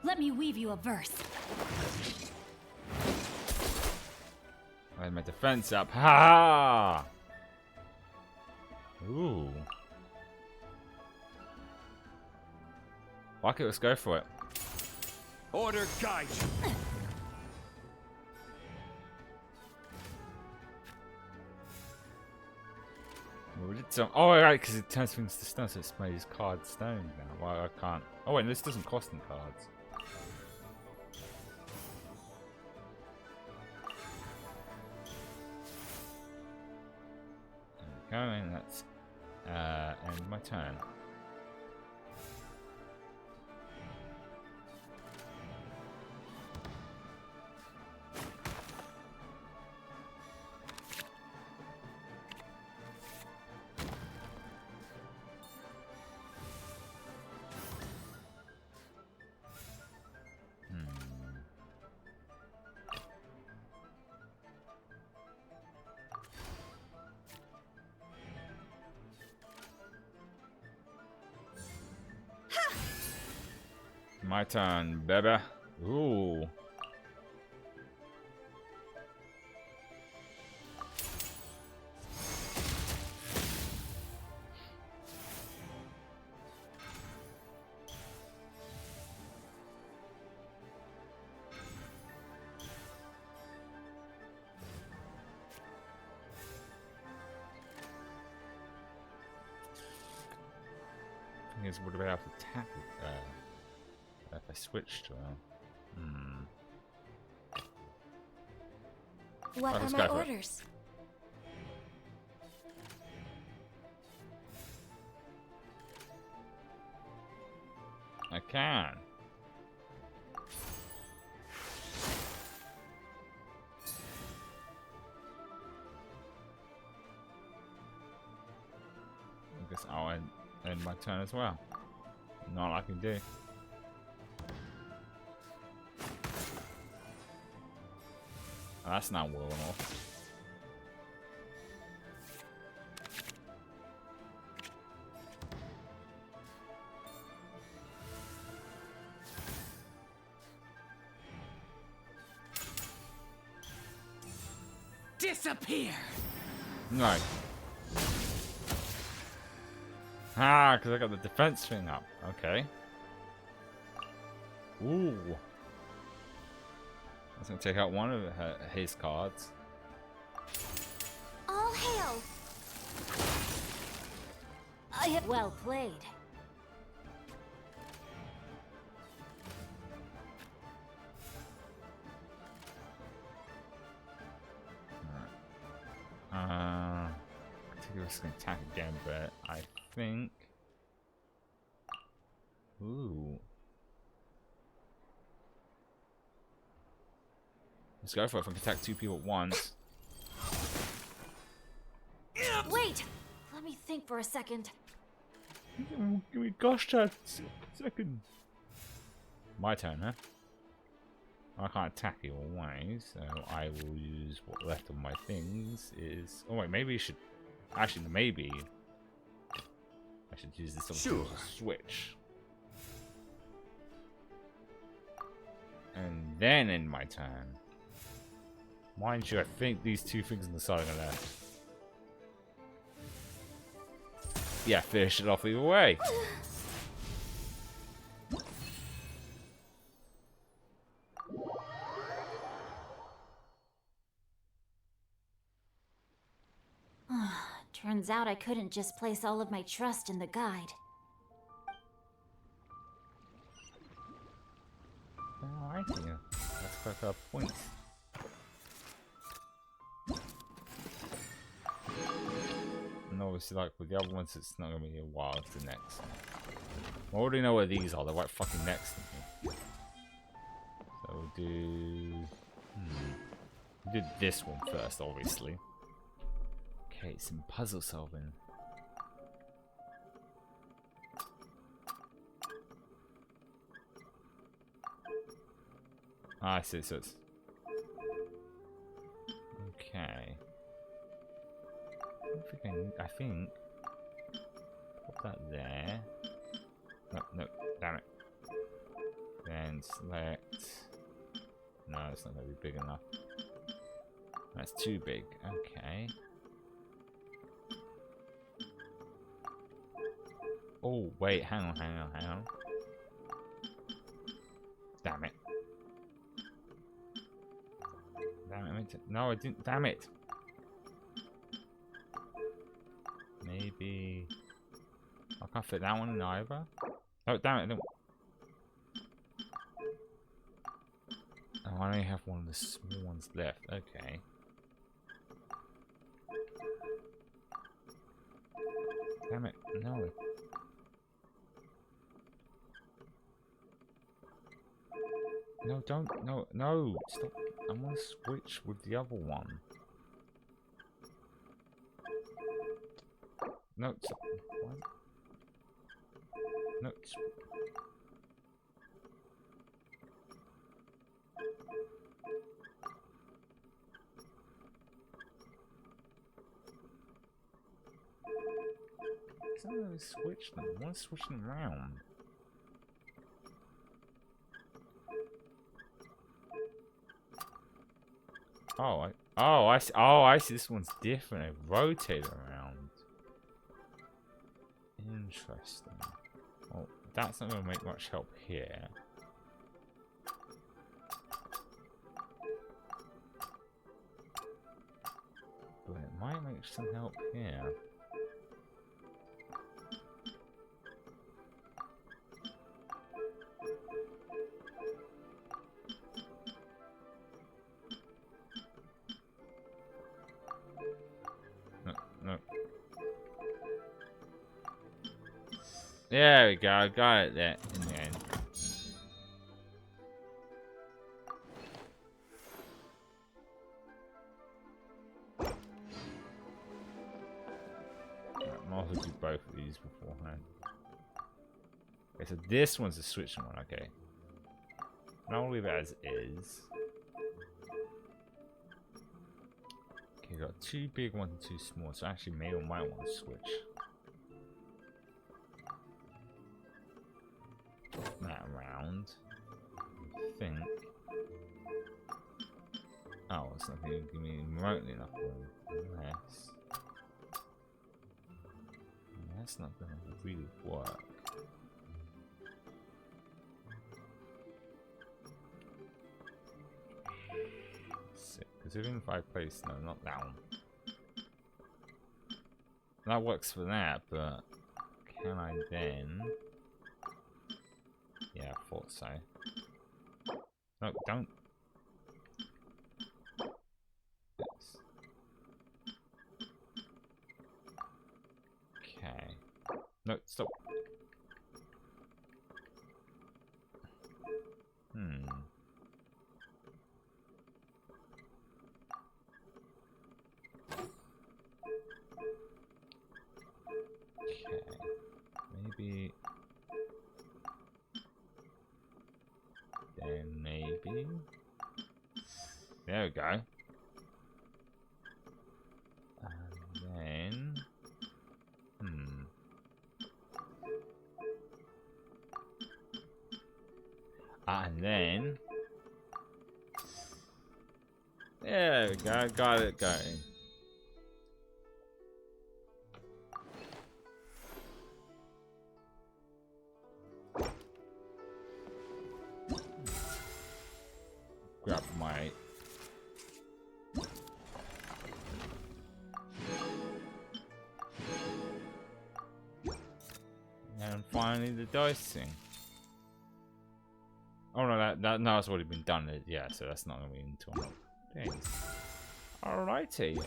Let me weave you a verse. I had my defense up. Ha! Ooh. Fuck it, let's go for it. Order guide you. We did some. Oh, right, because it turns things to stone, so it's made his card stone now. Well, I can't. Oh, wait, this doesn't cost him cards. There we go, and that's end my turn. My turn, baby. Ooh. Thing is, would I be able to attack if I switch to him? What are my orders? I can. I guess I'll end my turn as well. Not like I can do. Oh, that's not well enough. Disappear! No. Ah, because I got the defense thing up. Okay. Ooh. That's gonna take out one of his cards. All hail! I have well played. I think I was gonna attack again, but I think. Ooh. Let's go for it. If I can attack two people at once. Wait! Let me think for a second. Give me gosh, a second. My turn, huh? I can't attack either way, so I will use what left of my things is. Oh wait, maybe I should. Actually, maybe I should use this to switch. then end my turn. Mind you, I think these two things on the side are gonna... Yeah, finish it off either way. Turns out I couldn't just place all of my trust in the guide. Alright, yeah. Let's click our points. And obviously, like with the other ones, it's not gonna be a while to the next. I already know where these are. They're right fucking next to me. So we'll do. We'll do this one first, obviously. Okay, some puzzle solving. Ah, I see. So it's okay. I think put that there. No, no, damn it. Then select. No, it's not gonna be big enough. That's too big. Okay. Oh wait, hang on. Damn it. Damn it, I meant to... No, I didn't. Damn it. Maybe... I can't fit that one in either. Oh, damn it. No. Oh, I only have one of the small ones left. Okay. Damn it. No. No, don't. No. Stop. I'm gonna switch with the other one. No, stop. What? No. I don't really switch them. I want to switch them around. I see. This one's different. It rotates around. Interesting. Well, that's not going to make much help here. But it might make some help here. No. There we go, I got it there in the end. I might also do both of these beforehand. Okay, so this one's a switching one, okay. And I'll leave it as is. Okay, got two big ones and two small, so actually maybe I might want to switch. That around. I think. Oh, it's not going to give me remotely enough room. Unless. That's not going to really work. Because even if I place, no, not that one. That works for that, but can I then? Yeah, I thought so. No, don't. Yes. Okay. No, stop. Okay. Maybe. Then maybe. There we go. And then. And then. There we go, got it going. Grab my... And finally the dicing. Oh no, that's already been done. Yeah, so that's not gonna be until things. Alrighty.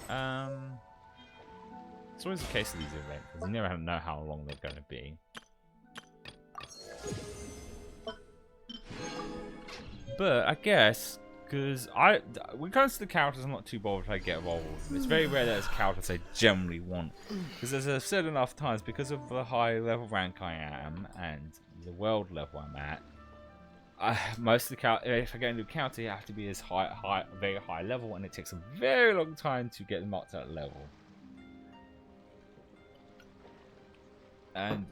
It's always the case of these events, because you never know how long they're gonna be. But I guess because when it comes to the characters, I'm not too bothered if I get involved with them. It's very rare that there's characters I generally want. Because as I've said enough times, because of the high level rank I am and the world level I'm at, most of the if I get into a counter, you have to be as very high level, and it takes a very long time to get them up to that level. And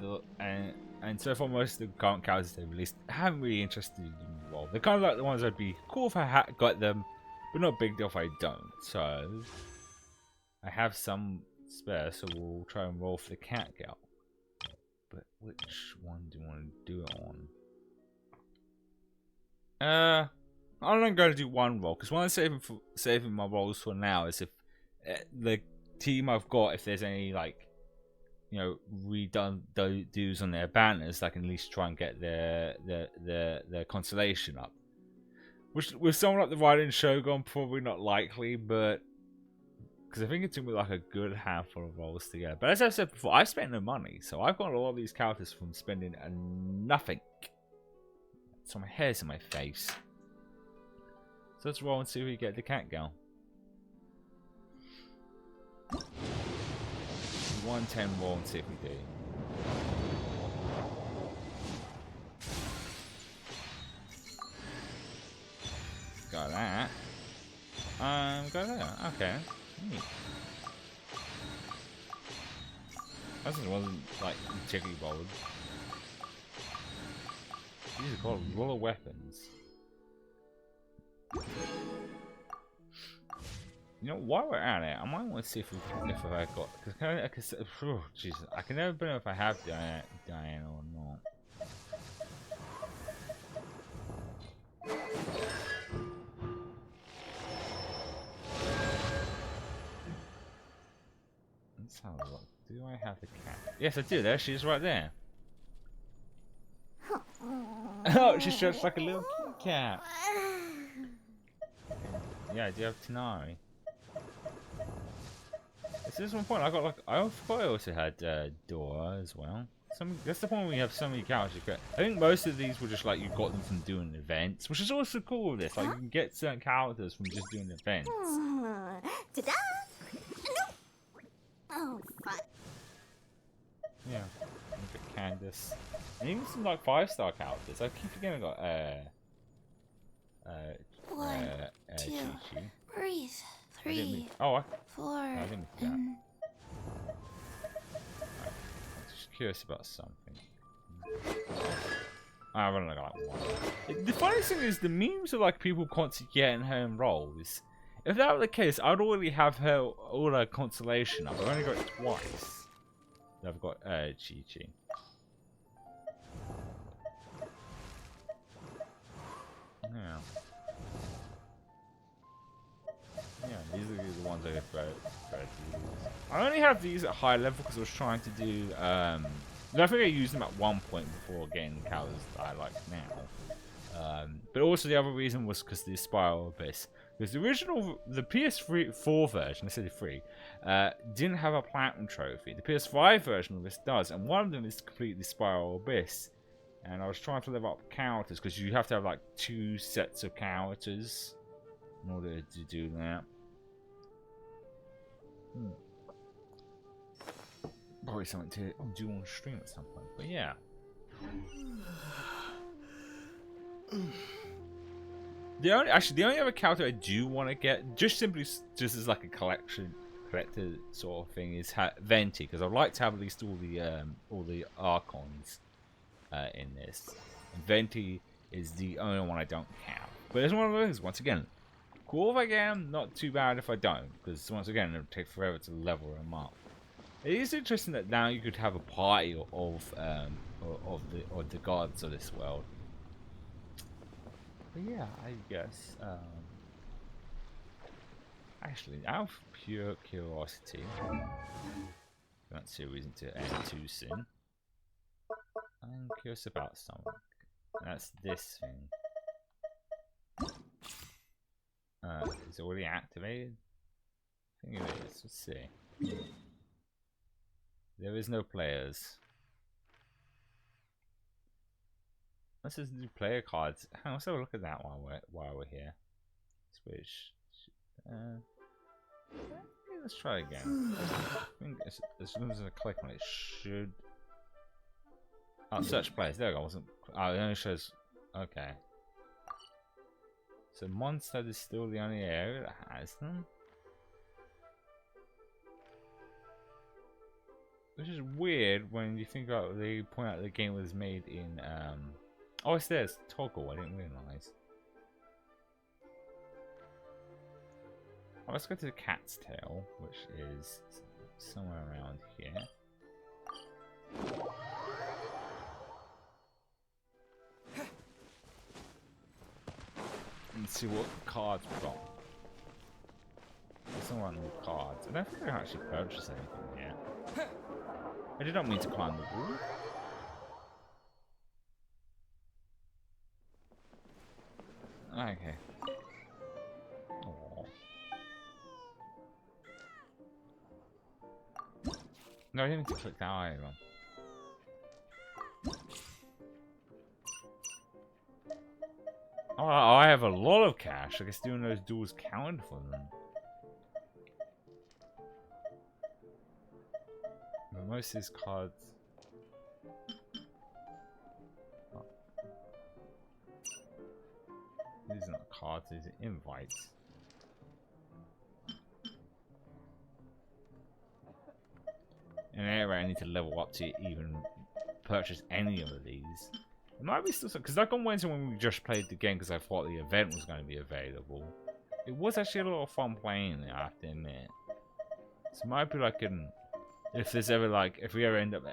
so far, most of the current characters they've released haven't really interested in involved. They're kind of like the ones I'd be cool if I got them, but not a big deal if I don't. So I have some spare, so we'll try and roll for the cat girl. But which one do you want to do it on? I'm not going to do one roll because one I'm saving my rolls for now is if the team I've got, if there's any like, you know, redone dues on their banners, I can at least try and get their constellation up. Which with someone like the Raiden Shogun, probably not likely, but because I think it's gonna be like a good handful of rolls together. But as I've said before, I've spent no money, so I've got a lot of these characters from spending nothing. So my hair's in my face. So let's roll and see if we get the cat girl. 110 roll and see if we do. Got that. Got that. Okay. Neat. That wasn't like particularly bold. These are called roller weapons. You know, while we're at it, I might want to see if I got, because oh, Jesus, I can never know if I have Diana or not. Let's have a look. Do I have the cat? Yes, I do. There she is, right there. Oh, she's just like a little cat. Yeah, I do have Tanari. This is one point I got like I forgot I also had Dora as well. That's the point when you have so many characters. I think most of these were just like you got them from doing events, which is also cool with this. Like you can get certain characters from just doing events. Ta-da! Oh, fuck. Yeah, look at Candace, and even some like 5-star characters. I keep forgetting I got One, two, Chi-Chi. breathe. 3, oh, 4, I didn't make that. I'm just curious about something. I've only got like one. The funny thing is, the memes are like people constantly getting her in roles. If that were the case, I'd already have her all her constellation up. I've only got it twice. I've got Chi-Chi. Yeah. Yeah, these are the ones I get to use. I only have these at high level because I was trying to do. I think I used them at one point before getting the characters that I like now. But also the other reason was because the Spiral Abyss. Because the PS4 version, I said 3, didn't have a platinum trophy. The PS5 version of this does, and one of them is to complete the Spiral Abyss. And I was trying to level up characters because you have to have like 2 sets of characters in order to do that. Probably something to do on stream at some point, but yeah. The only other character I do want to get, just as like a collector sort of thing, is Venti, because I'd like to have at least all the Archons in this. And Venti is the only one I don't have. But it's one of those, once again, cool if I get them, not too bad if I don't, because once again it'll take forever to level them up. It is interesting that now you could have a party of the gods of this world. But yeah, I guess actually, out of pure curiosity, I don't see a reason to end too soon. I'm curious about something. That's this thing. Is it already activated? I think it is. Let's see. There is no players. Let's just do player cards. Hang on, let's have a look at that while we're here. Switch. Let's try again. I think as soon as I click on it, should. Oh, search players. There we go. Wasn't. Oh, it only shows. Okay. So Mondstadt is still the only area that has them. Which is weird when you think about they point out the game was made in oh, it's there, it's Toggle, I didn't realise. Oh, let's go to the Cat's Tail, which is somewhere around here. And see what cards we've got. There's some random cards. I don't think I can actually purchase anything yet. I did not mean to climb the wall. Okay. Aww. No, I didn't need to click that either. Oh, I have a lot of cash. I guess doing those duels counted for them. But most of these cards. Oh. These are not cards, these are invites. And anyway, I need to level up to even purchase any of these. It might be still some, because like on Wednesday when we just played the game because I thought the event was going to be available. It was actually a lot of fun playing it, I have to admit. So it might be like an, if there's ever like, if we ever end up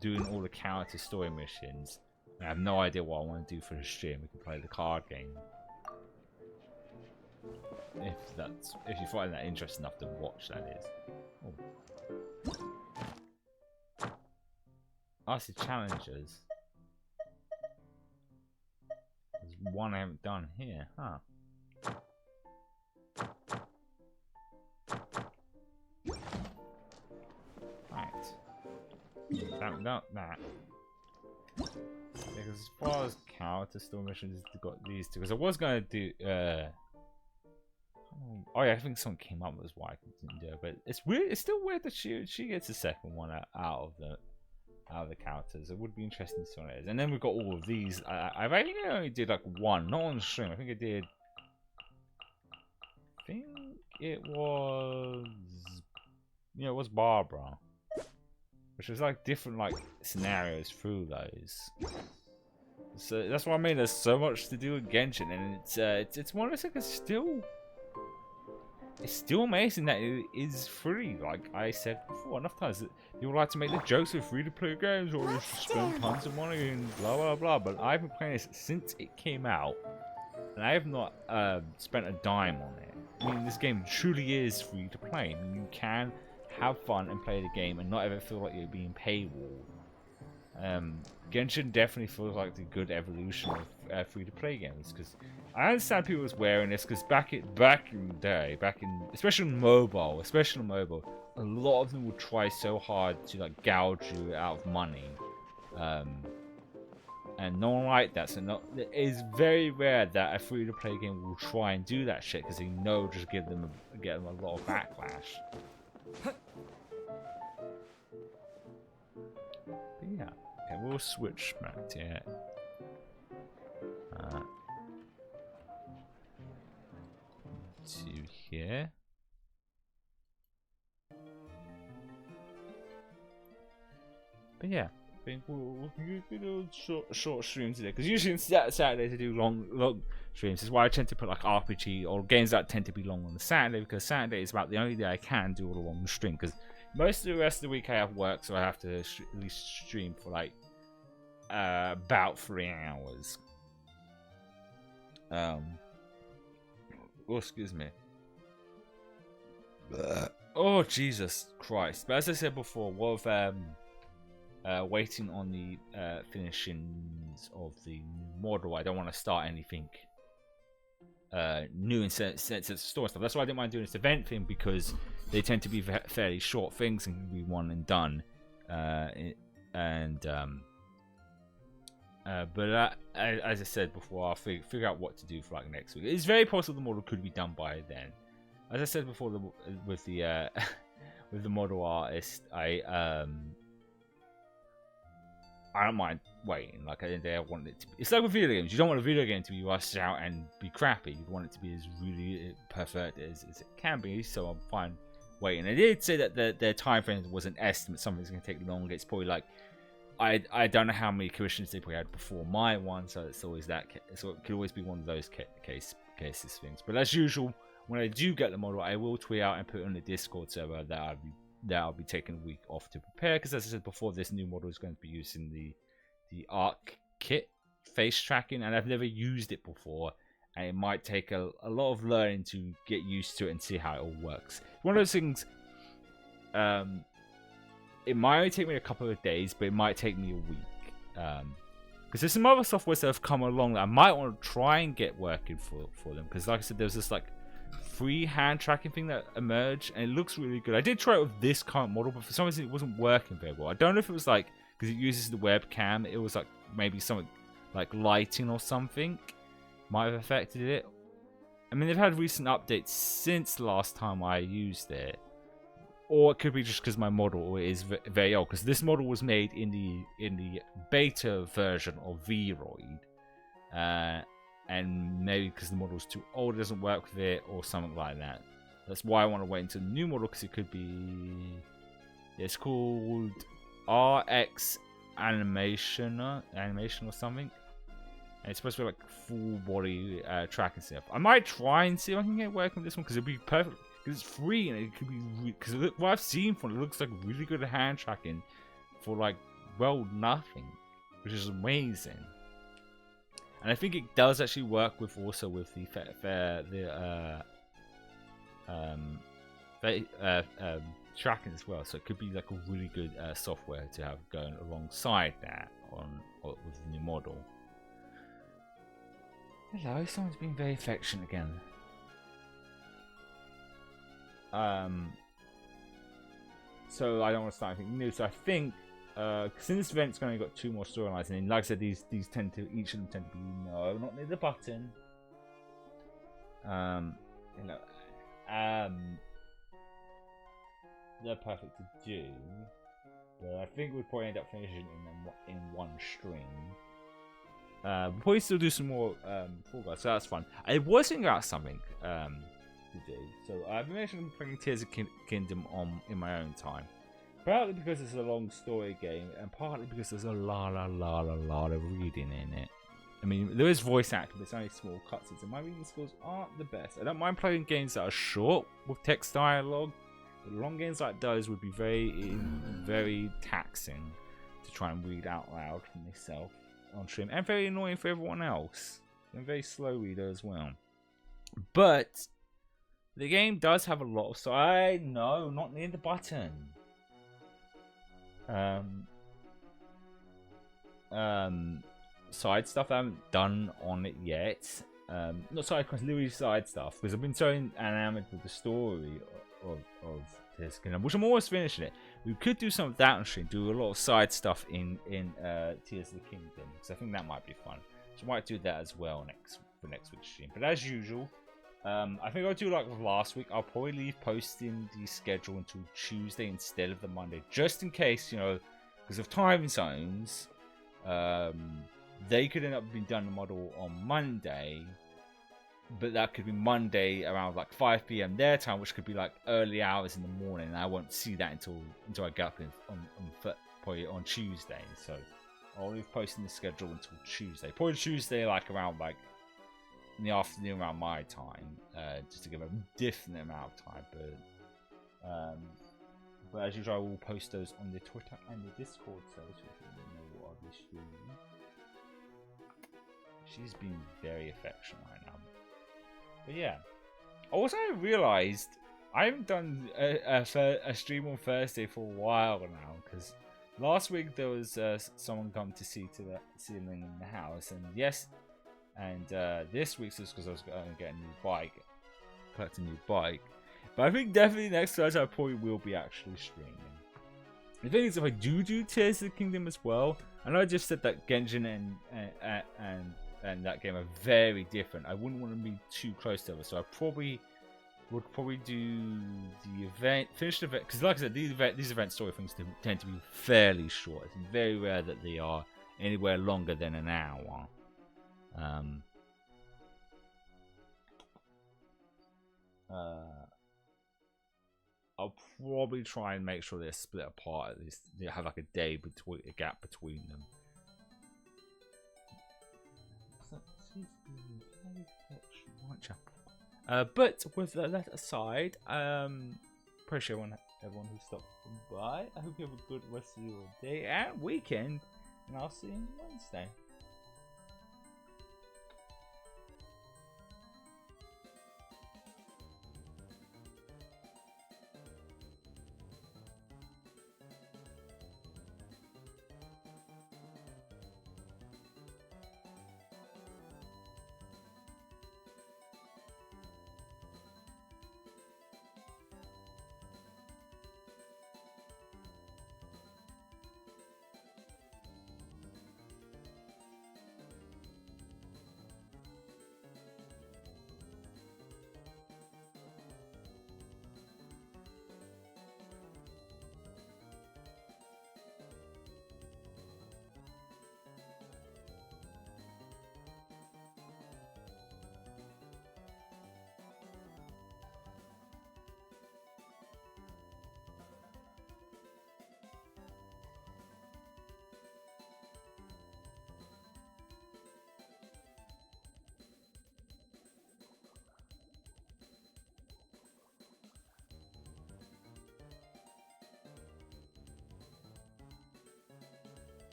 doing all the character story missions, and I have no idea what I want to do for the stream, we can play the card game. If you find that interesting enough to watch, that is. Oh. I see challenges. There's one I haven't done here, huh? Right. Haven't done that. Because as far as character story missions, we've got these two. Because I was going to do. Oh yeah, I think someone came up with why I didn't do it, but it's weird. It's still weird that she gets the second one out of the characters. It would be interesting to see what it is. And then we've got all of these. I think I only did like one, not on stream. I think I did. I think it was. Yeah, it was Barbara, which was like different like scenarios through those. So that's what I mean. There's so much to do with Genshin, and it's one of those things. It's still amazing that it is free. Like I said before, enough times that people like to make the jokes of free-to-play games or just spend tons of money and blah blah blah. But I've been playing this since it came out, and I have not spent a dime on it. I mean, this game truly is free to play. I mean, you can have fun and play the game and not ever feel like you're being paywalled. Genshin definitely feels like the good evolution of free-to-play games, because I understand people was wearing this because back in the day, especially on mobile, a lot of them would try so hard to like gouge you out of money, and no one liked that. So it is very rare that a free-to-play game will try and do that shit because they know just get them a lot of backlash. But yeah. Okay, we'll switch back to it. To here. But yeah, think we'll do short streams today, because usually on Saturdays I do long streams. That's why I tend to put like RPG or games that tend to be long on the Saturday, because Saturday is about the only day I can do a long stream, because most of the rest of the week I have work, so I have to at least stream for like about 3 hours. Oh, excuse me. Oh, Jesus Christ. But as I said before, what of waiting on the finishings of the new model, I don't want to start anything new in sense of store stuff. That's why I didn't mind doing this event thing, because they tend to be fairly short things and can be one and done. But as I said before, I'll figure out what to do for like next week. It's very possible the model could be done by then. As I said before, with the with the model artist, I don't mind waiting. Like, at the end of the day, I want it to be. It's like with video games. You don't want a video game to be rushed out and be crappy. You want it to be as really perfect as it can be. So I'm fine waiting. I did say that their time frame was an estimate. Something's going to take longer. It's probably like, I don't know how many commissions they probably had before my one. So it's always that. So it could always be one of those cases things. But as usual, when I do get the model, I will tweet out and put it on the Discord server that I'll be taking a week off to prepare, because as I said before, this new model is going to be using the Arc kit face tracking, and I've never used it before, and it might take a lot of learning to get used to it and see how it all works. One of those things, it might only take me a couple of days, but it might take me a week, because there's some other softwares that have come along that I might want to try and get working for them, because like I said, there's this like free hand tracking thing that emerged, and it looks really good. I did try it with this current model, but for some reason it wasn't working very well. I don't know if it was like because it uses the webcam, it was like maybe something like lighting or something might have affected it. I mean, they've had recent updates since the last time I used it, or it could be just because my model is very old, because this model was made in the beta version of Vroid, and maybe because the model is too old, it doesn't work with it, or something like that. That's why I want to wait until the new model, because it could be... It's called RX Animation or something. And it's supposed to be like full body tracking stuff. I might try and see if I can get working with this one, because it'd be perfect. Because it's free, and it could be... Because what I've seen from it looks like really good hand tracking for like, well, nothing. Which is amazing. And I think it does actually work with also with the tracking as well. So it could be like a really good software to have going alongside that with the new model. Hello, someone's being very affectionate again. So I don't want to start anything new. So I think. Since this event's only got 2 more storylines, and like I said, each of them tend to be no, not near the button. They're perfect to do, but I think we'd probably end up finishing them in one stream. We'll probably still do some more Fall Guys, so that's fun. I was thinking about something to do. So I've been mentioning playing Tears of Kingdom in my own time. Partly because it's a long story game, and partly because there's a lot of reading in it. I mean, there is voice acting, but it's only small cutscenes, and my reading skills aren't the best. I don't mind playing games that are short with text dialogue, but long games like those would be very taxing to try and read out loud for myself on stream, and very annoying for everyone else. I'm a very slow reader as well. But the game does have a lot of... So I know, not near the button. Side stuff I haven't done on it yet. Not side quests, literally side stuff, because I've been so enamored with the story of this Kingdom, which I'm always finishing it. We could do some of that on stream, do a lot of side stuff in Tears of the Kingdom, because I think that might be fun. So I might do that as well for next week's stream. But as usual, I think I'll do like last week. I'll probably leave posting the schedule until Tuesday instead of the Monday, just in case, you know, because of time zones. They could end up being done the model on Monday, but that could be Monday around like 5 PM their time, which could be like early hours in the morning. And I won't see that until I get up probably on Tuesday. So I'll leave posting the schedule until Tuesday. Probably Tuesday, like around like in the afternoon around my time, just to give a different amount of time. But as usual, I will post those on the Twitter and the Discord servers so you know what I'll be streaming. She's been very affectionate right now. But yeah. Also, I realised I haven't done a stream on Thursday for a while now, because last week there was someone come to see to the ceiling in the house, and yes, and this week's just because I was going to get a new bike, collect a new bike. But I think definitely next Thursday I probably will be actually streaming. The thing is, if I do Tears of the Kingdom as well, I know I just said that Genshin and that game are very different. I wouldn't want to be too close to it, so I would probably do the event, finish the event, because like I said, these event story things tend to be fairly short. It's very rare that they are anywhere longer than an hour. I'll probably try and make sure they're split apart. At least they have like a day between a gap between them. But with that aside, appreciate everyone who stopped by. I hope you have a good rest of your day and weekend, and I'll see you on Wednesday.